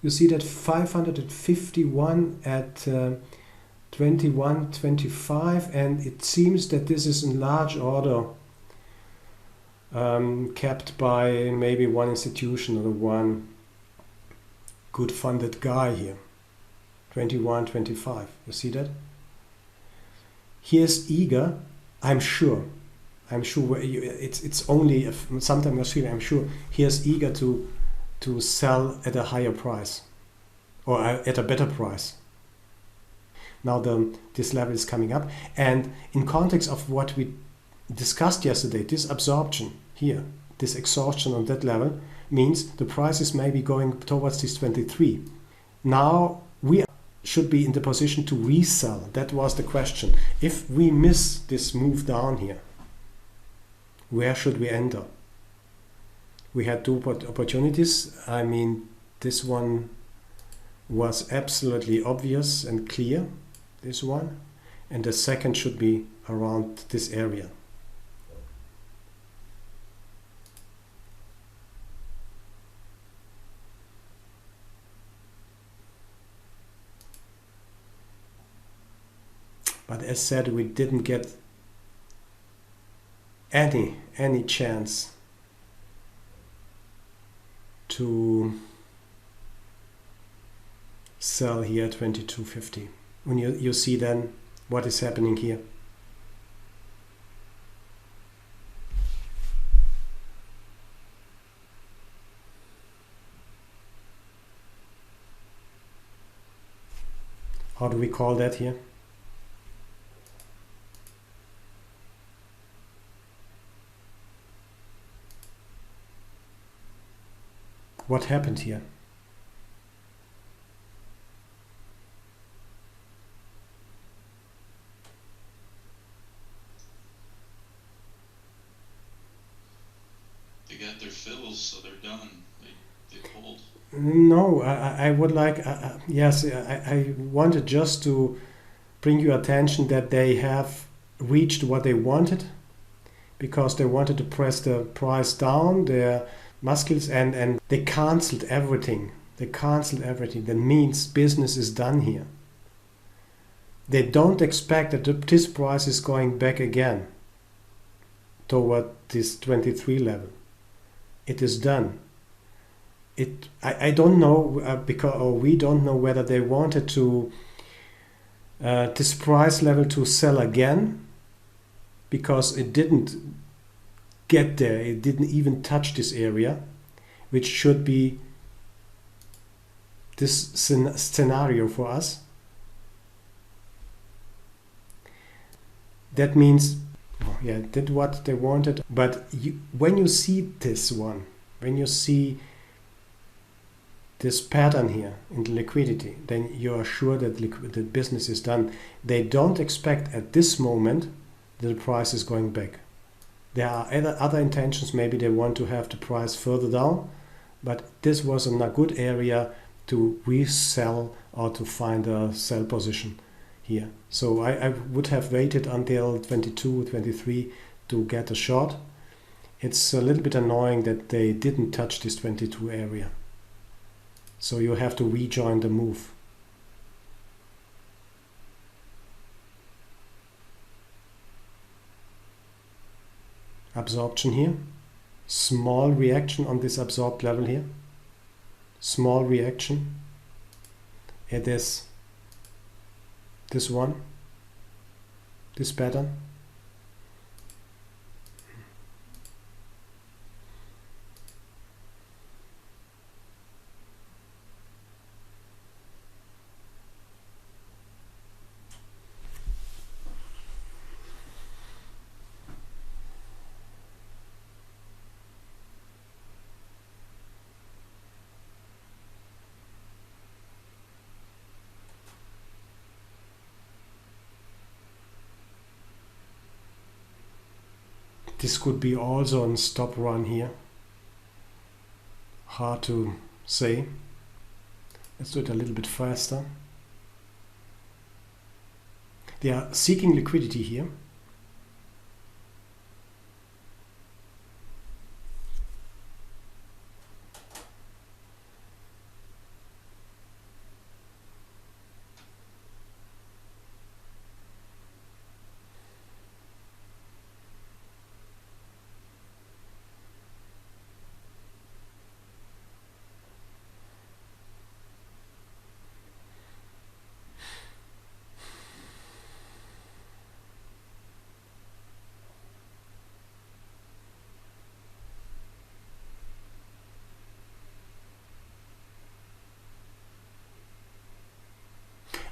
Speaker 1: You see that 551 at 21.25, and it seems that this is in large order kept by maybe one institution or one good funded guy here. 21.25. You see that? Here's eager. I'm sure. It's only sometimes Australia. I'm sure here's eager to sell at a higher price or at a better price. Now this level is coming up, and in context of what we discussed yesterday, this absorption here, this exhaustion on that level, means the price is maybe going towards this 23. Now we should be in the position to resell. That was the question. If we miss this move down here, where should we enter? We had two opportunities. I mean, this one was absolutely obvious and clear, this one, and the second should be around this area. But as said, we didn't get any chance to sell here at 22.50. When you see then what is happening here. How do we call that here? What happened here?
Speaker 2: They got their fills, so they're done. They pulled.
Speaker 1: No, I would like, yes, I wanted just to bring your attention that they have reached what they wanted, because they wanted to press the price down, their muscles, and they cancelled everything. That means business is done here. They don't expect that this price is going back again toward this 23 level. It is done. I don't know, because we don't know whether they wanted to this price level to sell again, because it didn't get there. It didn't even touch this area, which should be this scenario for us. That means, yeah, did what they wanted. But when you see this one, when you see this pattern here in the liquidity, then you are sure that the business is done. They don't expect at this moment that the price is going back. There are other intentions. Maybe they want to have the price further down, but this was a good area to resell or to find a sell position here. So I would have waited until 22, 23 to get a short. It's a little bit annoying that they didn't touch this 22 area. So you have to rejoin the move. Absorption here. Small reaction on this absorbed level here. Small reaction. It is this one, this pattern. This could be also a stop run here. Hard to say. Let's do it a little bit faster. They are seeking liquidity here.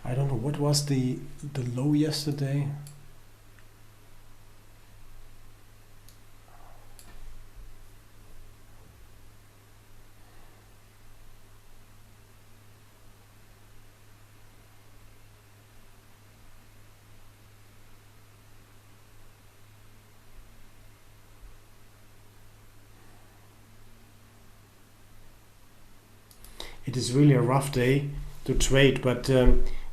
Speaker 1: I don't know, what was the low yesterday? It is really a rough day to trade, but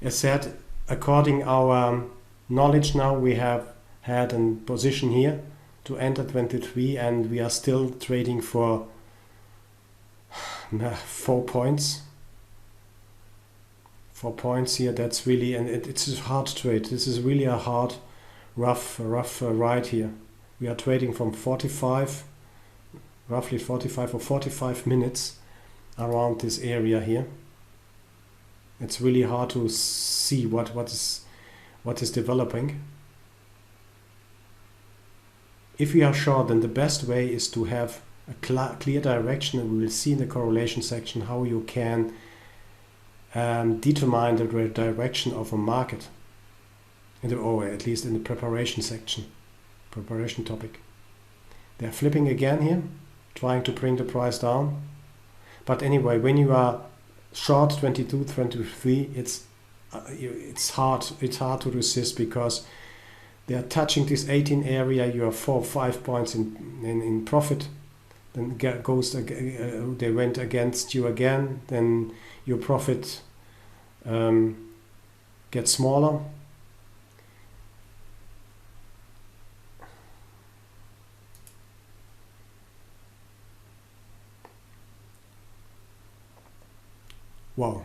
Speaker 1: as said, according our knowledge now, we have had a position here to enter 23, and we are still trading for 4 points. 4 points here. That's really, and it's a hard trade. This is really a hard, rough ride here. We are trading from 45, roughly 45 or 45 minutes around this area here. It's really hard to see what is developing. If we are short, then the best way is to have a clear direction, and we will see in the correlation section how you can determine the direction of a market, or at least in the preparation section, preparation topic. They're flipping again here, trying to bring the price down. But anyway, when you are short 22, 23, it's hard to resist, because they are touching this 18 area. You are 4 or 5 points in profit. Then they went against you again. Then your profit gets smaller. Wow.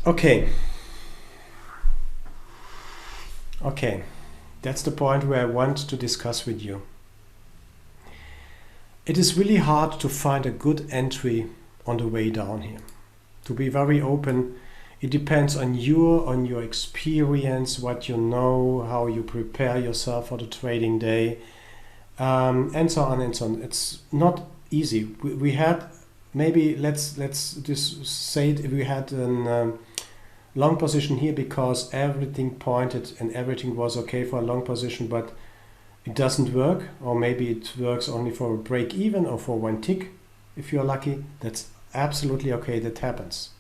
Speaker 1: Okay. That's the point where I want to discuss with you. It is really hard to find a good entry on the way down here. To be very open, it depends on your experience, what you know, how you prepare yourself for the trading day, and so on and so on. It's not easy. We had, maybe let's just say it, we had a long position here because everything pointed and everything was okay for a long position, but it doesn't work, or maybe it works only for a break even or for one tick if you're lucky. That's absolutely okay, that happens.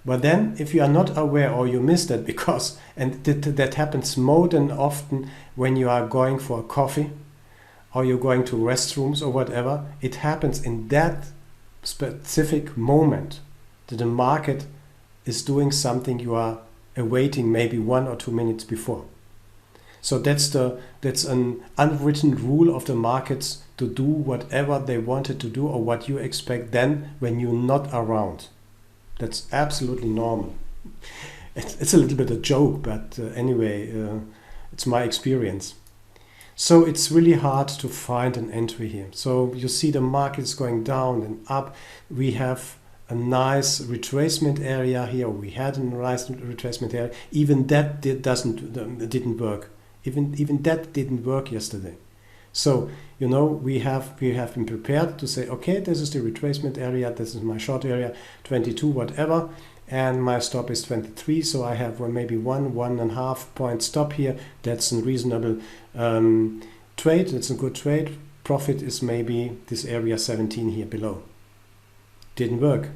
Speaker 1: But then if you are not aware or you miss that, because, and that happens more than often when you are going for a coffee or you're going to restrooms or whatever, it happens in that specific moment that the market is doing something you are awaiting maybe 1 or 2 minutes before. So that's an unwritten rule of the markets to do whatever they wanted to do or what you expect then when you're not around. That's absolutely normal. It's a little bit a joke, but anyway, it's my experience. So it's really hard to find an entry here. So you see the market's going down and up. We have a nice retracement area here. We had a nice retracement area. Even that didn't work. Even that didn't work yesterday. So we have been prepared to say, okay, this is the retracement area, this is my short area, 22, whatever, and my stop is 23. So I have maybe 1.5 point stop here. That's a reasonable trade. That's a good trade. Profit is maybe this area 17 here below. Didn't work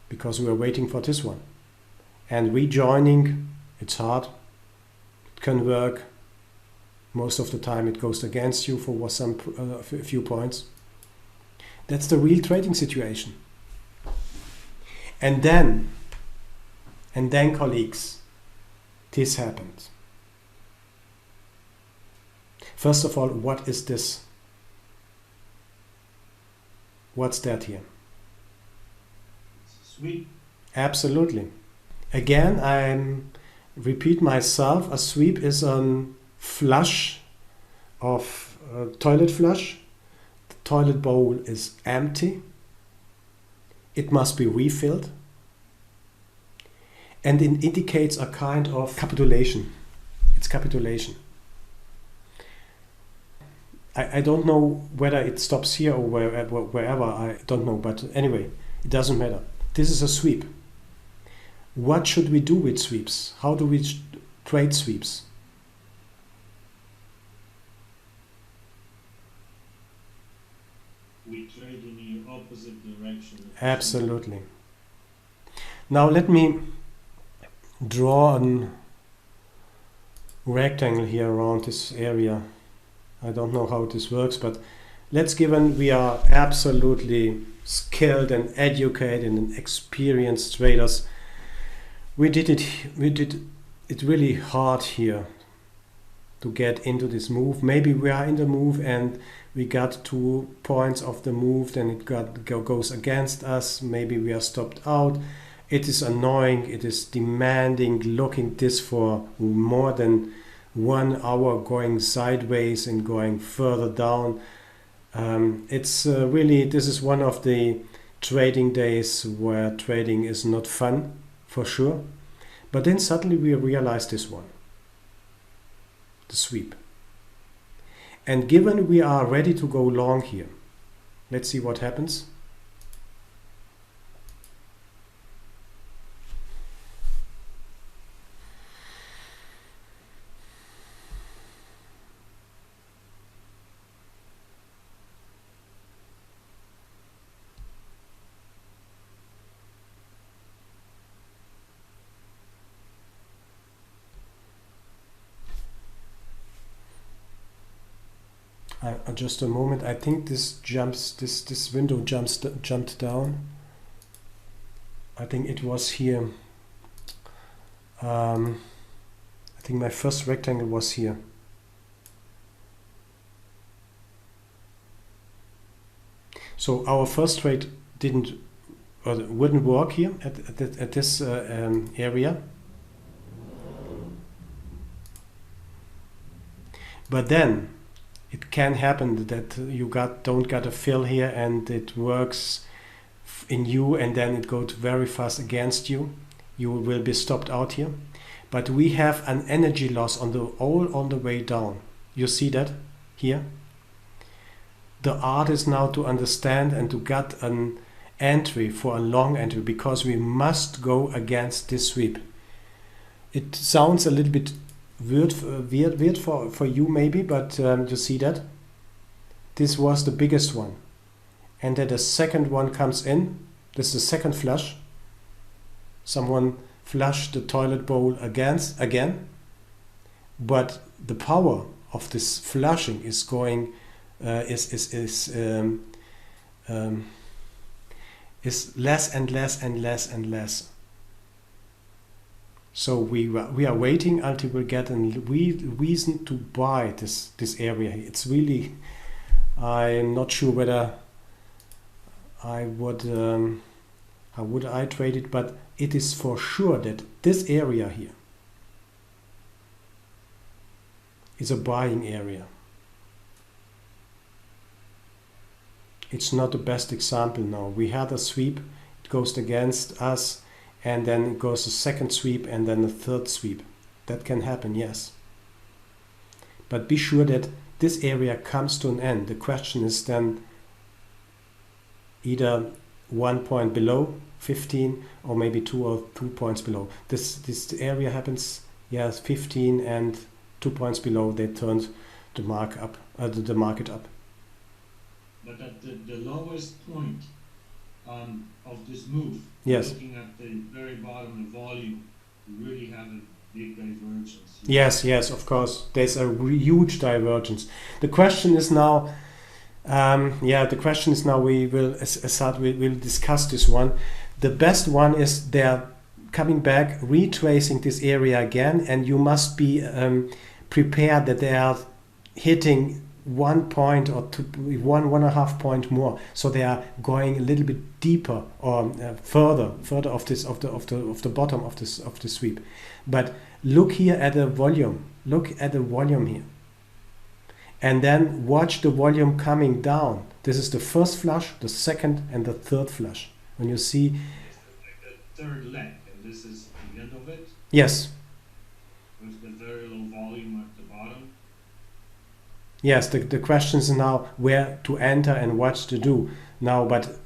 Speaker 1: because we were waiting for this one. And rejoining, it's hard. It can work. Most of the time it goes against you for some a few points. That's the real trading situation. And then colleagues, this happened. First of all, what is this? What's that here?
Speaker 3: Sweep.
Speaker 1: Absolutely. Again, I repeat myself, a sweep is a flush of toilet flush. The toilet bowl is empty. It must be refilled. And it indicates a kind of capitulation. It's capitulation. I don't know whether it stops here or wherever, I don't know, but anyway, it doesn't matter. This is a sweep. What should we do with sweeps? How do we trade sweeps?
Speaker 3: We trade in the opposite direction.
Speaker 1: Absolutely. Now let me draw a rectangle here around this area. I don't know how this works, but given we are absolutely skilled and educated and experienced traders, we did it really hard here to get into this move. Maybe we are in the move and we got 2 points of the move, then it goes against us. Maybe we are stopped out. It is annoying. It is demanding. Looking this for more than 1 hour, going sideways and going further down. It's really, this is one of the trading days where trading is not fun, for sure. But then suddenly we realize this one, the sweep. And given we are ready to go long here, let's see what happens. Just a moment. I think this window jumped down. I think it was here. I think my first rectangle was here. So our first trade wouldn't work here at this area. But then it can happen that you don't get a fill here and it works in you, and then it goes very fast against you. You will be stopped out here. But we have an energy loss all on the way down. You see that here? the art is now to understand and to get an entry for a long entry, because we must go against this sweep. It sounds a little bit weird for you maybe, but you see that this was the biggest one, and then the second one comes in. This is the second flush. Someone flushed the toilet bowl again, but the power of this flushing is going is less and less and less and less. So we are waiting until we get a reason to buy this area. It's really, I'm not sure whether I would how would I trade it, but it is for sure that this area here is a buying area. It's not the best example now. We had a sweep, it goes against us, and then it goes a second sweep and then a third sweep. That can happen, yes. But be sure that this area comes to an end. The question is then either 1 point below 15 or maybe 2 points below. This area happens, yes, 15 and 2 points below, they turned the market up.
Speaker 3: But at the lowest point of this move,
Speaker 1: yes,
Speaker 3: looking at the very bottom, the volume, you really have a big divergence.
Speaker 1: Yes, of course. There's a huge divergence. The question is now, we will we'll discuss this one. The best one is they're coming back, retracing this area again, and you must be prepared that they are hitting 1 point or 1.5 point more. So they are going a little bit deeper or further of the bottom of the sweep. But look here at the volume. Look at the volume here. And then watch the volume coming down. This is the first flush, the second and the third flush. When you see
Speaker 3: like the third leg, and this is the end of it.
Speaker 1: Yes.
Speaker 3: With the very low volume at the bottom.
Speaker 1: Yes, the question is now where to enter and what to do now. But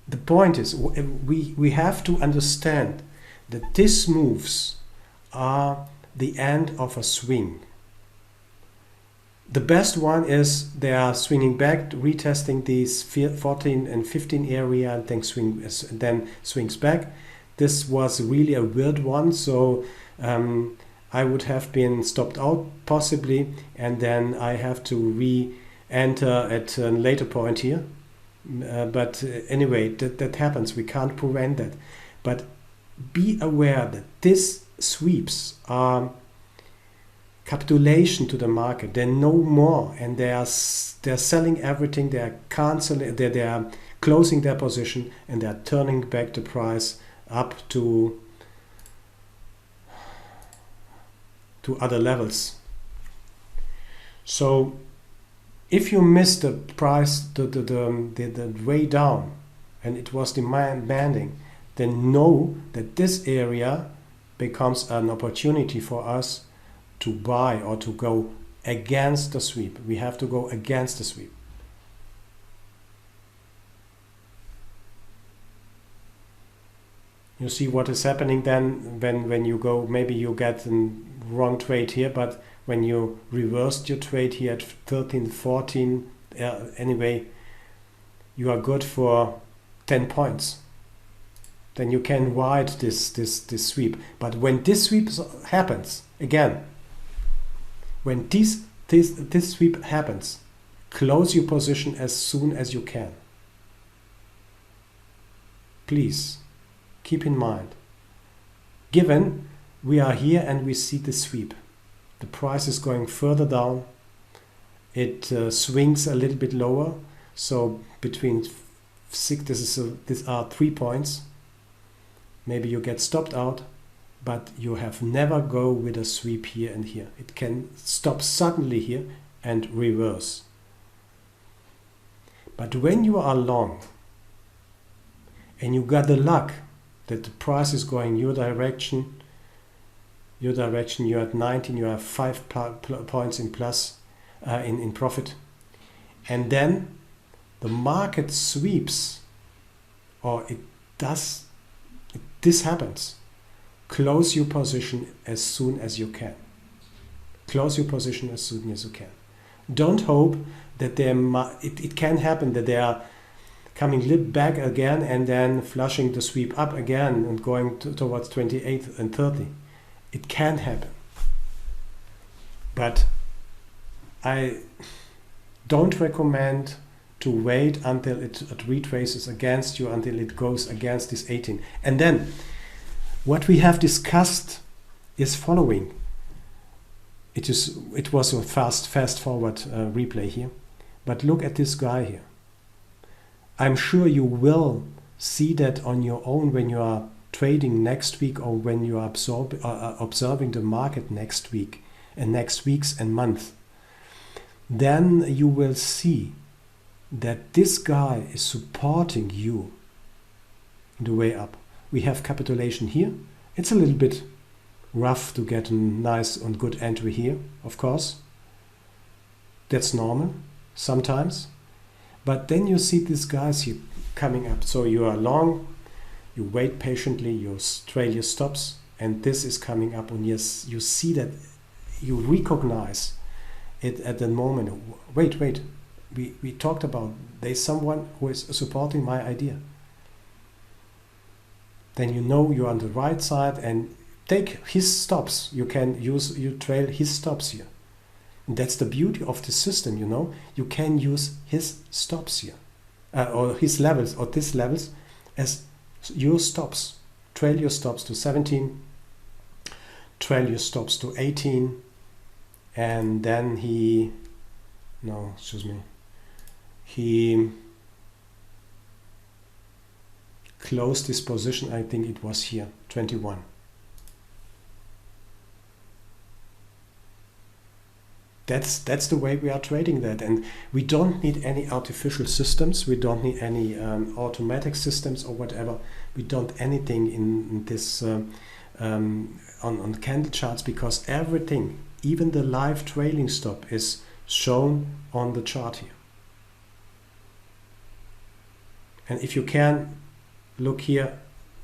Speaker 1: the point is, we have to understand that these moves are the end of a swing. The best one is they are swinging back, retesting these 14 and 15 area, and then swings back. This was really a weird one, so I would have been stopped out possibly, and then I have to re-enter at a later point here. But anyway, that happens. We can't prevent that. But be aware that these sweeps are capitulation to the market. They're no more, and they're selling everything. They are canceling. They are closing their position, and they are turning back the price up to other levels. So if you miss the price, the way down, and it was demanding, then know that this area becomes an opportunity for us to buy or to go against the sweep. We have to go against the sweep. You see what is happening then when you go, maybe you get a wrong trade here, but when you reversed your trade here at 13, 14, anyway, you are good for 10 points. Then you can ride this sweep. But when this sweep happens, again, when this sweep happens, close your position as soon as you can. Please. Keep in mind, given we are here and we see the sweep, the price is going further down, it swings a little bit lower, so between 6, these are 3 points, maybe you get stopped out, but you have never go with a sweep here and here. It can stop suddenly here and reverse. But when you are long and you got the luck that the price is going your direction, you're at 19, you have 5 points in plus, in profit, and then the market sweeps, or this happens. Close your position as soon as you can. Close your position as soon as you can. Don't hope that it can happen that they are coming back again and then flushing the sweep up again and going towards 28 and 30. It can happen. But I don't recommend to wait until it retraces against you, until it goes against this 18. And then what we have discussed is following. It was a fast forward replay here. But look at this guy here. I'm sure you will see that on your own when you are trading next week, or when you are observing the market next week and next weeks and month. Then you will see that this guy is supporting you the way up. We have capitulation here. It's a little bit rough to get a nice and good entry here, of course. That's normal sometimes. But then you see these guys here coming up. So you are long, you wait patiently, you trail your stops, and this is coming up. And yes, you see that, you recognize it at the moment. Wait, we talked about there's someone who is supporting my idea. Then you know you're on the right side, and take his stops. You trail his stops here. And that's the beauty of the system, you know. You can use his stops here, or his levels, or these levels as your stops. Trail your stops to 17, trail your stops to 18, and then he closed this position, I think it was here, 21. That's the way we are trading that, and we don't need any artificial systems. We don't need any automatic systems or whatever. We don't anything in this on candle charts, because everything, even the live trailing stop, is shown on the chart here. And if you can look here,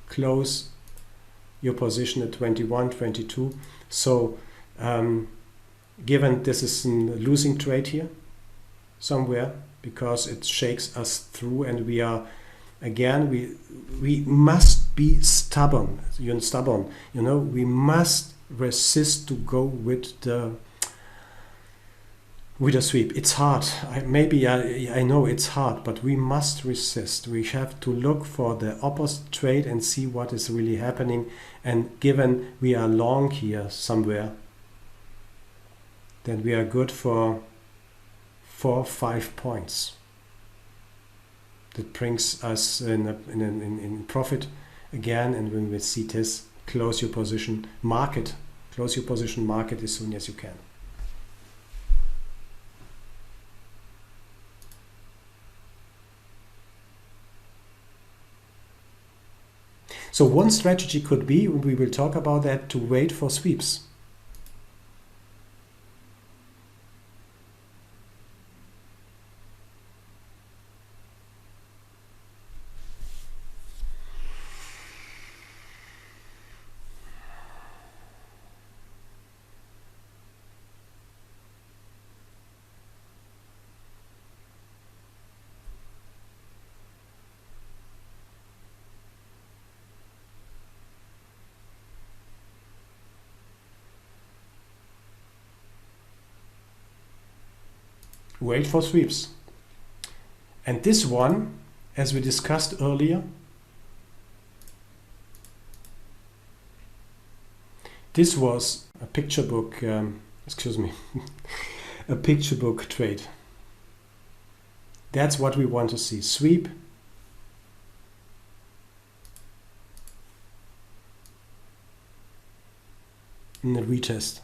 Speaker 1: close your position at 21, 22. So given this is a losing trade here somewhere, because it shakes us through, and we are again, we must be stubborn. You know, we must resist to go with the sweep. It's hard. I know it's hard, but we must resist. We have to look for the opposite trade and see what is really happening. And given we are long here somewhere, then we are good for 4 or 5 points. That brings us in profit again. And when we see this, close your position market as soon as you can. So one strategy could be, we will talk about that, to wait for sweeps. Wait for sweeps. And this one, as we discussed earlier, this was a picture book, a picture book trade. That's what we want to see. Sweep, and a retest.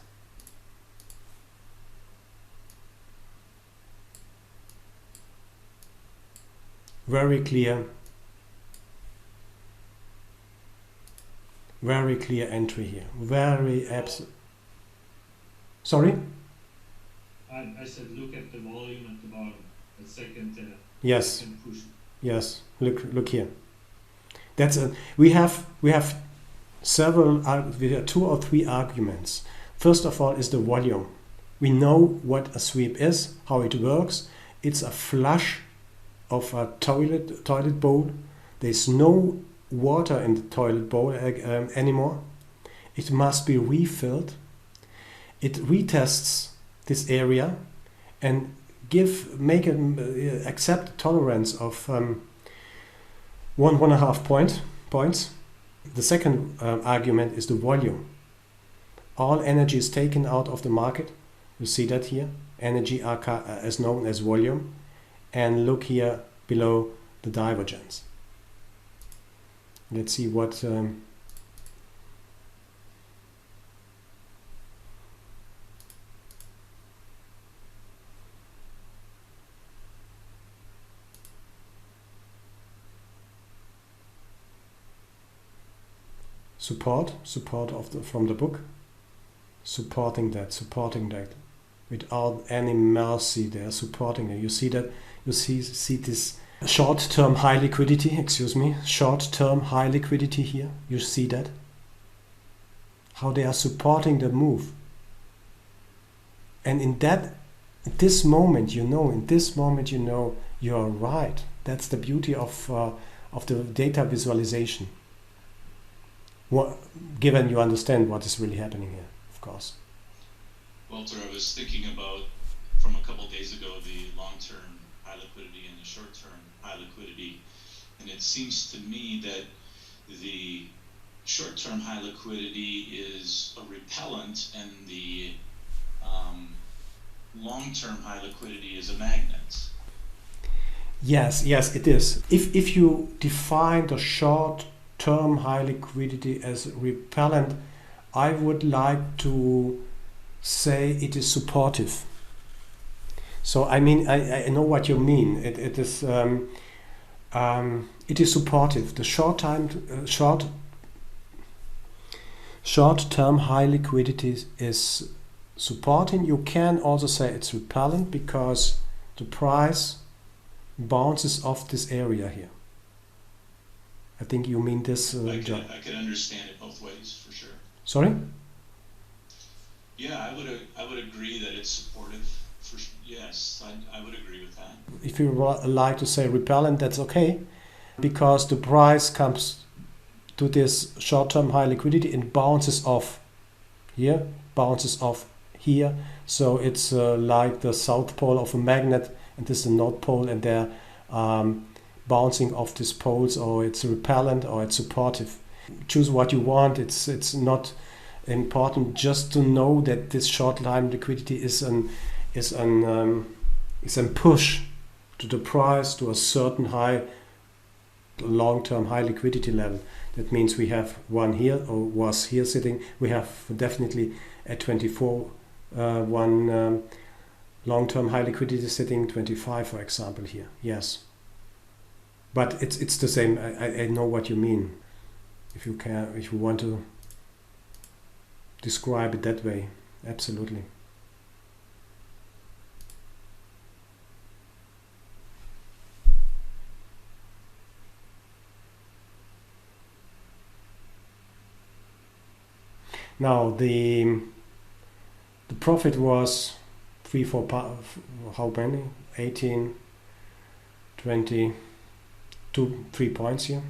Speaker 1: Very clear entry here. Very absolute. Sorry?
Speaker 3: I said look at the volume at the bottom. a second,
Speaker 1: Yes,
Speaker 3: second push.
Speaker 1: yes. Look here. That's a, we have several, we have 2 or 3 arguments. First of all is the volume. We know what a sweep is, how it works. It's a flush of a toilet bowl. There's no water in the toilet bowl anymore. It must be refilled. It retests this area and accept tolerance of 1.5 points. The second argument is the volume. All energy is taken out of the market. You see that here. Energy is known as volume. And look here below the divergence. Let's see what support from the book, supporting that without any mercy. They are supporting it. You see that, you see this short-term high liquidity, short-term high liquidity here. You see that, how they are supporting the move. And in this moment, you know you are right. That's the beauty of the data visualization. Given you understand what is really happening here, of course.
Speaker 2: Walter, I was thinking about, from a couple days ago, the long-term high liquidity and the short-term high liquidity. And it seems to me that the short-term high liquidity is a repellent and the long-term high liquidity is a magnet.
Speaker 1: Yes, it is. If you define the short-term high liquidity as repellent, I would like to say it is supportive. So I mean, I know what you mean. It is supportive. The short-term high liquidity is supporting. You can also say it's repellent because the price bounces off this area here. I think you mean this.
Speaker 2: I could understand it both ways for sure.
Speaker 1: Sorry?
Speaker 2: Yeah, I would agree that it's supportive. Yes, I would agree with that.
Speaker 1: If you like to say repellent, that's okay, because the price comes to this short-term high liquidity and bounces off here, bounces off here. So it's like the south pole of a magnet, and this is the north pole, and they're bouncing off these poles, or it's repellent or it's supportive. Choose what you want. It's not important just to know that this short-term liquidity is an push to the price to a certain high, long-term high liquidity level. That means we have one here, or was here sitting. We have definitely at 24 one long-term high liquidity sitting, 25 for example here. Yes, but it's the same. I know what you mean. If you want to describe it that way, absolutely. Now the profit was 18, 20, 3 points here.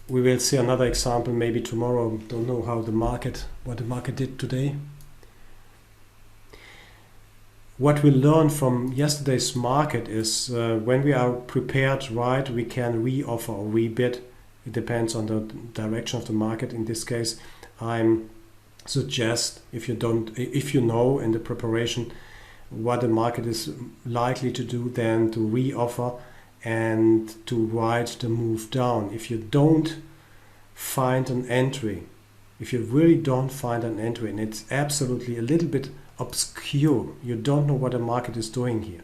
Speaker 1: We will see another example maybe tomorrow. Don't know what the market did today. What we learned from yesterday's market is when we are prepared right, we can re-offer or rebid. It depends on the direction of the market. In this case, I suggest if you know in the preparation what the market is likely to do, then to re-offer and to ride the move down. If you don't find an entry, if you really don't find an entry, and it's absolutely a little bit obscure, you don't know what the market is doing here,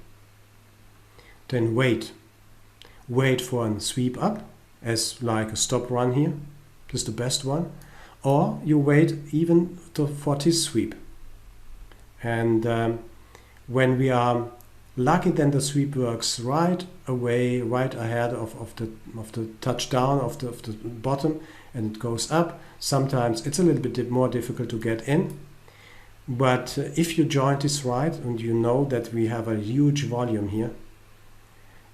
Speaker 1: then wait. Wait for a sweep up, as like a stop run here. This is the best one. Or you wait even for this sweep. And when we are lucky, then the sweep works right away, right ahead of the touchdown of the bottom, and it goes up. Sometimes it's a little bit more difficult to get in. But if you join this right, and you know that we have a huge volume here,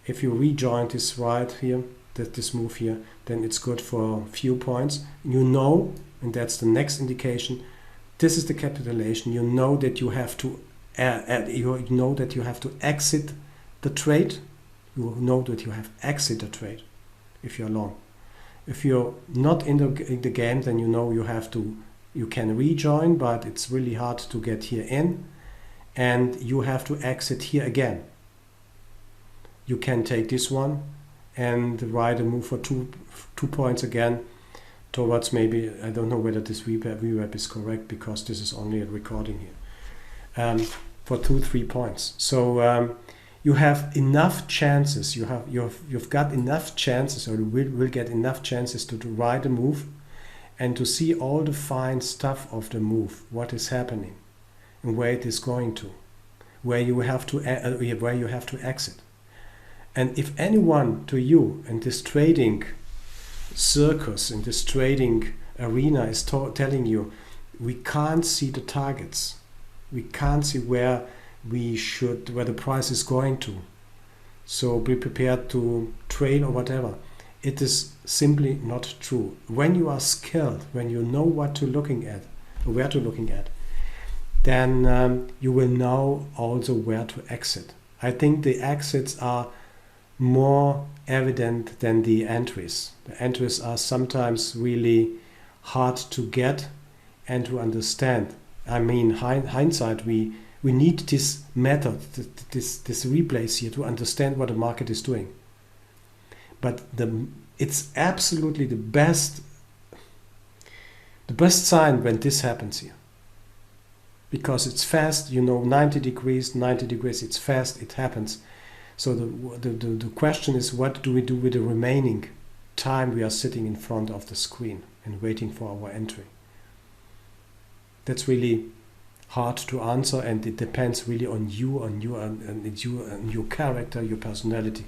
Speaker 1: if you rejoin this right here, this move here, then it's good for a few points. You know, and that's the next indication, this is the capitulation. You know that you have to you know that you have to exit the trade. You know that you have exit the trade if you're long. If you're not in the game, then you know you can rejoin, but it's really hard to get here in, and you have to exit here again. You can take this one and ride a move for two points again towards, maybe, I don't know whether this VWAP is correct, because this is only a recording here, for 2-3 points. So you have enough chances. You've got enough chances, or you will get enough chances to ride a move and to see all the fine stuff of the move, what is happening and where it is going to, where you have to exit. And if anyone to you in this trading circus, in this trading arena, is telling you, we can't see the targets, we can't see where the price is going to, so be prepared to trade or whatever, it is simply not true. When you are skilled, when you know what to looking at, or where to looking at, then you will know also where to exit. I think the exits are more evident than the entries. The entries are sometimes really hard to get and to understand. I mean, hindsight, we need this method, this replays here to understand what the market is doing. But it's absolutely the best sign when this happens here. Because it's fast, 90 degrees, it's fast, it happens. So the question is, what do we do with the remaining time we are sitting in front of the screen and waiting for our entry? That's really hard to answer, and it depends really on you, on your character, your personality,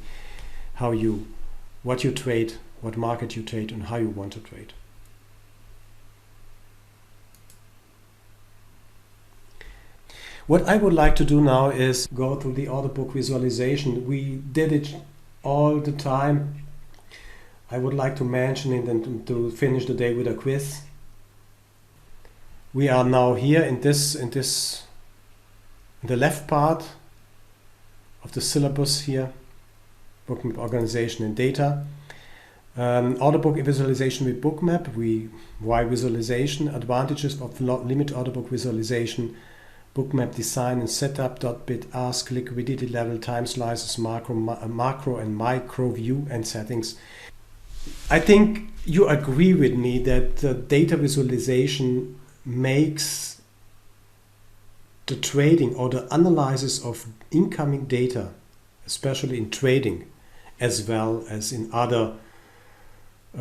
Speaker 1: what you trade, what market you trade, and how you want to trade. What I would like to do now is go through the order book visualization. We did it all the time. I would like to mention it and to finish the day with a quiz. We are now here in the left part of the syllabus here, bookmap organization and data. Order book visualization with bookmap. Why visualization? Advantages of limit order book visualization. Bookmap design and setup, bid ask, liquidity level, time slices, macro and micro view and settings. I think you agree with me that data visualization makes the trading or the analysis of incoming data, especially in trading, as well as in other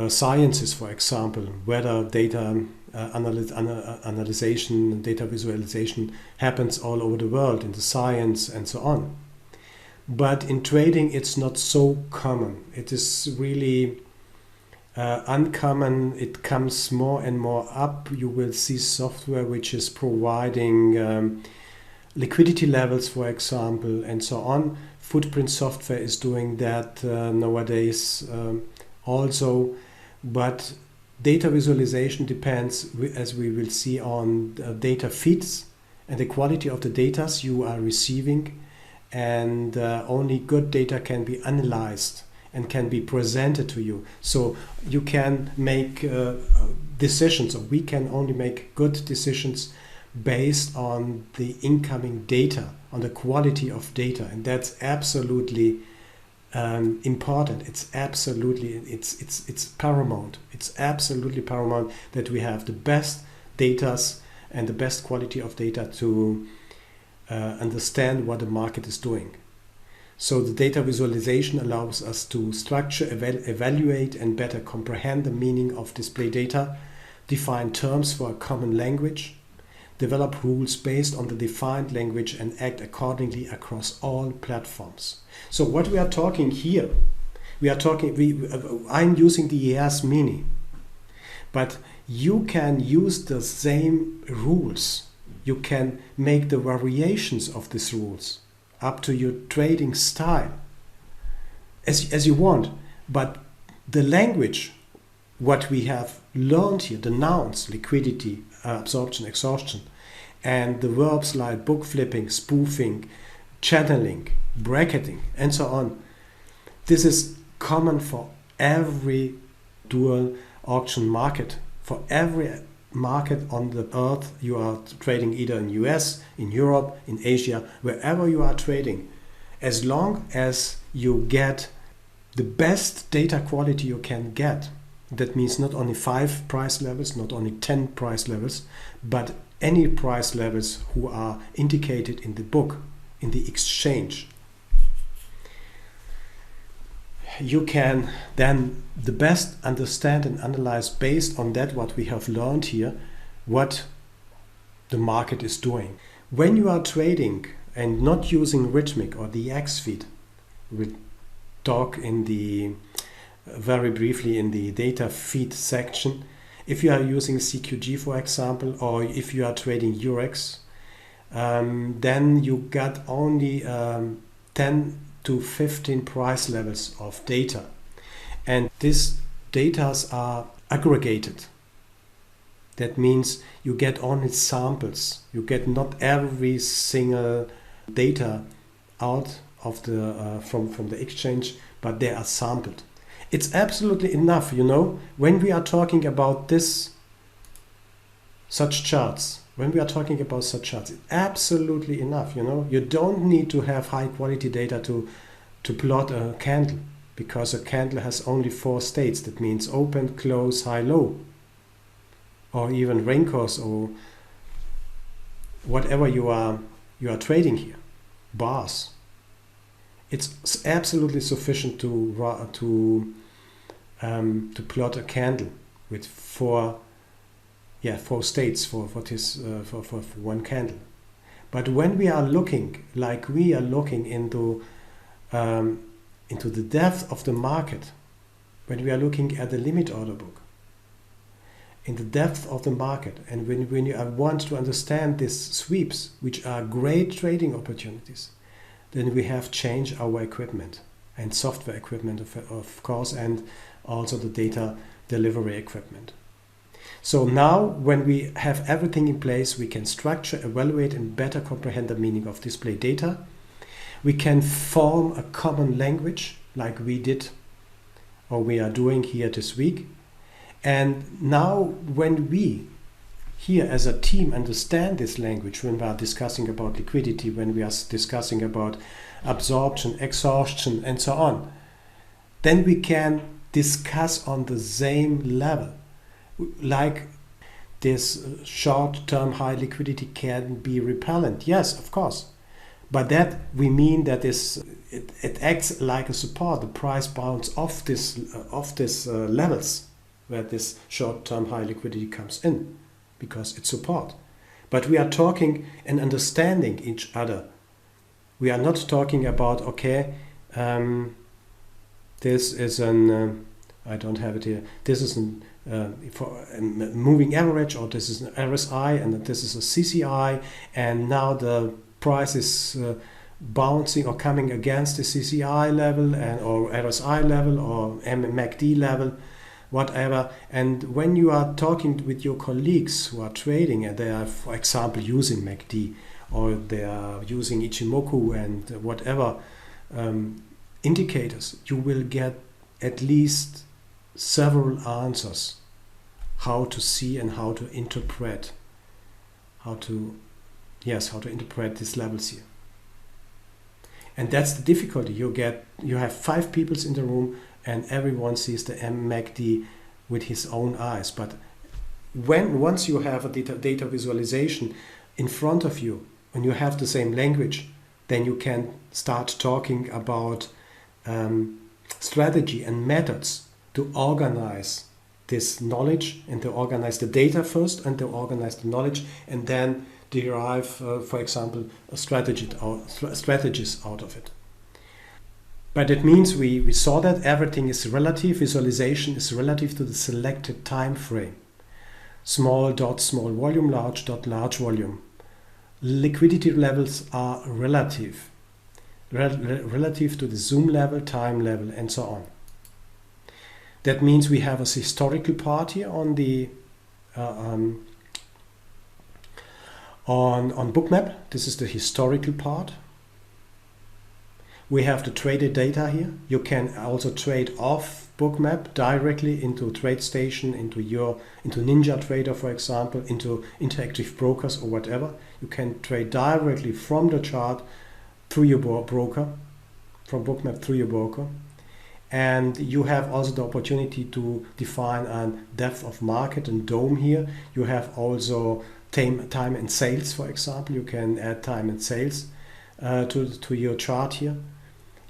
Speaker 1: sciences, for example, whether data analyzation, data visualization happens all over the world in the science and so on. But in trading, it's not so common. It is really uncommon. It comes more and more up. You will see software which is providing liquidity levels, for example, and so on. Footprint software is doing that nowadays also. But data visualization depends, as we will see, on data feeds and the quality of the data you are receiving, and only good data can be analyzed and can be presented to you. So you can make decisions, or we can only make good decisions based on the incoming data, on the quality of data, and that's absolutely important. It's paramount. It's absolutely paramount that we have the best datas and the best quality of data to understand what the market is doing. So the data visualization allows us to structure, evaluate, and better comprehend the meaning of display data, define terms for a common language, develop rules based on the defined language, and act accordingly across all platforms. So what we are talking here, I'm using the ES Mini, but you can use the same rules. You can make the variations of these rules up to your trading style as you want. But the language, what we have learned here, the nouns, liquidity, absorption, exhaustion, and the verbs like book flipping, spoofing, channeling, bracketing, and so on, this is common for every dual auction market. For every market on the earth you are trading, either in US, in Europe, in Asia, wherever you are trading, as long as you get the best data quality you can get. That means not only 5 price levels, not only 10 price levels, but any price levels who are indicated in the book, in the exchange. You can then the best understand and analyze based on that what we have learned here, what the market is doing. When you are trading and not using Rhythmic or the X feed, we'll talk in the very briefly in the data feed section. If you are using CQG, for example, or if you are trading Eurex, then you got only 10 to 15 price levels of data, and these data are aggregated. That means you get only samples. You get not every single data out of the from the exchange, but they are sampled. It's absolutely enough, when we are talking about such charts. When we are talking about such charts, it's absolutely enough, You don't need to have high quality data to plot a candle, because a candle has only 4 states. That means open, close, high, low, or even range course, or whatever you are trading here, bars. It's absolutely sufficient to plot a candle with 4 states for one candle. But when we are looking into the depth of the market, when we are looking at the limit order book, in the depth of the market, and when you want to understand these sweeps, which are great trading opportunities, then we have changed our equipment and software equipment, of course, and also the data delivery equipment. So now, when we have everything in place, we can structure, evaluate, and better comprehend the meaning of display data. We can form a common language like we did, or we are doing here this week. And now, when we here as a team understand this language, when we are discussing about liquidity, when we are discussing about absorption, exhaustion, and so on, then we can discuss on the same level. Like this short-term high liquidity can be repellent. Yes, of course. By that we mean that it acts like a support. The price bounce off this levels where this short-term high liquidity comes in, because it's support. But we are talking and understanding each other. We are not talking about, this is an, I don't have it here, this is for a moving average, or this is an RSI, and this is a CCI, and now the price is bouncing or coming against the CCI level or RSI level or MACD level, whatever. And when you are talking with your colleagues who are trading and they are, for example, using MACD, or they are using Ichimoku and whatever indicators, you will get at least several answers how to see and how to interpret interpret these levels here. And that's the difficulty. You have 5 people in the room and everyone sees the MACD with his own eyes. But once you have a data visualization in front of you and you have the same language, then you can start talking about strategy and methods to organize this knowledge and to organize the data first and to organize the knowledge and then derive, for example, strategies out of it. But it means we saw that everything is relative. Visualization is relative to the selected time frame. Small dot, small volume, large dot, large volume. Liquidity levels are relative. Relative to the zoom level, time level, and so on. That means we have a historical part here on the on bookmap. This is the historical part. We have the traded data here. You can also trade off bookmap directly into TradeStation, into Ninja Trader, for example, into Interactive Brokers or whatever. You can trade directly from the chart through your broker, from bookmap through your broker. And you have also the opportunity to define a depth of market and DOM here. You have also time and sales, for example. You can add time and sales to your chart here.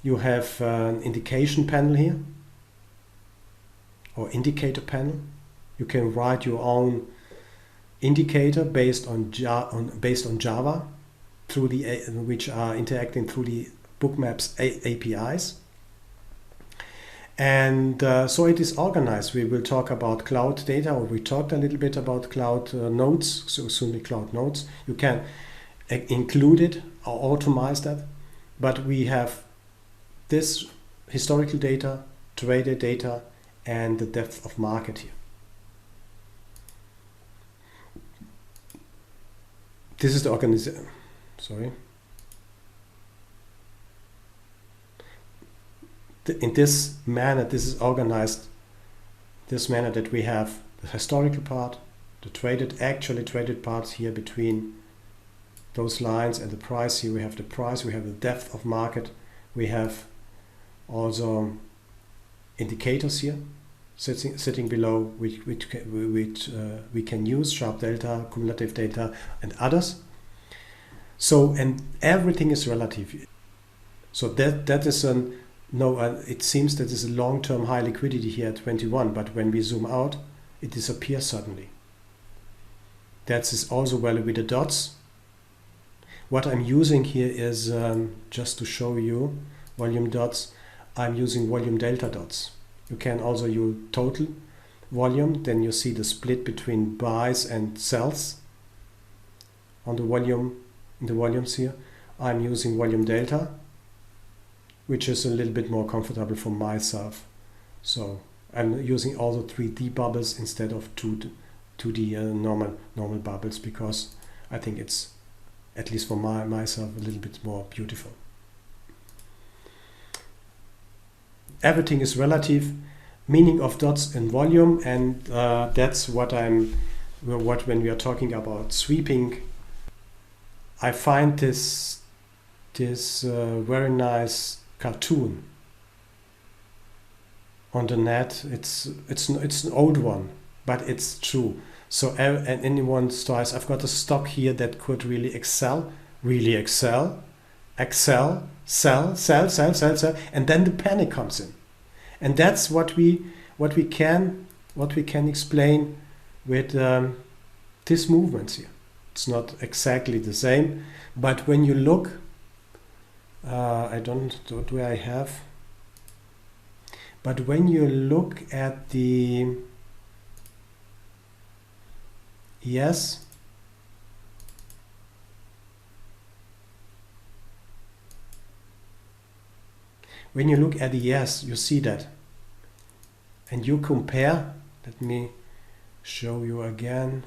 Speaker 1: You have an indication panel here, or indicator panel. You can write your own indicator based on Java, through which are interacting through the bookmaps APIs. And so it is organized. We will talk about cloud data, or we talked a little bit about cloud nodes, so soon cloud nodes. You can include it or automate that, but we have this historical data, traded data, and the depth of market here. This is the organization. Sorry. In this manner, this is organized. This manner that we have the historical part, the actually traded parts here between those lines, and the price. Here we have the price. We have the depth of market. We have also indicators here sitting below, which we can use, sharp delta, cumulative data, and others. So, and everything is relative. So that is it seems that is a long-term high liquidity here at 21, but when we zoom out, it disappears suddenly. That is also valid with the dots. What I'm using here is just to show you volume dots. I'm using volume delta dots. You can also use total volume. Then you see the split between buys and sells on the volume, in the volumes here. I'm using volume delta, which is a little bit more comfortable for myself. So I'm using also 3D bubbles instead of 2D normal bubbles, because I think it's, at least for myself, a little bit more beautiful. Everything is relative, meaning of dots and volume, and that's what when we are talking about sweeping, I find this very nice cartoon on the net. It's an old one, but it's true. So and anyone starts, I've got a stock here that could really excel, sell, and then the panic comes in. And that's what we can explain with this movements here. It's not exactly the same, but when you look, I don't know where I have, but when you look at the yes, when you look at the yes, you see that, and you compare. Let me show you again.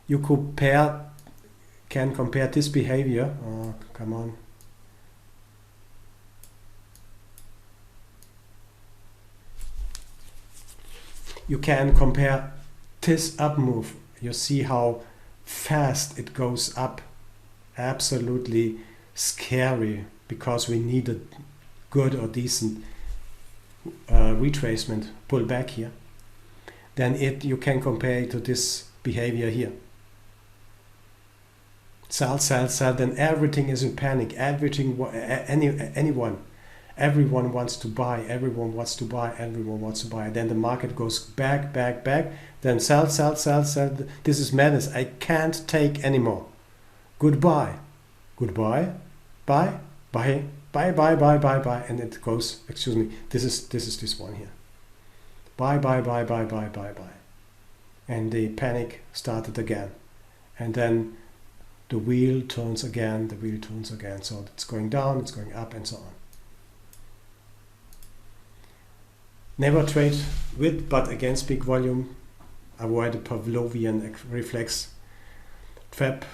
Speaker 1: You can compare this behavior. Oh, come on. You can compare this up move. You see how fast it goes up. Absolutely scary, because we need a good or decent retracement pullback here. Then you can compare it to this behavior here. sell, sell, sell, then everything is in panic. Everyone wants to buy, everyone wants to buy, everyone wants to buy. Then the market goes back, back, back. Then sell, sell, sell, sell. This is madness. I can't take anymore. Goodbye. Goodbye. Bye. Bye. Bye, bye, bye, bye, bye. And it goes, excuse me, this is this one here. Bye, bye, bye, bye, bye, bye, bye. And the panic started again. And then the wheel turns again, the wheel turns again. So it's going down, it's going up, and so on. Never trade with but against big volume. Avoid the Pavlovian reflex trap.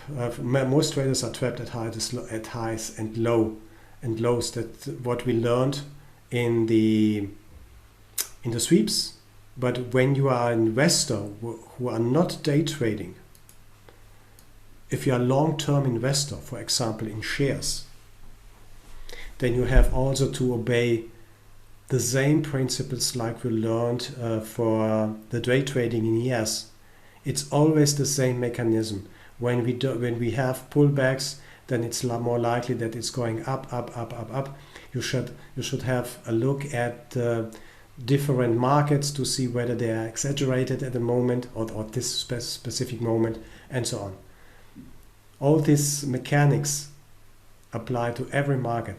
Speaker 1: Most traders are trapped at highs and lows. That's what we learned in the sweeps. But when you are an investor who are not day trading, if you are a long-term investor, for example in shares, then you have also to obey the same principles like we learned for the day trading in ES. It's always the same mechanism. When we have pullbacks, then it's more likely that it's going up, up, up, up, up. You should have a look at different markets to see whether they are exaggerated at the moment or this specific moment, and so on. All these mechanics apply to every market.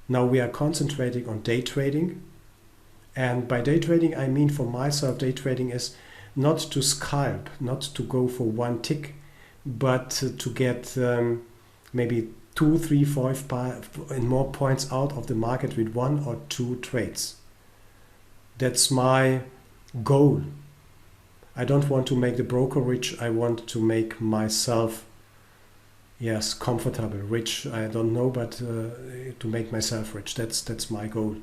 Speaker 1: Now we are concentrating on day trading. And by day trading, I mean for myself, day trading is not to scalp, not to go for one tick, but to get maybe 2, 3, 4, 5 and more points out of the market with 1 or 2 trades. That's my goal. I don't want to make the broker rich. I want to make myself, yes, comfortable, rich. I don't know, but to make myself rich. That's my goal.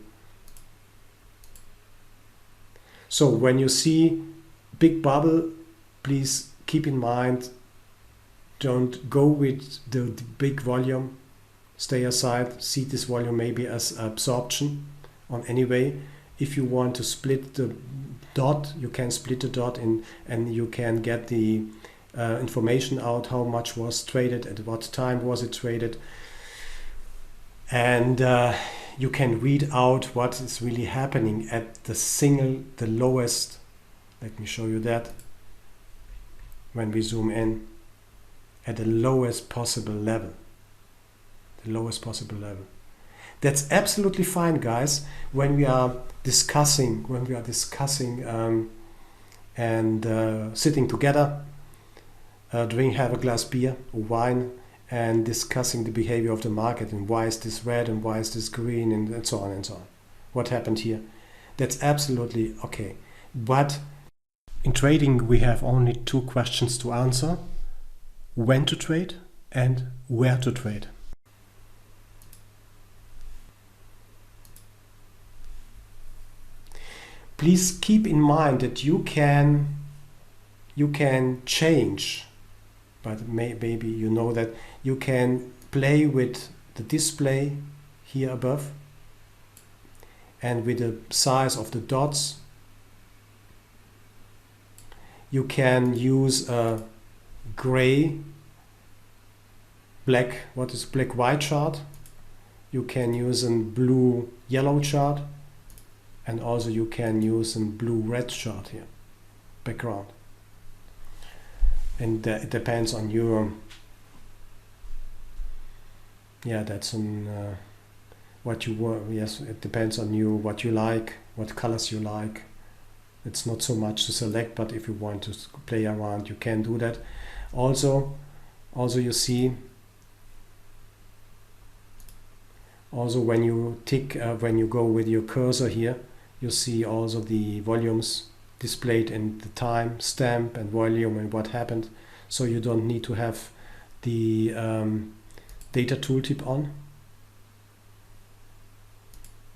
Speaker 1: So when you see big bubble, please keep in mind, don't go with the big volume. Stay aside. See this volume maybe as absorption on any way. If you want to split the dot, you can split the dot in, and you can get the information out how much was traded, at what time was it traded, and you can read out what is really happening at the lowest. Let me show you that. When we zoom in, at the lowest possible level. The lowest possible level. That's absolutely fine, guys. When we are discussing, and sitting together, have a glass beer or wine, and discussing the behavior of the market and why is this red and why is this green and so on and so on. What happened here? That's absolutely okay. But in trading, we have only 2 questions to answer: when to trade and where to trade. Please keep in mind that you can change, but maybe you know that you can play with the display here above and with the size of the dots. You can use a gray, black, black-white chart. You can use a blue-yellow chart. And also you can use a blue-red chart here, background. And it depends on your, that's an, what you want. Yes, it depends on you, what you like, what colors you like. It's not so much to select, but if you want to play around, you can do that. Also you see, when you tick, when you go with your cursor here, you see also the volumes displayed in the time stamp and volume and what happened. So you don't need to have the data tooltip on.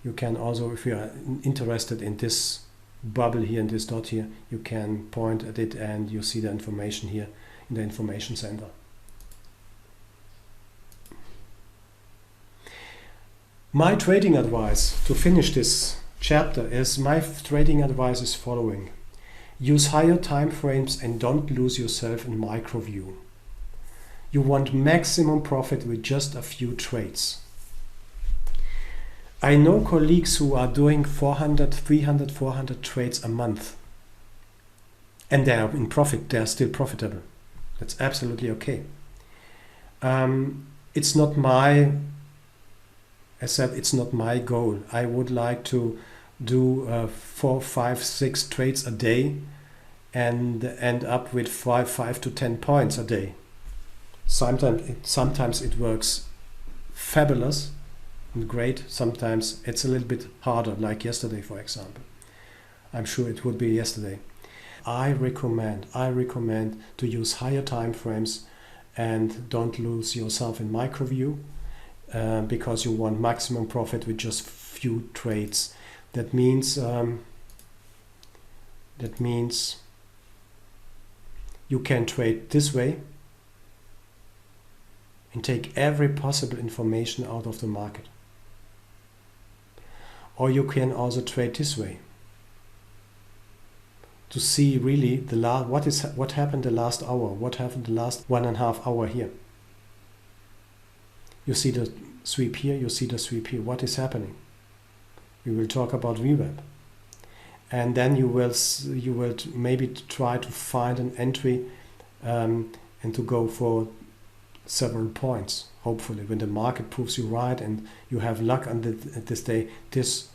Speaker 1: You can also, if you are interested in this bubble here and this dot here, you can point at it and you see the information here in the information center. My trading advice to finish this chapter is, my trading advice is following: use higher time frames and don't lose yourself in micro view. You want maximum profit with just a few trades. I know colleagues who are doing 400, 300, 400 trades a month. And they are in profit, they are still profitable. That's absolutely okay. It's not my, as said, it's not my goal. I would like to do 4, 5, 6 trades a day and end up with 5 to 10 points a day. Sometimes it works fabulous and great. Sometimes it's a little bit harder, like yesterday, for example. I'm sure it would be yesterday. I recommend to use higher time frames and don't lose yourself in microview because you want maximum profit with just few trades. That means you can trade this way and take every possible information out of the market. Or you can also trade this way to see really what happened the last hour, what happened the last 1.5 hours here. You see the sweep here, you see the sweep here. What is happening? We will talk about VWAP. And then you will maybe try to find an entry and to go for several points. Hopefully, when the market proves you right and you have luck on this day, this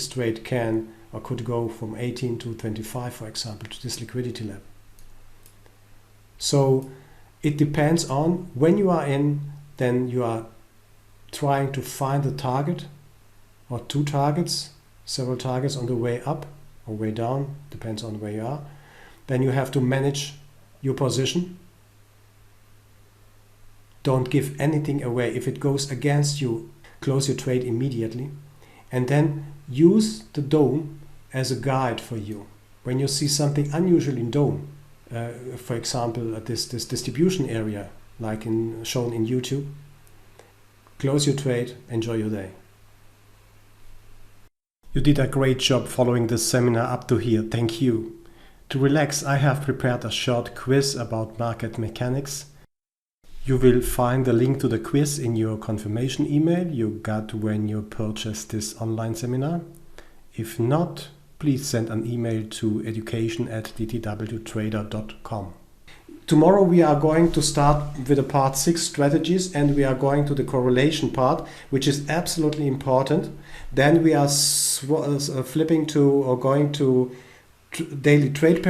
Speaker 1: trade can or could go from 18 to 25, for example, to this liquidity level. So it depends on when you are in, then you are trying to find a target or 2 targets, several targets on the way up or way down, depends on where you are. Then you have to manage your position. Don't give anything away. If it goes against you, close your trade immediately. And then use the dome as a guide for you. When you see something unusual in dome, for example, at this distribution area, like shown in YouTube, close your trade, enjoy your day. You did a great job following this seminar up to here. Thank you. To relax, I have prepared a short quiz about market mechanics. You will find the link to the quiz in your confirmation email you got when you purchased this online seminar. If not, please send an email to education@dtwtrader.com. Tomorrow we are going to start with the part 6 strategies, and we are going to the correlation part, which is absolutely important. Then we are flipping to or going to daily trade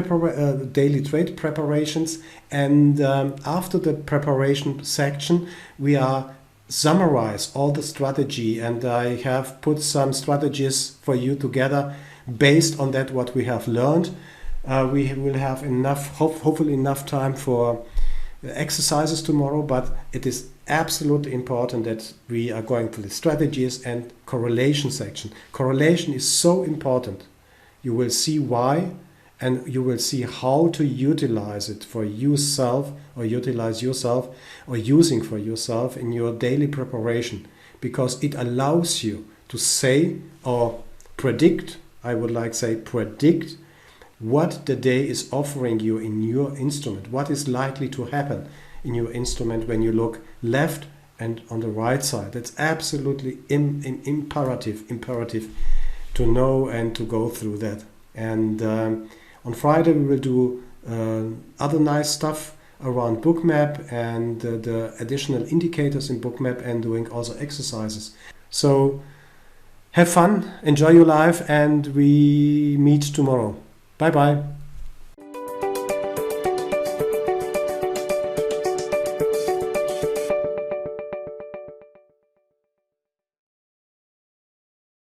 Speaker 1: preparations, and after the preparation section we are summarize all the strategy, and I have put some strategies for you together based on that what we have learned. We will have hopefully enough time for exercises tomorrow, but it is absolutely important that we are going to the strategies and correlation section. Correlation is so important. You will see why, and you will see how to utilize it for yourself, or utilize yourself, or using for yourself in your daily preparation, because it allows you to say or predict, I would like to say predict, what the day is offering you in your instrument, what is likely to happen in your instrument when you look left and on the right side. That's absolutely imperative to know and to go through that. And on Friday we will do other nice stuff around Bookmap and the additional indicators in Bookmap, and doing also exercises. So have fun, enjoy your life, and we meet tomorrow. Bye bye.